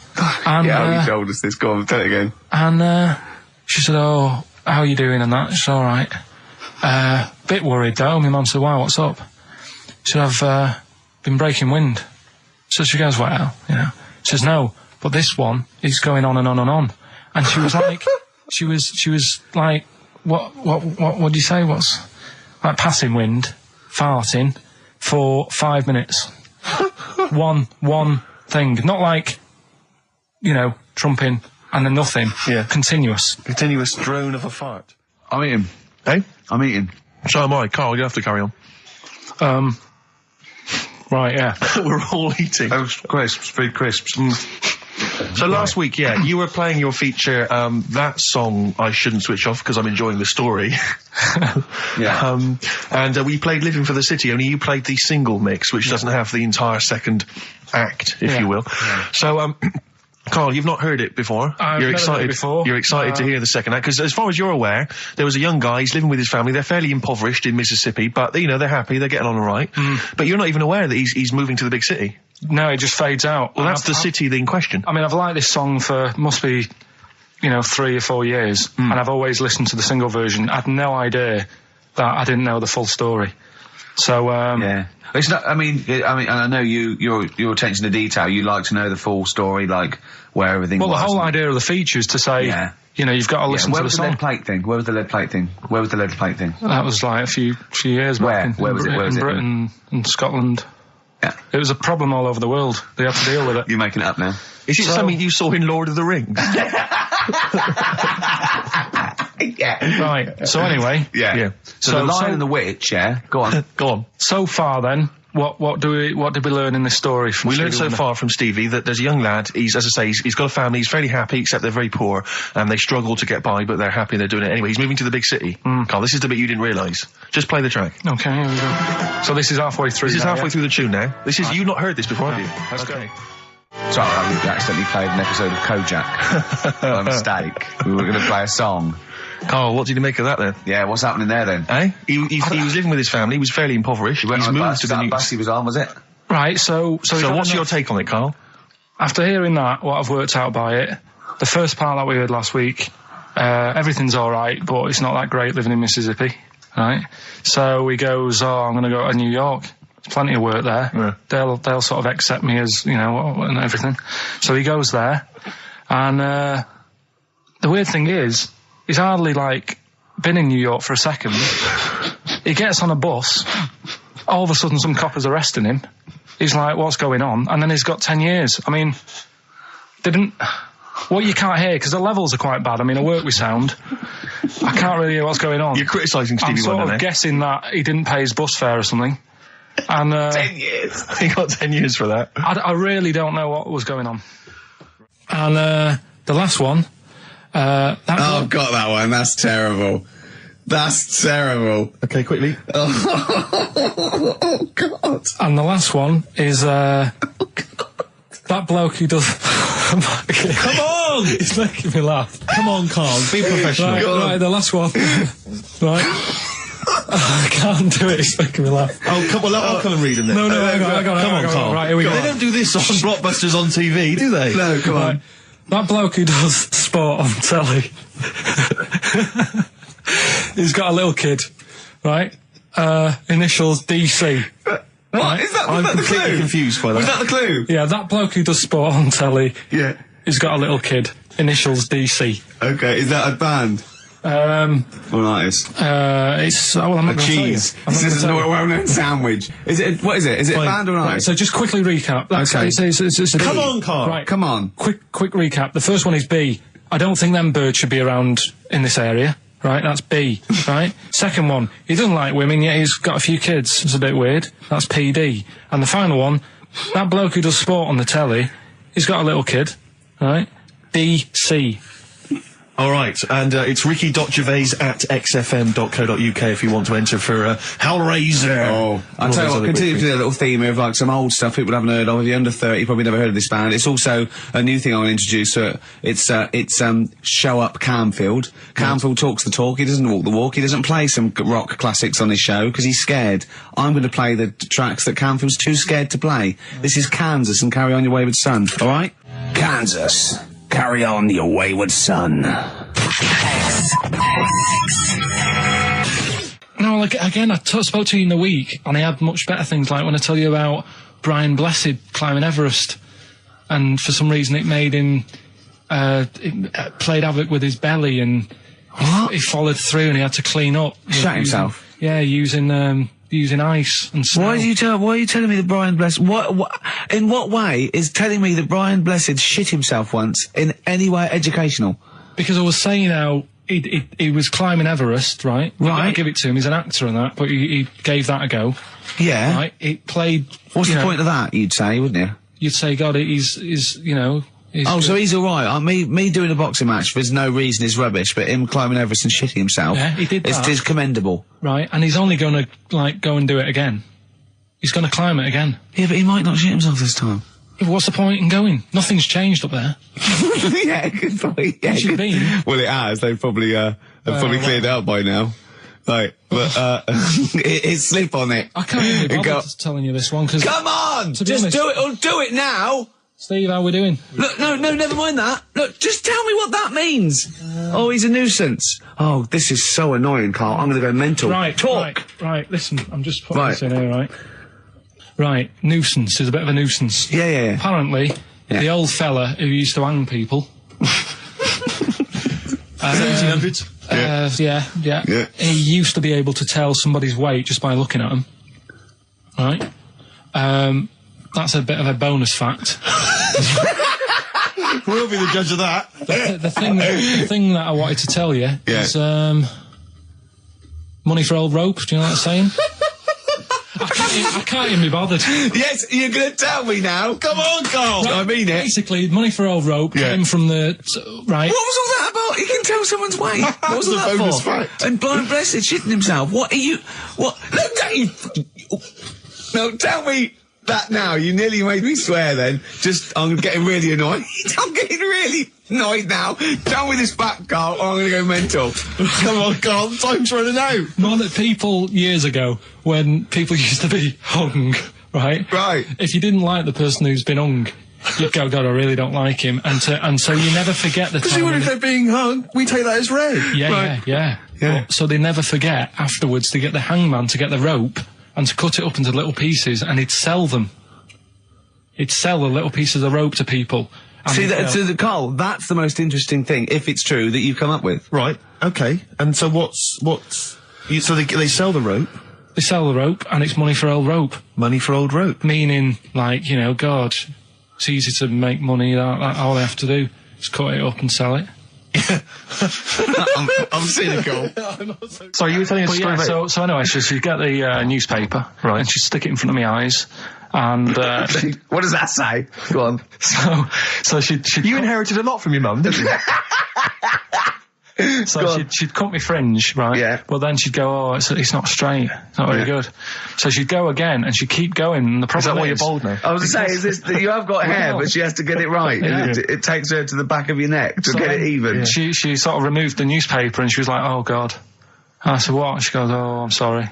[SPEAKER 7] And,
[SPEAKER 1] you told us this. Go on, tell it again.
[SPEAKER 7] And she said, "Oh, how are you doing?" And that. She's all right. Bit worried though. My mum said, "Why? What's up?" She said, "I've been breaking wind." So she goes, "Well, you know." She says, "No, but this one is going on and on and on." And she was like, she was like, what do you say? What's like passing wind, farting for 5 minutes. one thing, not like, you know, trumping and then nothing.
[SPEAKER 2] Yeah.
[SPEAKER 7] Continuous
[SPEAKER 2] drone of a fart.
[SPEAKER 1] I'm eating.
[SPEAKER 2] Hey?
[SPEAKER 1] I'm eating.
[SPEAKER 2] So am I. Carl, you have to carry on.
[SPEAKER 7] Right, yeah.
[SPEAKER 2] We're all eating.
[SPEAKER 1] Those crisps, food crisps.
[SPEAKER 2] So last week, you were playing your feature, that song I shouldn't switch off because I'm enjoying the story.
[SPEAKER 1] Yeah.
[SPEAKER 2] And we played Living for the City, only you played the single mix, which doesn't have the entire second act, if you will. Yeah. So, Carl, you've not heard it before.
[SPEAKER 7] I've never heard it before.
[SPEAKER 2] You're excited to hear the second act, because as far as you're aware, there was a young guy, he's living with his family, they're fairly impoverished in Mississippi, but, you know, they're happy, they're getting on all right. But you're not even aware that he's moving to the big city.
[SPEAKER 7] No, it just fades out.
[SPEAKER 2] Well, that's the city in question.
[SPEAKER 7] I mean, I've liked this song for, must be, 3 or 4 years, and I've always listened to the single version. I had no idea that I didn't know the full story. So,
[SPEAKER 1] yeah. It's not, I mean, I know your attention to detail, you like to know the full story, like, where everything was.
[SPEAKER 7] Well, the whole idea of the feature is to say, you've got to listen to the song.
[SPEAKER 1] Where was the lead plate thing?
[SPEAKER 7] That was like a few years back.
[SPEAKER 1] Where was it?
[SPEAKER 7] In Britain and Scotland. Yeah. It was a problem all over the world. They had to deal with it.
[SPEAKER 1] You're making it up now.
[SPEAKER 2] Is it something you saw in Lord of the Rings?
[SPEAKER 1] Yeah.
[SPEAKER 7] Right. So anyway.
[SPEAKER 1] Yeah. So the Lion and the Witch, Go on.
[SPEAKER 2] Go on.
[SPEAKER 7] So far then, what did we learn in this story from Stevie?
[SPEAKER 2] We learned so far from Stevie that there's a young lad, he's got a family, he's fairly happy, except they're very poor, and they struggle to get by, but they're happy and they're doing it anyway. He's moving to the big city. Carl, this is the bit you didn't realise. Just play the track.
[SPEAKER 7] Okay, here we go. So this is halfway through.
[SPEAKER 2] This is halfway through the tune now. You've not heard this before, have you?
[SPEAKER 7] Let's go.
[SPEAKER 1] Sorry, I accidentally played an episode of Kojak. By mistake. We were going to play a song.
[SPEAKER 2] Carl, what did you make of that then?
[SPEAKER 1] Yeah, what's happening there then?
[SPEAKER 2] He was living with his family, he was fairly impoverished.
[SPEAKER 1] He's moved to the bus he was on, was it?
[SPEAKER 7] Right, so
[SPEAKER 2] what's your take on it, Carl?
[SPEAKER 7] After hearing that, what I've worked out by it, the first part that we heard last week, everything's alright, but it's not that great living in Mississippi, right? So he goes, I'm going to go to New York. There's plenty of work there. Yeah. They'll sort of accept me as, and everything. So he goes there, and the weird thing is, he's hardly, been in New York for a second. He gets on a bus, all of a sudden some coppers arresting him. He's like, what's going on? And then he's got 10 years. I mean, what you can't hear, because the levels are quite bad. I mean, I work with sound. I can't really hear what's going on.
[SPEAKER 2] You're criticising Stevie Wonder,
[SPEAKER 7] I'm sort of guessing that he didn't pay his bus fare or something. And
[SPEAKER 1] 10 years.
[SPEAKER 2] He got 10 years for that.
[SPEAKER 7] I really don't know what was going on. And the last one.
[SPEAKER 1] I've got that one. That's terrible. That's terrible.
[SPEAKER 2] Okay, quickly.
[SPEAKER 1] Oh, God.
[SPEAKER 7] And the last one is that bloke who does...
[SPEAKER 2] Come on!
[SPEAKER 7] He's making me laugh.
[SPEAKER 2] Come on, Carl. Be professional.
[SPEAKER 7] Right, the last one. Right. I can't do it, it's making me laugh.
[SPEAKER 2] Oh, come on, I'll come and read them then.
[SPEAKER 7] No, hang on,
[SPEAKER 2] come on, Carl.
[SPEAKER 7] Right, here we go.
[SPEAKER 2] They don't do this on Rockbusters on TV, do they?
[SPEAKER 1] No, come on.
[SPEAKER 7] That bloke who does sport on telly, he's got a little kid, right? Initials DC.
[SPEAKER 1] What?
[SPEAKER 7] Right?
[SPEAKER 1] Is that,
[SPEAKER 2] I'm
[SPEAKER 1] was that the
[SPEAKER 2] completely
[SPEAKER 1] clue?
[SPEAKER 2] confused by that.
[SPEAKER 1] Was that the clue?
[SPEAKER 7] Yeah, that bloke who does sport on telly, he's got a little kid. Initials DC.
[SPEAKER 1] Okay, is that a band? Or an artist?
[SPEAKER 7] It's, I'm not going to
[SPEAKER 1] cheese. This is a well-known sandwich. What is it? Is it a band or an artist?
[SPEAKER 7] So just quickly recap.
[SPEAKER 1] Okay.
[SPEAKER 7] It's
[SPEAKER 2] Come on, Carl.
[SPEAKER 7] Right.
[SPEAKER 1] Come on.
[SPEAKER 7] Quick recap. The first one is B. I don't think them birds should be around in this area. Right, that's B, right? Second one, he doesn't like women, yet he's got a few kids. It's a bit weird. That's PD. And the final one, that bloke who does sport on the telly, he's got a little kid, right? DC.
[SPEAKER 2] All right, and it's ricky.gervais@xfm.co.uk if you want to enter for Hellraiser.
[SPEAKER 1] Oh, I'll tell you what, continue to do a little theme of like some old stuff people haven't heard of. If you're under 30, you probably never heard of this band. It's also a new thing I want to introduce. It's Show Up Camfield. Camfield talks the talk, he doesn't walk the walk. He doesn't play some rock classics on his show because he's scared. I'm going to play the tracks that Camfield's too scared to play. This is Kansas and Carry On Your Wayward Son, alright? Kansas. Carry on your wayward son.
[SPEAKER 7] No, like, again, I spoke to you in the week, and I had much better things, like when I tell you about Brian Blessed climbing Everest, and for some reason it made him, it played havoc with his belly, and he followed through, and he had to clean up.
[SPEAKER 1] Shut himself?
[SPEAKER 7] Yeah, using ice and snow.
[SPEAKER 1] Why are you telling me that Brian Blessed, in what way is telling me that Brian Blessed shit himself once in any way educational?
[SPEAKER 7] Because I was saying how he was climbing Everest, right?
[SPEAKER 1] Right.
[SPEAKER 7] I give it to him, he's an actor and that, but he gave that a go.
[SPEAKER 1] Yeah.
[SPEAKER 7] Right? It played...
[SPEAKER 1] What's the point of that, you'd say, wouldn't you?
[SPEAKER 7] You'd say, God, he's you know...
[SPEAKER 1] So he's alright. Me doing a boxing match for no reason is rubbish, but him climbing Everest and shitting himself...
[SPEAKER 7] Yeah, he did that.
[SPEAKER 1] It's commendable.
[SPEAKER 7] Right, and he's only gonna, like, go and do it again. He's gonna climb it again.
[SPEAKER 1] Yeah, but he might not shit himself this time.
[SPEAKER 7] Yeah, what's the point in going? Nothing's changed up there.
[SPEAKER 1] Yeah, good point. Yeah,
[SPEAKER 7] Where's you been?
[SPEAKER 1] Well, it has. They've probably cleared it out by now. Right, but, it's slip on it.
[SPEAKER 7] I can't even be bothered telling you this one, because...
[SPEAKER 1] Come on! Just do it, or do it now!
[SPEAKER 7] Steve, how we doing?
[SPEAKER 1] Look, no, never mind that. Look, just tell me what that means. Oh, he's a nuisance. Oh, this is so annoying, Carl. I'm gonna go mental.
[SPEAKER 7] Right,
[SPEAKER 1] talk.
[SPEAKER 7] Right, listen, I'm just putting this in here, right? Right, nuisance is a bit of a nuisance.
[SPEAKER 1] Yeah.
[SPEAKER 7] Apparently, the old fella who used to hang people...
[SPEAKER 2] 1700s?
[SPEAKER 7] Yeah. He used to be able to tell somebody's weight just by looking at them. Right? That's a bit of a bonus fact.
[SPEAKER 2] We'll be the judge of that.
[SPEAKER 7] The thing that I wanted to tell you is money for old rope. Do you know what I'm saying? I can't even be bothered.
[SPEAKER 1] Yes, you're going to tell me now. Come on, Carl.
[SPEAKER 7] Right,
[SPEAKER 1] I mean it.
[SPEAKER 7] Basically, money for old rope came from the... Right.
[SPEAKER 1] What was all that about? You can tell someone's weight. What was all that
[SPEAKER 2] bonus
[SPEAKER 1] for?
[SPEAKER 2] fact.
[SPEAKER 1] And Brian Blessed shitting himself. What are you... What? Look at you... No, tell me that now. You nearly made me swear then. I'm getting really annoyed. I'm getting really annoyed now. Tell me this back, Carl, or I'm going to go mental.
[SPEAKER 2] Come on, Carl, time's running out.
[SPEAKER 7] More that people years ago, when people used to be hung, right?
[SPEAKER 1] Right.
[SPEAKER 7] If you didn't like the person who's been hung, you'd go, God, I really don't like him. And so you never forget the
[SPEAKER 2] Because
[SPEAKER 7] time.
[SPEAKER 2] if they're being hung, we take that as read.
[SPEAKER 7] Yeah. But, so they never forget afterwards to get the hangman to get the rope and to cut it up into little pieces, and he'd sell them. He'd sell the little pieces of rope to people.
[SPEAKER 1] See, Carl, that's the most interesting thing, if it's true, that you've come up with.
[SPEAKER 2] Right, okay. And so so they sell the rope?
[SPEAKER 7] They sell the rope, and it's money for old rope.
[SPEAKER 2] Money for old rope?
[SPEAKER 7] Meaning, like, you know, God, it's easy to make money, all they have to do is cut it up and sell it.
[SPEAKER 1] I'm cynical.
[SPEAKER 2] Sorry, you were telling us a story about...
[SPEAKER 7] So anyway, she'd get the newspaper, right, and she'd stick it in front of my eyes, and...
[SPEAKER 1] what does that say? Go on.
[SPEAKER 7] So she'd...
[SPEAKER 2] You inherited a lot from your mum, didn't you?
[SPEAKER 7] So she'd cut me fringe, right?
[SPEAKER 1] Yeah.
[SPEAKER 7] But then she'd go, oh, it's not straight. It's not very good. So she'd go again, and she'd keep going, and the problem
[SPEAKER 2] is that why you're bald now?
[SPEAKER 1] I was going to say, is this, you have got hair, but she has to get it right.
[SPEAKER 7] Yeah.
[SPEAKER 1] It takes her to the back of your neck to get it even.
[SPEAKER 7] Yeah. She sort of removed the newspaper, and she was like, oh, God. And I said, what? And she goes, oh, I'm sorry.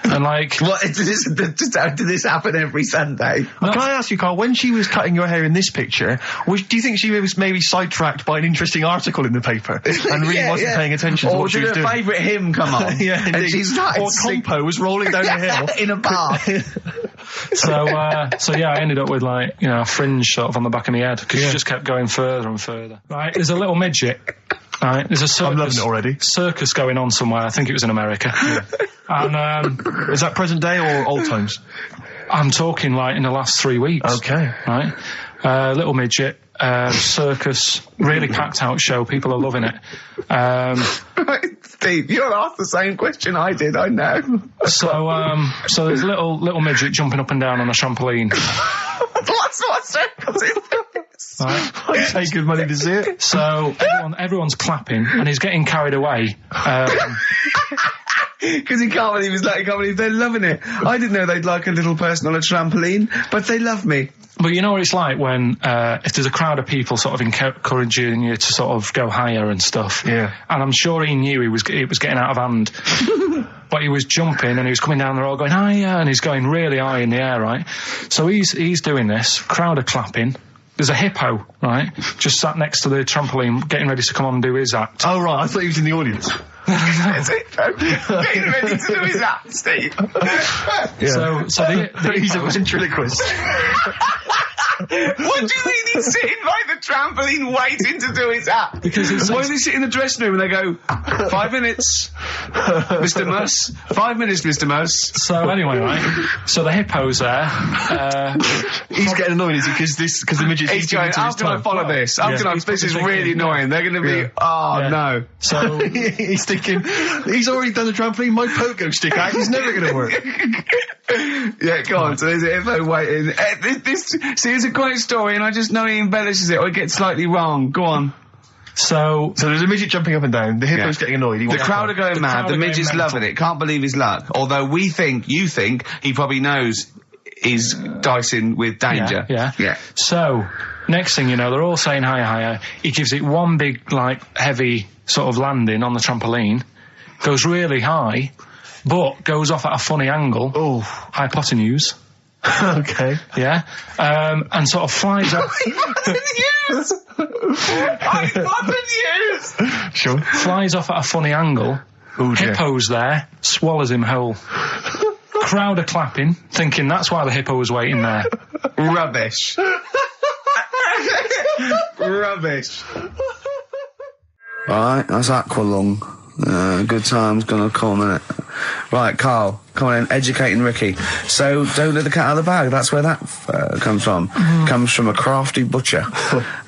[SPEAKER 7] And like...
[SPEAKER 1] What, did this happen every Sunday?
[SPEAKER 2] No. Can I ask you, Carl, when she was cutting your hair in this picture, do you think she was maybe sidetracked by an interesting article in the paper and really wasn't paying attention to what she was doing?
[SPEAKER 1] Or did her favourite hymn come on?
[SPEAKER 2] Yeah,
[SPEAKER 1] and she started
[SPEAKER 2] or Compo was rolling down the hill.
[SPEAKER 1] In a bar.
[SPEAKER 7] So I ended up with, like, you know, a fringe sort of on the back of my head, because she just kept going further and further. Right, there's a little midget. Right, there's a circus.
[SPEAKER 2] I'm loving it already.
[SPEAKER 7] Circus going on somewhere. I think it was in America. And
[SPEAKER 2] is that present day or old times?
[SPEAKER 7] I'm talking like in the last 3 weeks.
[SPEAKER 2] Okay.
[SPEAKER 7] Right, little midget, circus, really packed out show. People are loving it.
[SPEAKER 1] Steve, you'll ask the same question I did, I know.
[SPEAKER 7] So there's a little midget jumping up and down on a trampoline.
[SPEAKER 1] What circus is this?
[SPEAKER 7] Right.
[SPEAKER 2] I pay good money to see it.
[SPEAKER 7] So everyone's clapping, and he's getting carried away.
[SPEAKER 1] Because he can't believe they're loving it. I didn't know they'd like a little person on a trampoline, but they love me.
[SPEAKER 7] But you know what it's like when, if there's a crowd of people sort of encouraging you to sort of go higher and stuff.
[SPEAKER 2] Yeah.
[SPEAKER 7] And I'm sure he knew it was getting out of hand. But he was jumping and he was coming down the road going higher, and he's going really high in the air, right? So he's doing this, crowd are clapping. There's a hippo, right, just sat next to the trampoline getting ready to come on and do his act.
[SPEAKER 2] Oh, right, I thought he was in the audience.
[SPEAKER 1] That's it. Getting ready to do his act, Steve.
[SPEAKER 7] Yeah. So
[SPEAKER 2] he's a ventriloquist.
[SPEAKER 1] What do you mean he's sitting by the trampoline waiting to do his act?
[SPEAKER 7] Because
[SPEAKER 1] why does he sit in the dressing room and they go, 5 minutes, Mr. Muss, 5 minutes, Mr. Muss.
[SPEAKER 7] So anyway, right, so the hippo's there.
[SPEAKER 2] He's getting annoyed, is he? Because the midget's
[SPEAKER 1] he's going, how can I follow this? This is really annoying. They're going to be, no.
[SPEAKER 7] So
[SPEAKER 2] he's thinking, he's already done the trampoline, my pogo stick act is never going to work.
[SPEAKER 1] Yeah, go on. So there's a hippo waiting. See, it's a great story, and I just know he embellishes it or it gets slightly wrong. Go on.
[SPEAKER 7] So
[SPEAKER 2] there's a midget jumping up and down. The hippo's getting annoyed.
[SPEAKER 1] The crowd are going mad. The midget's loving it. Can't believe his luck. Although you think he probably knows he's dicing with danger.
[SPEAKER 7] Yeah. So next thing you know, they're all saying higher. He gives it one big, heavy sort of landing on the trampoline. Goes really high, but goes off at a funny angle.
[SPEAKER 2] Oh,
[SPEAKER 7] hypotenuse.
[SPEAKER 2] Okay.
[SPEAKER 7] Yeah. And sort of flies up.
[SPEAKER 1] Hypotenuse!
[SPEAKER 2] Sure.
[SPEAKER 7] Flies off at a funny angle.
[SPEAKER 2] Ooh,
[SPEAKER 7] Hippo's there, swallows him whole. Crowd are clapping, thinking that's why the hippo was waiting there.
[SPEAKER 1] Rubbish. Rubbish. Right, that's Aqualung. Good time's gonna come, innit? Right, Karl, come on in, educating Ricky. So, don't let the cat out of the bag, that's where that comes from. Comes from a crafty butcher.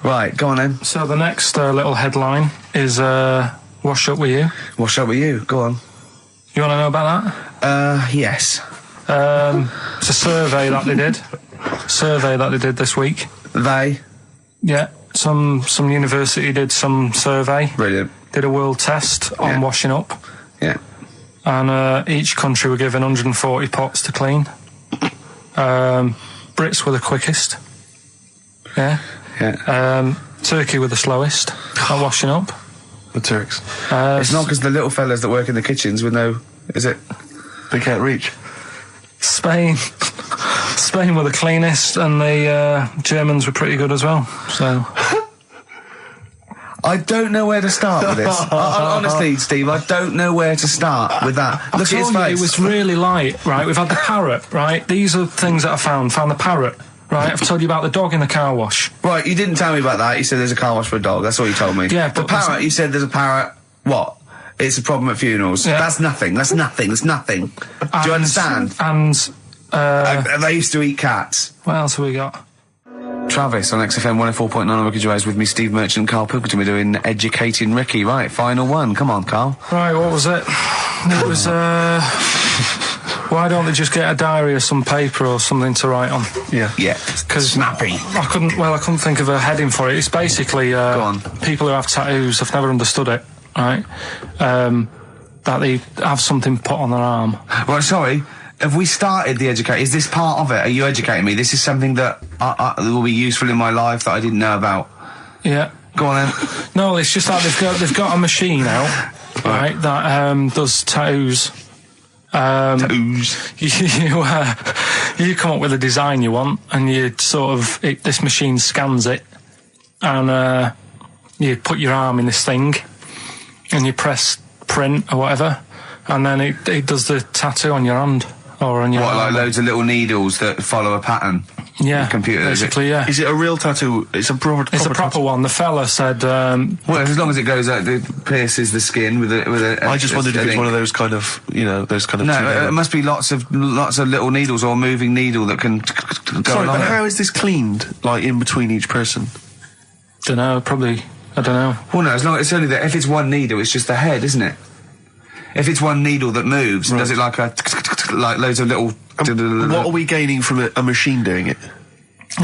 [SPEAKER 1] Right, go on then.
[SPEAKER 7] So the next little headline is, Wash Up With You.
[SPEAKER 1] Wash Up With You, go on.
[SPEAKER 7] You want to know about that?
[SPEAKER 1] Yes.
[SPEAKER 7] It's a survey that they did this week.
[SPEAKER 1] They?
[SPEAKER 7] Yeah, some university did some survey.
[SPEAKER 1] Brilliant.
[SPEAKER 7] Did a world test on washing up.
[SPEAKER 1] Yeah.
[SPEAKER 7] And each country were given 140 pots to clean. Brits were the quickest. Yeah.
[SPEAKER 1] Yeah.
[SPEAKER 7] Turkey were the slowest at washing up.
[SPEAKER 2] The Turks.
[SPEAKER 1] It's not because the little fellas that work in the kitchens with no... Is it?
[SPEAKER 2] They can't reach.
[SPEAKER 7] Spain were the cleanest, and the Germans were pretty good as well. So...
[SPEAKER 1] I don't know where to start with this. Honestly, Steve, I don't know where to start with that. Look at his face.
[SPEAKER 7] It was really light, right? We've had the parrot, right? These are things that I found. Found the parrot, right? I've told you about the dog in the car wash.
[SPEAKER 1] Right, you didn't tell me about that. You said there's a car wash for a dog. That's all you told me.
[SPEAKER 7] Yeah,
[SPEAKER 1] the
[SPEAKER 7] but
[SPEAKER 1] parrot, you said there's a parrot. What? It's a problem at funerals.
[SPEAKER 7] Yeah.
[SPEAKER 1] That's nothing. That's nothing. Do you understand?
[SPEAKER 7] And
[SPEAKER 1] they used to eat cats.
[SPEAKER 7] What else have we got?
[SPEAKER 1] Travis on XFM 104.9 on Ricky Gervais with me, Steve Merchant and Karl Pilkington. We're doing Educating Ricky. Right, final one. Come on, Karl.
[SPEAKER 7] Right, what was it? It was, why don't they just get a diary or some paper or something to write on?
[SPEAKER 1] Yeah.
[SPEAKER 7] Because
[SPEAKER 1] snappy.
[SPEAKER 7] I couldn't think of a heading for it. It's basically,
[SPEAKER 1] Go on.
[SPEAKER 7] people who have tattoos, I've never understood it, right? That they have something put on their arm.
[SPEAKER 1] Right, sorry. Have we started the educate? Is this part of it? Are you educating me? This is something that will be useful in my life that I didn't know about.
[SPEAKER 7] Yeah.
[SPEAKER 1] Go on then.
[SPEAKER 7] No, it's just that they've got a machine out, right, that does tattoos.
[SPEAKER 1] Tattoos.
[SPEAKER 7] You come up with a design you want, and you sort of this machine scans it, and you put your arm in this thing, and you press print or whatever, and then it does the tattoo on your hand. Or on your
[SPEAKER 1] like loads of little needles that follow a pattern?
[SPEAKER 7] Yeah,
[SPEAKER 1] the computer,
[SPEAKER 7] basically, yeah.
[SPEAKER 2] Is it a real tattoo? It's a proper
[SPEAKER 7] proper one. The fella said...
[SPEAKER 1] well, as long as it goes out, it pierces the skin with a
[SPEAKER 2] I just wondered if it's one of those kind of, those kind of...
[SPEAKER 1] No, it must be lots of little needles or a moving needle that can go
[SPEAKER 2] Sorry,
[SPEAKER 1] along
[SPEAKER 2] but
[SPEAKER 1] it.
[SPEAKER 2] how is this cleaned, in between each person?
[SPEAKER 7] Don't know, probably, I don't know.
[SPEAKER 1] Well, no, it's only that if it's one needle, it's just the head, isn't it? If it's one needle that moves and does it like like loads of little...
[SPEAKER 2] What are we gaining from a machine doing it?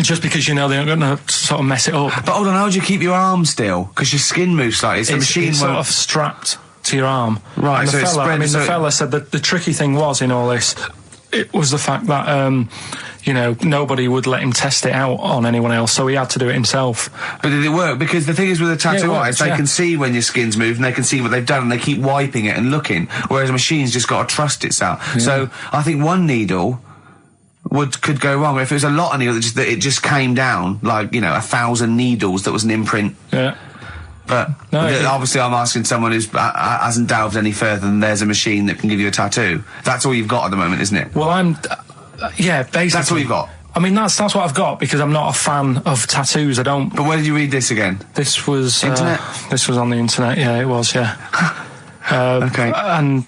[SPEAKER 7] Just because you know they're going to sort of mess it up.
[SPEAKER 1] But hold on, how do you keep your arm still? Because your skin moves slightly, so the machine
[SPEAKER 7] it's
[SPEAKER 1] won't...
[SPEAKER 7] sort of strapped to your arm.
[SPEAKER 1] Right,
[SPEAKER 7] and
[SPEAKER 1] so it's spread...
[SPEAKER 7] the fella said that the tricky thing was in all this, it was the fact that, you know, nobody would let him test it out on anyone else, so he had to do it himself.
[SPEAKER 1] But did it work? Because the thing is with a tattoo artist, they can see when your skin's moved and they can see what they've done and they keep wiping it and looking, whereas a machine's just got to trust itself. Yeah. So I think one needle could go wrong. If it was a lot of needles, that it just came down, like, you know, 1,000 needles that was an imprint.
[SPEAKER 7] Yeah.
[SPEAKER 1] But obviously I'm asking someone who hasn't delved any further than there's a machine that can give you a tattoo. That's all you've got at the moment, isn't it?
[SPEAKER 7] Well, yeah, basically.
[SPEAKER 1] That's all you've got?
[SPEAKER 7] I mean, that's what I've got, because I'm not a fan of tattoos. I don't...
[SPEAKER 1] But where did you read this again?
[SPEAKER 7] This was...
[SPEAKER 1] Internet?
[SPEAKER 7] This was on the internet, yeah, it was, yeah.
[SPEAKER 1] Okay.
[SPEAKER 7] And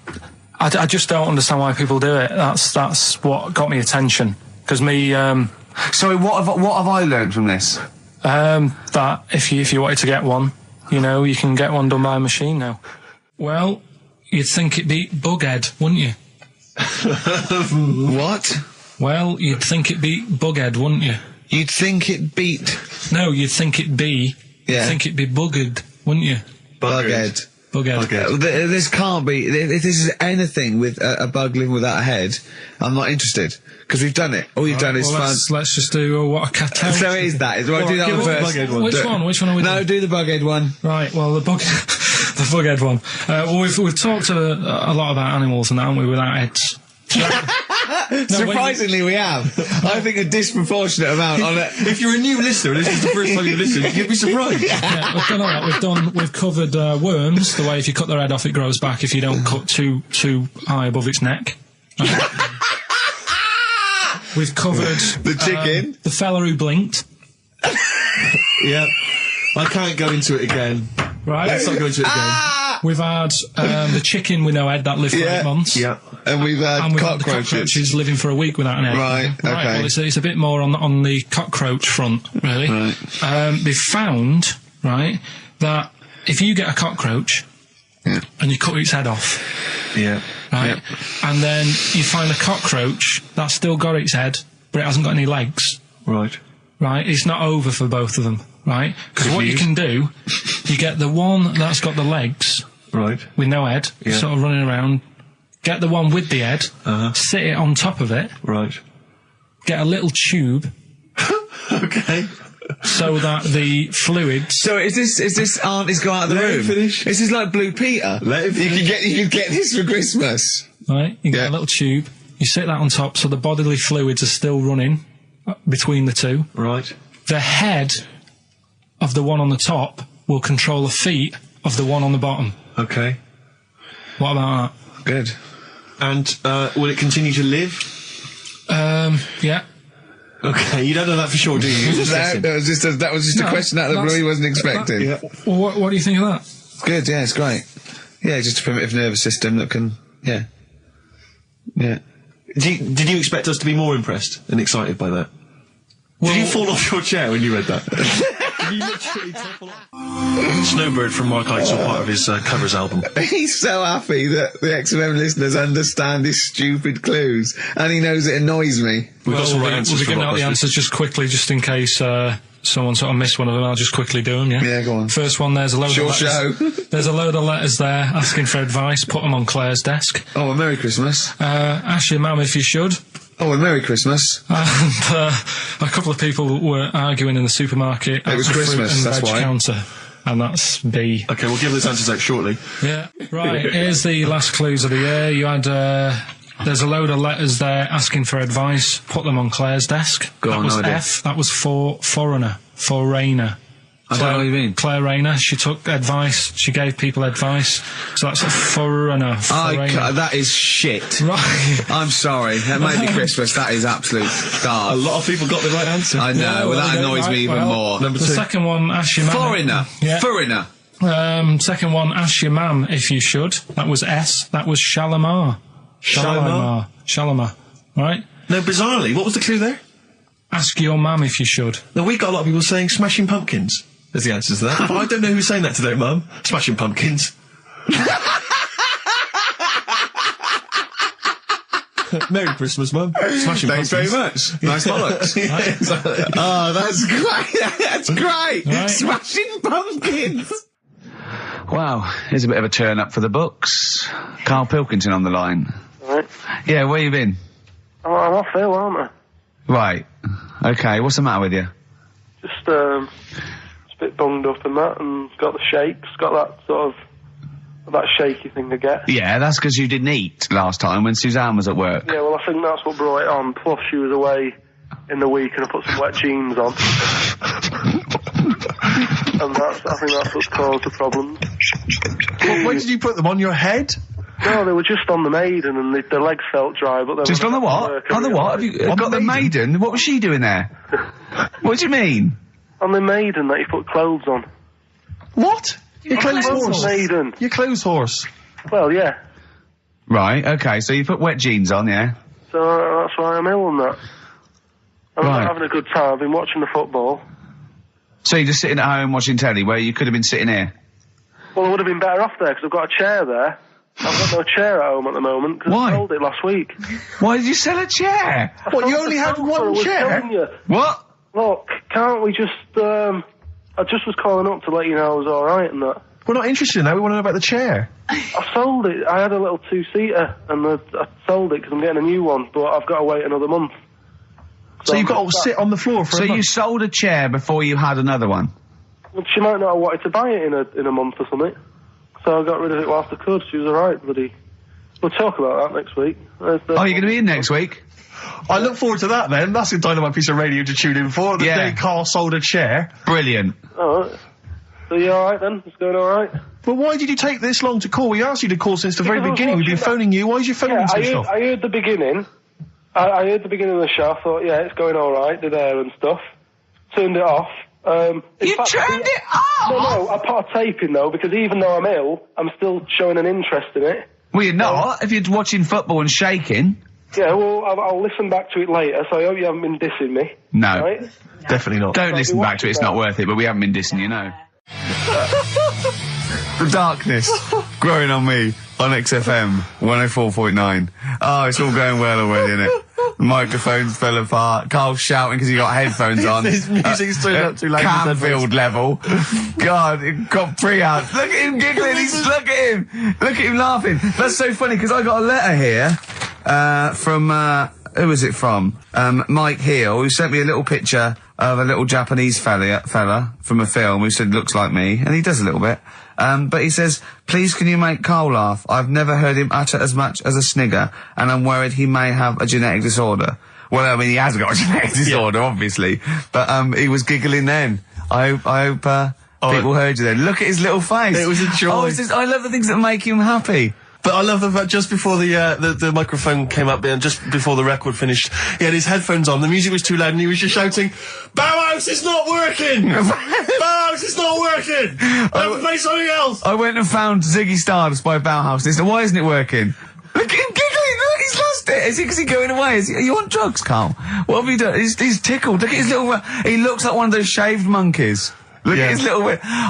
[SPEAKER 7] I just don't understand why people do it. That's what got me attention. Because me...
[SPEAKER 1] Sorry, what have I learned from this?
[SPEAKER 7] That if you wanted to get one, you know, you can get one done by a machine now. Well, you'd think it'd be Bughead, wouldn't you?
[SPEAKER 1] What?
[SPEAKER 7] Well, you'd think it'd be Bughead, wouldn't you?
[SPEAKER 1] You'd think it beat...
[SPEAKER 7] No, you'd think it'd be...
[SPEAKER 1] Yeah.
[SPEAKER 7] You'd think it'd be Buggered, wouldn't you?
[SPEAKER 1] Bughead.
[SPEAKER 7] Bughead.
[SPEAKER 1] This can't be... If this is anything with a bug living without a head, I'm not interested. Because we've done it. All you've done is fun.
[SPEAKER 7] Let's just do what a cat.
[SPEAKER 1] So it is that. Well, do that one first.
[SPEAKER 7] Which one? Which one are we doing?
[SPEAKER 1] No, do the Bughead one.
[SPEAKER 7] Right, well, the Bughead one. Well, we've talked a lot about animals and that, haven't we, without heads.
[SPEAKER 1] Surprisingly, we have. I think a disproportionate amount on it.
[SPEAKER 2] If you're a new listener and this is the first time you listen, you'd be surprised.
[SPEAKER 7] Yeah, we've done all that. We've covered worms. The way if you cut their head off, it grows back. If you don't cut too high above its neck. We've covered
[SPEAKER 1] the chicken,
[SPEAKER 7] the fella who blinked.
[SPEAKER 2] Yeah, I can't go into it again.
[SPEAKER 7] Right,
[SPEAKER 2] let's not go into it again.
[SPEAKER 7] We've had the chicken with no head that lived for 8 months.
[SPEAKER 1] Yeah, and we've had
[SPEAKER 7] the cockroaches living for a week without an head.
[SPEAKER 1] Right, okay.
[SPEAKER 7] Well, it's a bit more on the cockroach front, really.
[SPEAKER 1] Right.
[SPEAKER 7] They've found, right, that if you get a cockroach and you cut its head off, right, and then you find a cockroach that's still got its head, but it hasn't got any legs.
[SPEAKER 2] Right.
[SPEAKER 7] Right, it's not over for both of them, right? Because what you can do, you get the one that's got the legs,
[SPEAKER 2] right,
[SPEAKER 7] with no head, sort of running around. Get the one with the head, sit it on top of it,
[SPEAKER 2] right.
[SPEAKER 7] Get a little tube,
[SPEAKER 2] okay,
[SPEAKER 7] so that the fluids.
[SPEAKER 1] So is this aunt is go out of the room?
[SPEAKER 2] Finish.
[SPEAKER 1] This is like Blue Peter.
[SPEAKER 2] Let him finish.
[SPEAKER 1] You can get this for Christmas.
[SPEAKER 7] Right, you get a little tube. You sit that on top, so the bodily fluids are still running between the two.
[SPEAKER 2] Right.
[SPEAKER 7] The head of the one on the top will control the feet of the one on the bottom.
[SPEAKER 2] Okay.
[SPEAKER 7] What about
[SPEAKER 1] that? Good.
[SPEAKER 2] And will it continue to live?
[SPEAKER 7] Yeah.
[SPEAKER 2] Okay, you don't know that for sure, do you?
[SPEAKER 1] That was just a question out of the blue he wasn't expecting.
[SPEAKER 7] Well, what do you think of that?
[SPEAKER 1] Good, yeah, it's great. Yeah, just a primitive nervous system that can, yeah.
[SPEAKER 2] Did you expect us to be more impressed and excited by that? Did you fall off your chair when you read that? Did you literally topple off? Snowbird from Mark Eitzel, part of his covers album.
[SPEAKER 1] He's so happy that the XFM listeners understand his stupid clues, and he knows it annoys me.
[SPEAKER 2] We've got some right answers.
[SPEAKER 7] We'll be giving out the answers just quickly, just in case someone sort of missed one of them. I'll just quickly do them, yeah?
[SPEAKER 1] Yeah, go on.
[SPEAKER 7] First one, there's a load of letters.
[SPEAKER 1] Show.
[SPEAKER 7] There's a load of letters there asking for advice. Put them on Claire's desk.
[SPEAKER 1] Oh, a Merry Christmas.
[SPEAKER 7] Ask your mum if you should.
[SPEAKER 1] Oh, a Merry Christmas.
[SPEAKER 7] And a couple of people were arguing in the supermarket.
[SPEAKER 1] It was Christmas, that's why.
[SPEAKER 7] Counter. And that's B.
[SPEAKER 2] Okay, we'll give those answers out shortly.
[SPEAKER 7] Yeah. Right, here's the last clues of the year. You had, there's a load of letters there asking for advice. Put them on Claire's desk.
[SPEAKER 1] Go on,
[SPEAKER 7] that was F. That was for foreigner. Foreigner.
[SPEAKER 1] I don't know what you mean.
[SPEAKER 7] Claire Rayner, she took advice, she gave people advice, so that's a foreigner.
[SPEAKER 1] That is shit.
[SPEAKER 7] Right.
[SPEAKER 1] I'm sorry, that might be Christmas, that is absolute garbage.
[SPEAKER 2] A lot of people got the right answer.
[SPEAKER 1] I know, that annoys me even more.
[SPEAKER 7] Number two. The second one, ask your mum.
[SPEAKER 1] Foreigner.
[SPEAKER 7] Yeah.
[SPEAKER 1] Foreigner.
[SPEAKER 7] Second one, ask your mum if you should. That was S. That was Shalimar. Shalimar. Right?
[SPEAKER 2] No, bizarrely, what was the clue there?
[SPEAKER 7] Ask your mum if you should.
[SPEAKER 2] No, we got a lot of people saying Smashing Pumpkins. is the answer to that. But I don't know who's saying that today, Mum. Smashing Pumpkins. Merry Christmas, Mum. Smashing
[SPEAKER 1] Thanks
[SPEAKER 2] Pumpkins.
[SPEAKER 1] very much. Nice bollocks.
[SPEAKER 2] Yeah, exactly.
[SPEAKER 1] Oh, that's great. That's great.
[SPEAKER 7] Right.
[SPEAKER 1] Smashing Pumpkins. Wow, here's a bit of a turn up for the books. Karl Pilkington on the line.
[SPEAKER 8] Right.
[SPEAKER 1] Yeah, where you been?
[SPEAKER 8] I'm off ill, aren't I?
[SPEAKER 1] Right. Okay, what's the matter with you?
[SPEAKER 8] Just a bit bunged up and that, and got the shakes, got that sort of, that shaky thing to get.
[SPEAKER 1] Yeah, that's because you didn't eat last time when Suzanne was at work.
[SPEAKER 8] Yeah, well, I think that's what brought it on. Plus, she was away in the week and I put some wet jeans on. And I think that's what caused the problems.
[SPEAKER 2] When did you put them on your head?
[SPEAKER 8] No, they were just on the maiden and the legs felt dry, but they
[SPEAKER 1] Just
[SPEAKER 8] were
[SPEAKER 1] on the what? On the what? Have you got the maiden? What was she doing there? What do you mean?
[SPEAKER 8] On the maiden that you put clothes on.
[SPEAKER 2] What? Your clothes horse.
[SPEAKER 8] Maiden.
[SPEAKER 2] Your clothes horse.
[SPEAKER 8] Well, yeah.
[SPEAKER 1] Right, okay, so you put wet jeans on, yeah?
[SPEAKER 8] So that's why I'm ill and that. I'm
[SPEAKER 1] Right.
[SPEAKER 8] not having a good time. I've been watching the football.
[SPEAKER 1] So you're just sitting at home watching telly where you could have been sitting here?
[SPEAKER 8] Well, I would have been better off there because I've got a chair there. I've got no chair at home at the moment because
[SPEAKER 1] Why?
[SPEAKER 8] I sold it last week.
[SPEAKER 1] Why did you sell a chair?
[SPEAKER 2] What, you only had one chair?
[SPEAKER 1] What?
[SPEAKER 8] Look, can't we just, I just was calling up to let you know I was alright and that.
[SPEAKER 2] We're not interested in that. We want to know about the chair.
[SPEAKER 8] I sold it. I had a little two-seater and I sold it because I'm getting a new one, but I've got to wait another month.
[SPEAKER 2] So you've got to sit on the floor for
[SPEAKER 1] So
[SPEAKER 2] a month.
[SPEAKER 1] you sold a chair before you had another one?
[SPEAKER 8] Well, she might not have wanted to buy it in a month or something. So I got rid of it whilst I could. She was alright, bloody. We'll talk about that next week.
[SPEAKER 1] Oh, you're going to be in next week?
[SPEAKER 2] I look forward to that then. That's a dynamite piece of radio to tune in for. The
[SPEAKER 1] Yeah.
[SPEAKER 2] day Karl sold a chair.
[SPEAKER 1] Brilliant.
[SPEAKER 8] Alright. So you alright then? It's going alright?
[SPEAKER 2] But why did you take this long to call? We asked you to call since the very beginning. We've been phoning you. Why did you phone
[SPEAKER 8] Yeah,
[SPEAKER 2] so long?
[SPEAKER 8] I heard the beginning. I heard the beginning of the show. I thought, yeah, it's going alright, the there and stuff. Turned it off.
[SPEAKER 1] You turned it off?
[SPEAKER 8] No, I put a tape in though, because even though I'm ill, I'm still showing an interest in it.
[SPEAKER 1] Well, you're not, if you're watching football and shaking.
[SPEAKER 8] Yeah, well, I'll listen back to it later, so I hope you haven't been dissing me.
[SPEAKER 1] No.
[SPEAKER 8] Right?
[SPEAKER 2] Definitely not.
[SPEAKER 1] Don't listen back to it, it's not worth it, but we haven't been dissing you, no. The darkness growing on me on XFM 104.9. Oh, it's all going well already, isn't it? The microphones fell apart. Karl's shouting because he got headphones on.
[SPEAKER 2] His music's turned up too loud.
[SPEAKER 1] Canfield level. God, it got pre-out. Look at him giggling. Look at him. Look at him laughing. That's so funny because I got a letter here from who was it from? Mike Heel, who sent me a little picture of a little Japanese fella from a film who said looks like me, and he does a little bit. But he says, please can you make Karl laugh? I've never heard him utter as much as a snigger, and I'm worried he may have a genetic disorder. Well, I mean, he has got a genetic disorder, obviously. But, he was giggling then. I hope people heard you then. Look at his little face.
[SPEAKER 2] It was a joy.
[SPEAKER 1] Oh, I love the things that make him happy.
[SPEAKER 2] But I love the fact just before the microphone came up and just before the record finished, he had his headphones on, the music was too loud and he was just shouting, Bauhaus, it's not working! Bauhaus, it's not working! I'll play something else!
[SPEAKER 1] I went and found Ziggy Stardust by Bauhaus and he said, why isn't it working? Look at him giggling, look, he's lost it! Is it because he's going away? Are you on drugs, Karl? What have you done? He's tickled, look at his little, he looks like one of those shaved monkeys. Look at his little,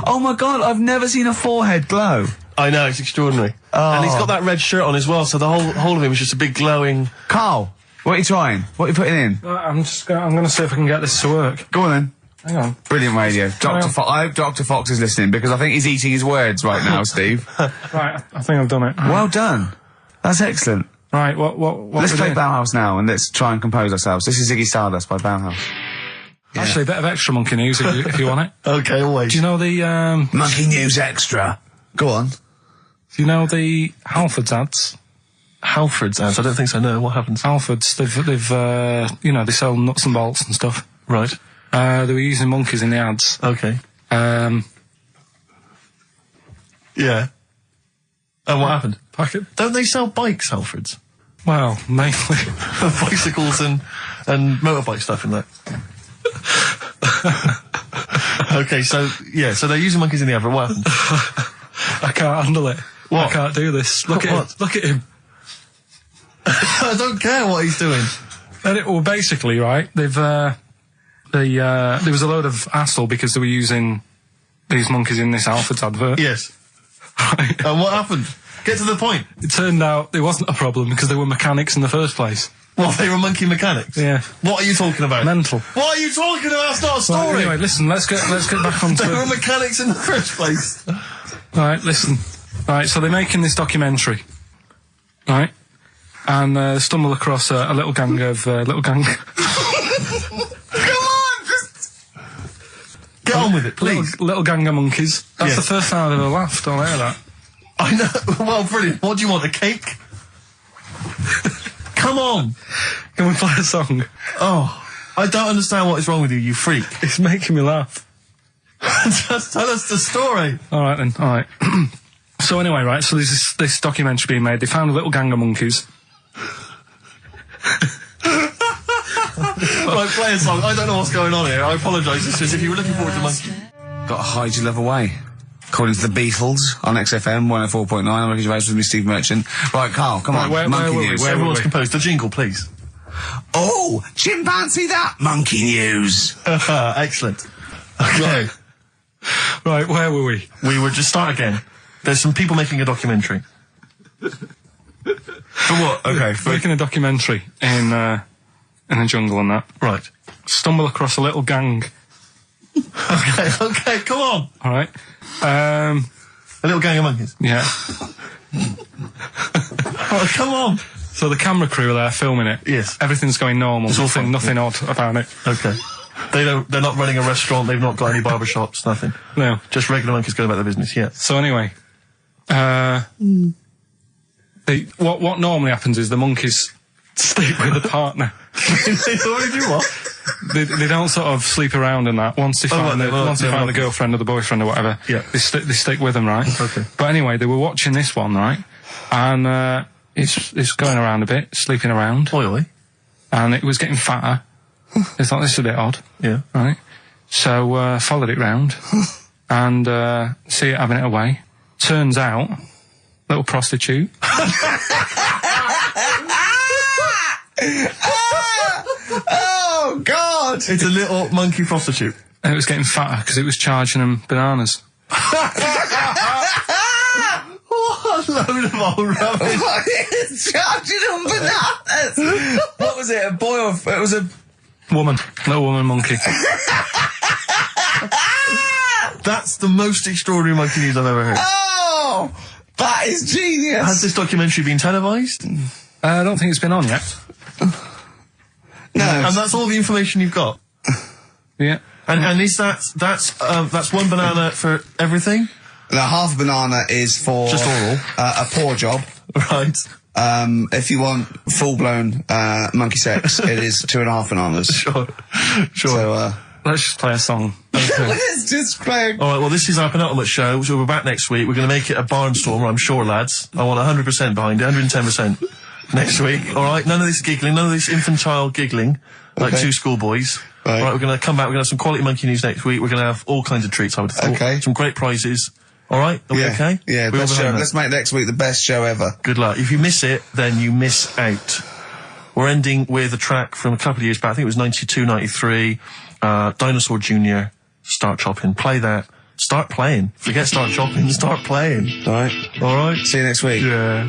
[SPEAKER 1] oh my god, I've never seen a forehead glow.
[SPEAKER 2] I know, it's extraordinary.
[SPEAKER 1] Oh.
[SPEAKER 2] And he's got that red shirt on as well, so the whole of him is just a big glowing...
[SPEAKER 1] Karl, what are you trying? What are you putting in?
[SPEAKER 7] I'm going to see if I can get this to work.
[SPEAKER 1] Go on then.
[SPEAKER 7] Hang on.
[SPEAKER 1] Brilliant radio. I hope Dr. Fox is listening because I think he's eating his words right now, Steve.
[SPEAKER 7] Right, I think I've done it.
[SPEAKER 1] Well done. That's excellent.
[SPEAKER 7] Right, what
[SPEAKER 1] Let's play Bauhaus now and let's try and compose ourselves. This is Ziggy Stardust by Bauhaus.
[SPEAKER 7] Actually, a bit of extra monkey news if you want it.
[SPEAKER 2] Okay, always.
[SPEAKER 7] Do you know the,
[SPEAKER 1] Monkey News Extra. Go on.
[SPEAKER 7] do you know the Halfords ads?
[SPEAKER 2] Halford's ads? I don't think so, no. What happens?
[SPEAKER 7] Halfords, they've they sell nuts and bolts and stuff.
[SPEAKER 2] Right.
[SPEAKER 7] They were using monkeys in the ads.
[SPEAKER 2] Okay.
[SPEAKER 7] Um,
[SPEAKER 2] Yeah. And what happened?
[SPEAKER 7] Packet.
[SPEAKER 2] Don't they sell bikes, Halford's?
[SPEAKER 7] Well, mainly.
[SPEAKER 2] Bicycles and motorbike stuff in that. Okay, so they're using monkeys in the advert. What happened?
[SPEAKER 7] I can't handle it.
[SPEAKER 2] What?
[SPEAKER 7] I can't do this. Look at him. Look at him.
[SPEAKER 2] I don't care what he's doing.
[SPEAKER 7] Well, basically, right, there was a load of hassle because they were using these monkeys in this Alfred's advert.
[SPEAKER 2] Yes.
[SPEAKER 7] Right.
[SPEAKER 2] And what happened? Get to the point.
[SPEAKER 7] It turned out it wasn't a problem because they were mechanics in the first place.
[SPEAKER 2] Well, they were monkey mechanics?
[SPEAKER 7] Yeah.
[SPEAKER 2] What are you talking about?
[SPEAKER 7] Mental.
[SPEAKER 2] What are you talking about? That's not a story.
[SPEAKER 7] Right, anyway, listen, let's get back onto
[SPEAKER 2] They
[SPEAKER 7] it.
[SPEAKER 2] were mechanics in the first place.
[SPEAKER 7] Right, listen. Right, so they're making this documentary. Right? And stumble across a little gang of...
[SPEAKER 2] Come on! Just... Get on with it, please.
[SPEAKER 7] Little gang of monkeys. That's
[SPEAKER 2] Yes.
[SPEAKER 7] the first time I've ever laughed. I'll hear that.
[SPEAKER 2] I know. Well, brilliant. What do you want, a cake? Come on.
[SPEAKER 7] Can we play a song?
[SPEAKER 2] Oh, I don't understand what is wrong with you, you freak.
[SPEAKER 7] It's making me laugh.
[SPEAKER 2] Just tell us the story.
[SPEAKER 7] All right, then. All right. So anyway, right, so there's this documentary being made. They found a little gang of monkeys.
[SPEAKER 2] Right, play a song. I don't know what's going on here. I apologise. It's just if you were looking forward to monkey...
[SPEAKER 1] Got to hide your love away. According to the Beatles on XFM 104.9. I'm Ricky Gervais with me, Steve Merchant. Right, Carl, come on.
[SPEAKER 7] where
[SPEAKER 1] monkey
[SPEAKER 7] were we?
[SPEAKER 1] news.
[SPEAKER 7] Where
[SPEAKER 2] Everyone's
[SPEAKER 7] we?
[SPEAKER 2] composed. The jingle, please.
[SPEAKER 1] Oh, chimpanzee that monkey news.
[SPEAKER 2] Excellent. Okay.
[SPEAKER 7] Right, where were we?
[SPEAKER 2] We would just start again. There's some people making a documentary. For what? Okay.
[SPEAKER 7] Making a documentary in the jungle and that.
[SPEAKER 2] Right.
[SPEAKER 7] Stumble across a little gang.
[SPEAKER 2] Okay, come on.
[SPEAKER 7] All right.
[SPEAKER 2] A little gang of monkeys.
[SPEAKER 7] Yeah.
[SPEAKER 2] Oh, come on.
[SPEAKER 7] So the camera crew are there filming it.
[SPEAKER 2] Yes.
[SPEAKER 7] Everything's going normal.
[SPEAKER 2] It's all fine.
[SPEAKER 7] Nothing odd about it.
[SPEAKER 2] Okay. They're not running a restaurant, they've not got any barber shops, nothing.
[SPEAKER 7] No.
[SPEAKER 2] Just regular monkeys going about their business, yeah.
[SPEAKER 7] So anyway, what normally happens is the monkeys sleep with a partner.
[SPEAKER 2] They already do what?
[SPEAKER 7] They don't sort of sleep around and that. Once they find the girlfriend or the boyfriend or whatever,
[SPEAKER 2] Yeah.
[SPEAKER 7] they stick with them, right?
[SPEAKER 2] Okay.
[SPEAKER 7] But anyway, they were watching this one, right? And it's going around a bit, sleeping around,
[SPEAKER 2] Oily.
[SPEAKER 7] and it was getting fatter. They thought this is a bit odd,
[SPEAKER 2] Yeah.
[SPEAKER 7] right? So followed it round and see it having it away. Turns out, little prostitute.
[SPEAKER 1] Oh, God!
[SPEAKER 2] It's a little monkey prostitute.
[SPEAKER 7] And it was getting fatter because it was charging them bananas.
[SPEAKER 2] What a load of old rubbish.
[SPEAKER 1] Charging them bananas! What was it, a boy or... It was a...
[SPEAKER 7] Woman. Little woman monkey.
[SPEAKER 2] That's the most extraordinary monkey news I've ever heard.
[SPEAKER 1] Oh! That is genius!
[SPEAKER 2] Has this documentary been televised?
[SPEAKER 7] I don't think it's been on yet.
[SPEAKER 1] No.
[SPEAKER 2] And that's all the information you've got?
[SPEAKER 7] Yeah.
[SPEAKER 2] And is that's one banana for everything?
[SPEAKER 1] Now, half a banana is for...
[SPEAKER 2] Just oral.
[SPEAKER 1] A poor job.
[SPEAKER 2] Right.
[SPEAKER 1] If you want full-blown monkey sex, it is 2.5 bananas.
[SPEAKER 2] Sure.
[SPEAKER 1] So,
[SPEAKER 7] Let's just play a song.
[SPEAKER 1] let's just play...
[SPEAKER 2] All right, well, this is our penultimate show, so we're back next week. We're going to make it a barnstormer, I'm sure, lads. I want 100% behind it, 110% next week. All right, none of this giggling, none of this infantile giggling, like two schoolboys.
[SPEAKER 1] Right.
[SPEAKER 2] All right, we're going to come back, we're going to have some quality monkey news next week. We're going to have all kinds of treats, I would have thought.
[SPEAKER 1] Okay.
[SPEAKER 2] Some great prizes. All right, are we okay?
[SPEAKER 1] Yeah,
[SPEAKER 2] We're all
[SPEAKER 1] best show.
[SPEAKER 2] behind that.
[SPEAKER 1] Let's make next week the best show ever.
[SPEAKER 2] Good luck. If you miss it, then you miss out. We're ending with a track from a couple of years back. I think it was 92, 93. Dinosaur Jr. Start Chopping. Play that. Start playing. Forget start chopping. Start playing.
[SPEAKER 1] All right.
[SPEAKER 2] All right.
[SPEAKER 1] See you next week.
[SPEAKER 2] Yeah.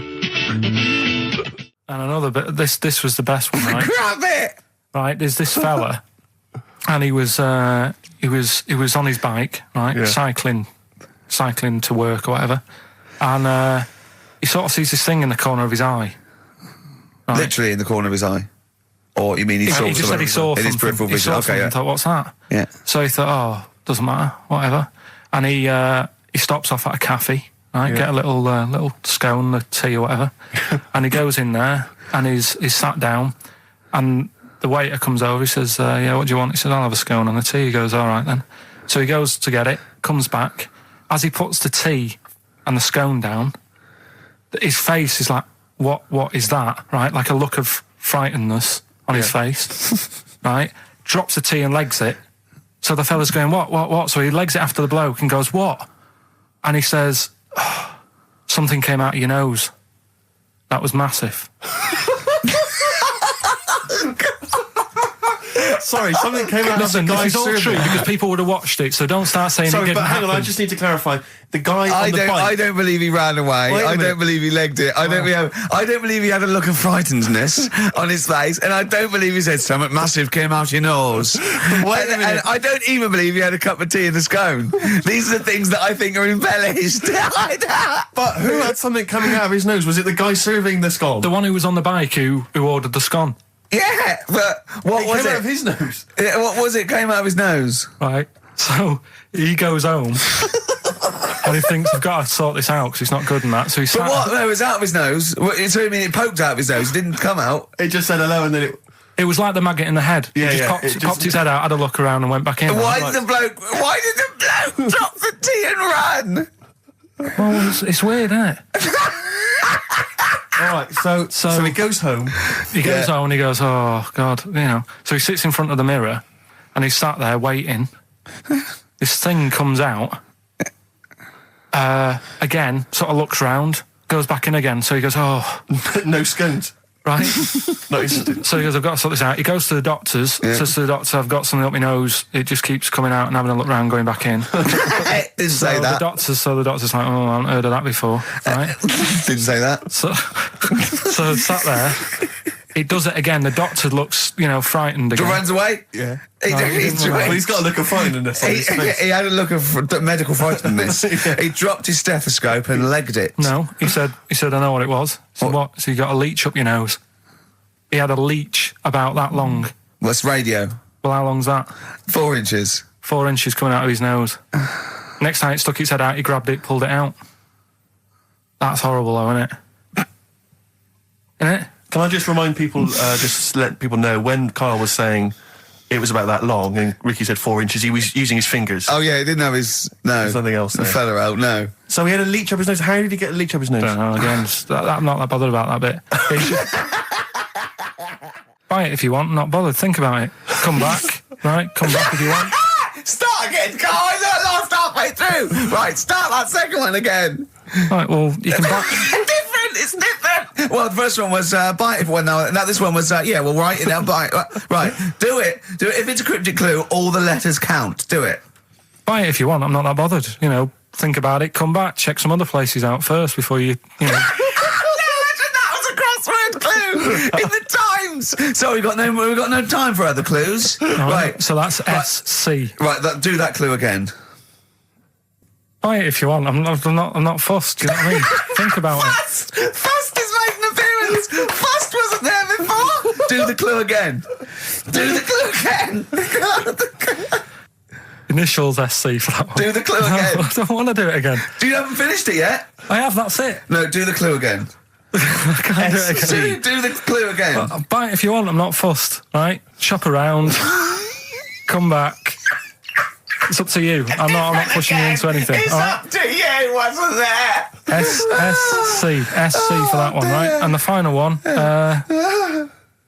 [SPEAKER 7] And another bit. This was the best one, right?
[SPEAKER 1] Grab it!
[SPEAKER 7] Right. There's this fella, and he was on his bike, right,
[SPEAKER 2] Yeah.
[SPEAKER 7] cycling to work or whatever, and he sort of sees this thing in the corner of his eye. Right?
[SPEAKER 1] Literally in the corner of his eye. Or you mean he saw
[SPEAKER 7] He just said he saw
[SPEAKER 1] in his
[SPEAKER 7] something.
[SPEAKER 1] peripheral
[SPEAKER 7] He
[SPEAKER 1] vision?
[SPEAKER 7] saw
[SPEAKER 1] Okay,
[SPEAKER 7] something
[SPEAKER 1] yeah.
[SPEAKER 7] and thought, what's that?
[SPEAKER 1] Yeah.
[SPEAKER 7] So he thought, oh, doesn't matter, whatever. And he stops off at a cafe, right?
[SPEAKER 2] Yeah.
[SPEAKER 7] Get a little scone, a tea or whatever. And he goes in there and he's sat down, and the waiter comes over. He says, yeah, what do you want? He says, I'll have a scone and a tea. He goes, all right then. So he goes to get it, comes back. As he puts the tea and the scone down, his face is like, what is that? Right? Like a look of frightenedness on his face, right? Drops the tea and legs it. So the fella's going, what? So he legs it after the bloke and goes, what? And he says, oh, something came out of your nose. That was massive.
[SPEAKER 5] sorry, something came out
[SPEAKER 7] Listen,
[SPEAKER 5] of the
[SPEAKER 7] this
[SPEAKER 5] guy
[SPEAKER 7] is all true
[SPEAKER 5] serving.
[SPEAKER 7] because people would have watched it, so don't start saying it
[SPEAKER 5] Sorry,
[SPEAKER 7] didn't
[SPEAKER 5] but hang on,
[SPEAKER 7] happen.
[SPEAKER 5] I just need to clarify. The guy on the bike...
[SPEAKER 1] I don't believe he ran away.
[SPEAKER 5] Wait a
[SPEAKER 1] I
[SPEAKER 5] minute.
[SPEAKER 1] don't believe he legged it. I don't believe he had a look of frightenedness on his face, and I don't believe he said something massive came out your nose.
[SPEAKER 5] Wait a minute.
[SPEAKER 1] And I don't even believe he had a cup of tea in a scone. These are the things that I think are embellished.
[SPEAKER 5] But who had something coming out of his nose? Was it the guy serving the scone?
[SPEAKER 7] The one who was on the bike who ordered the scone.
[SPEAKER 1] Yeah, but what
[SPEAKER 5] It
[SPEAKER 1] was
[SPEAKER 5] came out
[SPEAKER 1] it?
[SPEAKER 5] of his nose.
[SPEAKER 1] Yeah, what was it? Came out of his nose.
[SPEAKER 7] Right, so he goes home and he thinks, I've got to sort this out because it's not good and that. So he
[SPEAKER 1] But
[SPEAKER 7] sat.
[SPEAKER 1] what? No, it was out of his nose. So I mean, it poked out of his nose. It didn't come out.
[SPEAKER 5] It just said hello and then it...
[SPEAKER 7] It was like the maggot in the head.
[SPEAKER 5] Yeah,
[SPEAKER 7] he just
[SPEAKER 5] yeah,
[SPEAKER 7] popped,
[SPEAKER 5] it just-
[SPEAKER 7] popped his head out, had a look around, and went back in.
[SPEAKER 1] Why did the bloke drop the tea and run?
[SPEAKER 7] Well, it's weird, isn't it?
[SPEAKER 5] All right, so he goes home.
[SPEAKER 7] He goes home and he goes, oh, God, you know. So he sits in front of the mirror and he's sat there waiting. This thing comes out. Again, sort of looks round, goes back in again. So he goes, oh.
[SPEAKER 5] No scones.
[SPEAKER 7] Right?
[SPEAKER 5] No, he's...
[SPEAKER 7] So he goes, I've got to sort this out. He goes to the doctors, says to the doctor, I've got something up my nose. It just keeps coming out and having a look round, going back in.
[SPEAKER 1] Didn't say that.
[SPEAKER 7] The doctor's like, oh, I haven't heard of that before. Right?
[SPEAKER 1] Didn't say that.
[SPEAKER 7] So sat there. It does it again. The doctor looks, frightened again.
[SPEAKER 1] Runs away?
[SPEAKER 5] Yeah.
[SPEAKER 1] Well,
[SPEAKER 5] He's got a look of frightenness on his face.
[SPEAKER 1] He had a look of medical frightenness. He dropped his stethoscope and legged it.
[SPEAKER 7] No, he said, I know what it was. So what? So you got a leech up your nose. He had a leech about that long.
[SPEAKER 1] What's radio?
[SPEAKER 7] Well, how long's that?
[SPEAKER 1] 4 inches.
[SPEAKER 7] 4 inches coming out of his nose. Next time it stuck its head out, he grabbed it, pulled it out. That's horrible, though, isn't it? Isn't it?
[SPEAKER 5] Can I just remind people, just let people know, when Karl was saying it was about that long and Ricky said 4 inches, he was using his fingers.
[SPEAKER 1] Oh, yeah, he didn't have his... No.
[SPEAKER 5] There's nothing else there.
[SPEAKER 1] The feather out, no.
[SPEAKER 5] So he had a leech up his nose. How did he get a leech up his nose?
[SPEAKER 7] Don't know, again, I'm not that bothered about that bit. Buy it if you want, not bothered, think about it. Come back, right? Come back if you want.
[SPEAKER 1] Start again, Karl! I lost halfway through! Right, start that second one again.
[SPEAKER 7] Right, well, you can buy...
[SPEAKER 1] It's different! Well, the first one was, buy it if one now. Now this one was, we'll write it down, buy it. Right, do it. Do it. If it's a cryptic clue, all the letters count. Do it.
[SPEAKER 7] Buy it if you want, I'm not that bothered. Think about it, come back, check some other places out first before you
[SPEAKER 1] No, that was a crossword clue in the Times. So we've got no time for other clues. Right.
[SPEAKER 7] So that's SC.
[SPEAKER 1] Right, do that clue again.
[SPEAKER 7] Buy it if you want. I'm not fussed. Do you know what I mean? Think about it.
[SPEAKER 1] Fust is making an appearance. Fust wasn't there before. Do the clue again. Do the clue again.
[SPEAKER 7] Initials SC for that one.
[SPEAKER 1] Do the clue again.
[SPEAKER 7] No, I don't want to do it again.
[SPEAKER 1] You haven't finished it yet.
[SPEAKER 7] I have. That's it.
[SPEAKER 1] No, do the clue again.
[SPEAKER 7] I can't do it again.
[SPEAKER 1] Do the clue again.
[SPEAKER 7] Buy it if you want. I'm not fussed. Right? Shop around. Come back. It's up to you. I'm not pushing you into anything.
[SPEAKER 1] It's up to you. Wasn't there?
[SPEAKER 7] SC for that one, right? And the final one.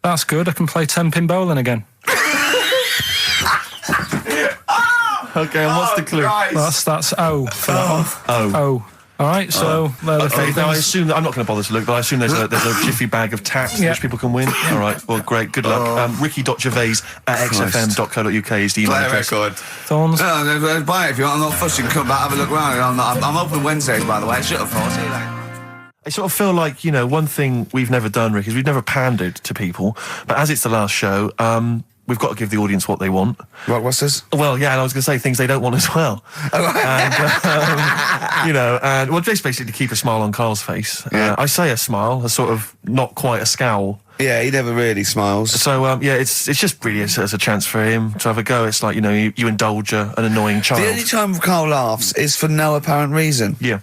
[SPEAKER 7] That's good. I can play 10-pin bowling again.
[SPEAKER 5] Okay, and what's the clue?
[SPEAKER 7] That's O for that one. O. All right, so they're the
[SPEAKER 5] Okay,
[SPEAKER 7] three
[SPEAKER 5] now I
[SPEAKER 7] things.
[SPEAKER 5] assume that I'm not going to bother to look, but I assume there's a jiffy bag of taps which people can win. All right, well, great, good luck. Ricky.Gervais at xfm.co.uk is the email
[SPEAKER 1] Play a
[SPEAKER 5] address.
[SPEAKER 1] record.
[SPEAKER 7] Thorns.
[SPEAKER 1] No, buy it if you want. I'm not fussing. Come back, have a look around. I'm open Wednesdays, by the way. Shut up, for. See you later.
[SPEAKER 5] I sort of feel like, one thing we've never done, Rick, is we've never pandered to people, but as it's the last show, we've got to give the audience what they want.
[SPEAKER 1] Rockbusters?
[SPEAKER 5] Well, yeah, and I was going to say things they don't want as well. And, well, just basically to keep a smile on Karl's face.
[SPEAKER 1] Yeah.
[SPEAKER 5] I say a smile, a sort of not quite a scowl.
[SPEAKER 1] Yeah, he never really smiles.
[SPEAKER 5] So, it's just really as a chance for him to have a go. It's like, you indulge an annoying child.
[SPEAKER 1] The only time Karl laughs is for no apparent reason.
[SPEAKER 5] Yeah.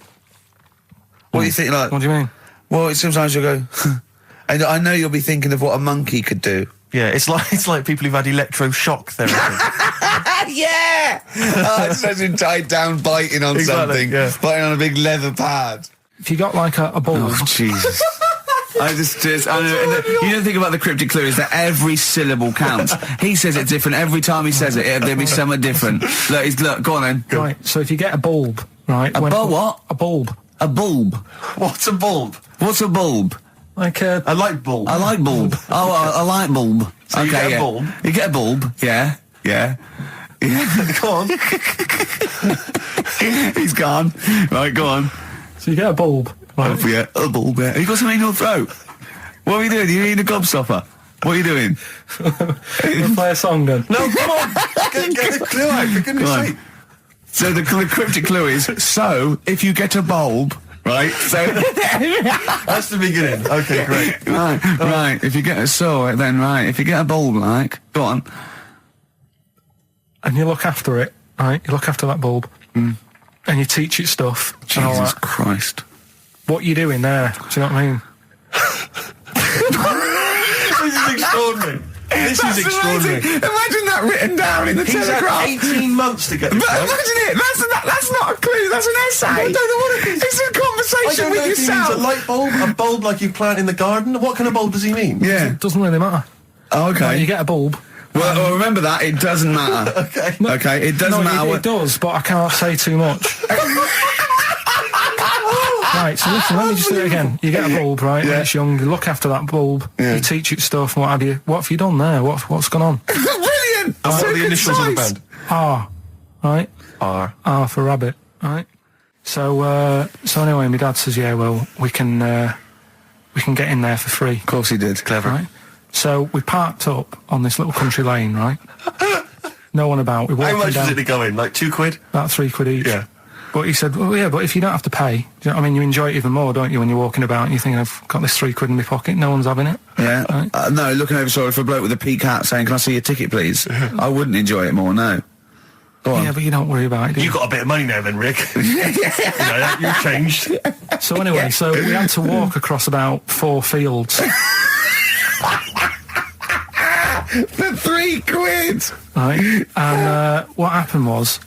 [SPEAKER 1] What do you think, like...
[SPEAKER 7] What do you mean?
[SPEAKER 1] Well, sometimes you'll go... and I know you'll be thinking of what a monkey could do.
[SPEAKER 5] Yeah, it's like people who've had electroshock therapy.
[SPEAKER 1] Yeah! It's imagine tied down biting on
[SPEAKER 5] Exactly,
[SPEAKER 1] something.
[SPEAKER 5] yeah.
[SPEAKER 1] Biting on a big leather pad.
[SPEAKER 7] If you got like a ball...
[SPEAKER 1] Oh, Jesus. I know, you don't think about the cryptic clue is that every syllable counts. He says it different every time he says it. There'll be something different. Look, go on then.
[SPEAKER 7] Right, so if you get a bulb, right...
[SPEAKER 1] What?
[SPEAKER 7] A bulb.
[SPEAKER 1] A bulb.
[SPEAKER 5] What's a bulb?
[SPEAKER 1] What's a bulb?
[SPEAKER 7] Like
[SPEAKER 2] A light bulb.
[SPEAKER 1] A light bulb. Oh, a light bulb.
[SPEAKER 2] So you get a bulb?
[SPEAKER 1] You get a bulb, yeah.
[SPEAKER 2] Go on.
[SPEAKER 1] He's gone. Right, go on.
[SPEAKER 7] So you get a bulb. Right.
[SPEAKER 1] Oh, yeah, a bulb, yeah. Have you got something in your throat? What are you doing? Are you eating a gobstopper? What are you doing?
[SPEAKER 7] We'll play a song then.
[SPEAKER 2] No, come on. Get the clue out, for goodness sake.
[SPEAKER 1] So the cryptic clue is, so, if you get a bulb, right, so...
[SPEAKER 2] That's the beginning. Okay, great.
[SPEAKER 1] Right, if you get a saw, then right, if you get a bulb, like, go on.
[SPEAKER 7] And you look after it, right? You look after that bulb. And you teach it stuff. And all
[SPEAKER 1] Jesus
[SPEAKER 7] that.
[SPEAKER 1] Christ.
[SPEAKER 7] What you doing there? Do you know what I mean?
[SPEAKER 2] This is extraordinary. This is extraordinary.
[SPEAKER 1] Amazing. Imagine that written down in the
[SPEAKER 2] He's
[SPEAKER 1] Telegraph.
[SPEAKER 2] had 18 months to get this
[SPEAKER 1] But
[SPEAKER 2] right.
[SPEAKER 1] imagine it. That's not a clue. That's an essay.
[SPEAKER 2] I don't know what it is.
[SPEAKER 1] It's a
[SPEAKER 2] I
[SPEAKER 1] conversation
[SPEAKER 2] don't
[SPEAKER 1] with
[SPEAKER 2] know if he means
[SPEAKER 1] yourself.
[SPEAKER 2] a light bulb, a bulb like you plant in the garden. What kind of bulb does he mean?
[SPEAKER 1] Yeah.
[SPEAKER 7] It doesn't really matter.
[SPEAKER 1] Oh, okay.
[SPEAKER 7] Right, you get a bulb.
[SPEAKER 1] Well, remember that. It doesn't matter.
[SPEAKER 2] Okay.
[SPEAKER 1] Okay. It doesn't matter.
[SPEAKER 7] It does, but I can't say too much. Right, so listen, let me just do it again. You get a bulb, right? When it's young, you look after that bulb, you teach it stuff, and what have you. What have you done there? What's gone on?
[SPEAKER 1] Brilliant.
[SPEAKER 2] And what are the initials of the band?
[SPEAKER 7] R, right? R for rabbit, right? So anyway, my dad says, yeah, well, we can get in there for free.
[SPEAKER 1] Of course he did. Clever.
[SPEAKER 7] Right? So we parked up on this little country lane, right? No one about. We walked
[SPEAKER 2] How much
[SPEAKER 7] down,
[SPEAKER 2] did it go in? Like £2?
[SPEAKER 7] about £3 each.
[SPEAKER 2] Yeah.
[SPEAKER 7] But he said, well, yeah, but if you don't have to pay, do you know what I mean, you enjoy it even more, don't you, when you're walking about and you're thinking, I've got this £3 in my pocket, no one's having it.
[SPEAKER 1] Yeah.
[SPEAKER 7] Right?
[SPEAKER 1] No, looking over shoulder for a bloke with a peak hat saying, can I see your ticket, please? I wouldn't enjoy it more, no. Go on.
[SPEAKER 7] Yeah, but you don't worry about it, do you?
[SPEAKER 2] You got a bit of money now then, Rick. You've changed.
[SPEAKER 7] So anyway, so we had to walk across about 4 fields.
[SPEAKER 1] For £3.
[SPEAKER 7] Right? And what happened was,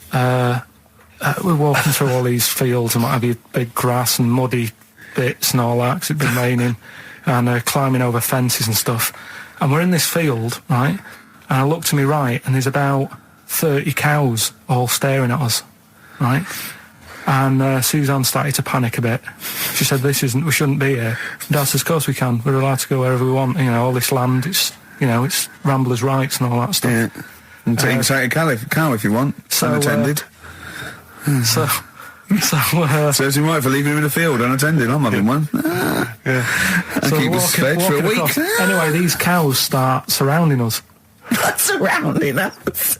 [SPEAKER 7] we're walking through all these fields and what have you, big grass and muddy bits and all that, 'cause it'd been raining, and climbing over fences and stuff. And we're in this field, right? And I look to my right, and there's about 30 cows all staring at us, right? And Suzanne started to panic a bit. She said, we shouldn't be here. Dad says, of course we can. We're allowed to go wherever we want. You know, all this land, it's ramblers' rights and all that stuff.
[SPEAKER 1] Yeah. And take a cow if you want.
[SPEAKER 7] So,
[SPEAKER 1] unattended.
[SPEAKER 7] So
[SPEAKER 1] Serves him right for leaving him in the field unattended. I'm having one. And keep us fed for a week.
[SPEAKER 7] across. Anyway, these cows start surrounding us.
[SPEAKER 1] Surrounding us.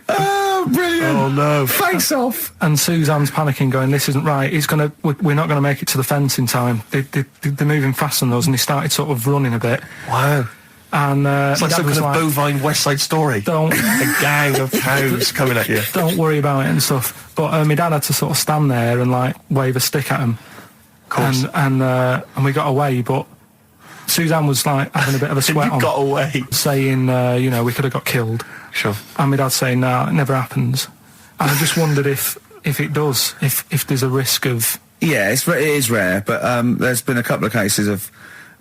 [SPEAKER 1] Oh, brilliant.
[SPEAKER 2] Oh, no.
[SPEAKER 1] Face off.
[SPEAKER 7] And Suzanne's panicking, going, this isn't right. We're not going to make it to the fence in time. They're moving faster than us, and he started sort of running a bit.
[SPEAKER 2] Wow.
[SPEAKER 7] And
[SPEAKER 2] It's like
[SPEAKER 7] my dad
[SPEAKER 2] some
[SPEAKER 7] was
[SPEAKER 2] kind of bovine West Side Story.
[SPEAKER 7] Don't
[SPEAKER 2] A gang of cows coming at you.
[SPEAKER 7] don't worry about it and stuff. But my dad had to sort of stand there and like wave a stick at him.
[SPEAKER 2] Of course.
[SPEAKER 7] And we got away, but Suzanne was like having a bit of a sweat
[SPEAKER 2] You
[SPEAKER 7] on,
[SPEAKER 2] got away.
[SPEAKER 7] saying, we could have got killed.
[SPEAKER 2] Sure.
[SPEAKER 7] And my dad saying, nah, it never happens. And I just wondered if it does, if there's a risk of...
[SPEAKER 1] Yeah, it is rare, but there's been a couple of cases of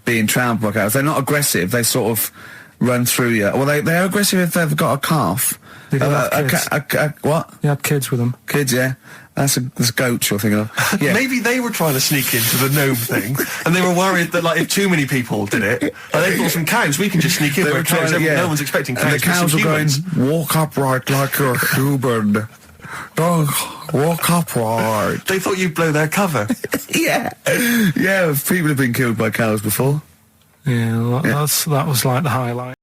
[SPEAKER 1] being trampled by cows. They're not aggressive. They sort of run through you. Well, they're aggressive if they've got a calf.
[SPEAKER 7] They don't have kids.
[SPEAKER 1] What?
[SPEAKER 7] They had kids with them.
[SPEAKER 1] Kids, yeah. That's goats you're thinking of. Yeah.
[SPEAKER 2] Maybe they were trying to sneak into the gnome thing, and they were worried that, like, if too many people did it, they thought some cows, we can just sneak in.
[SPEAKER 1] They
[SPEAKER 2] Where
[SPEAKER 1] were trying,
[SPEAKER 2] no one's expecting cows.
[SPEAKER 1] And the cows
[SPEAKER 2] to
[SPEAKER 1] were
[SPEAKER 2] be
[SPEAKER 1] going,
[SPEAKER 2] humans.
[SPEAKER 1] walk upright like you're a human. Don't walk upright.
[SPEAKER 2] They thought you'd blow their cover.
[SPEAKER 1] Yeah. Yeah, people have been killed by cows before.
[SPEAKER 7] Yeah, that was like the highlight.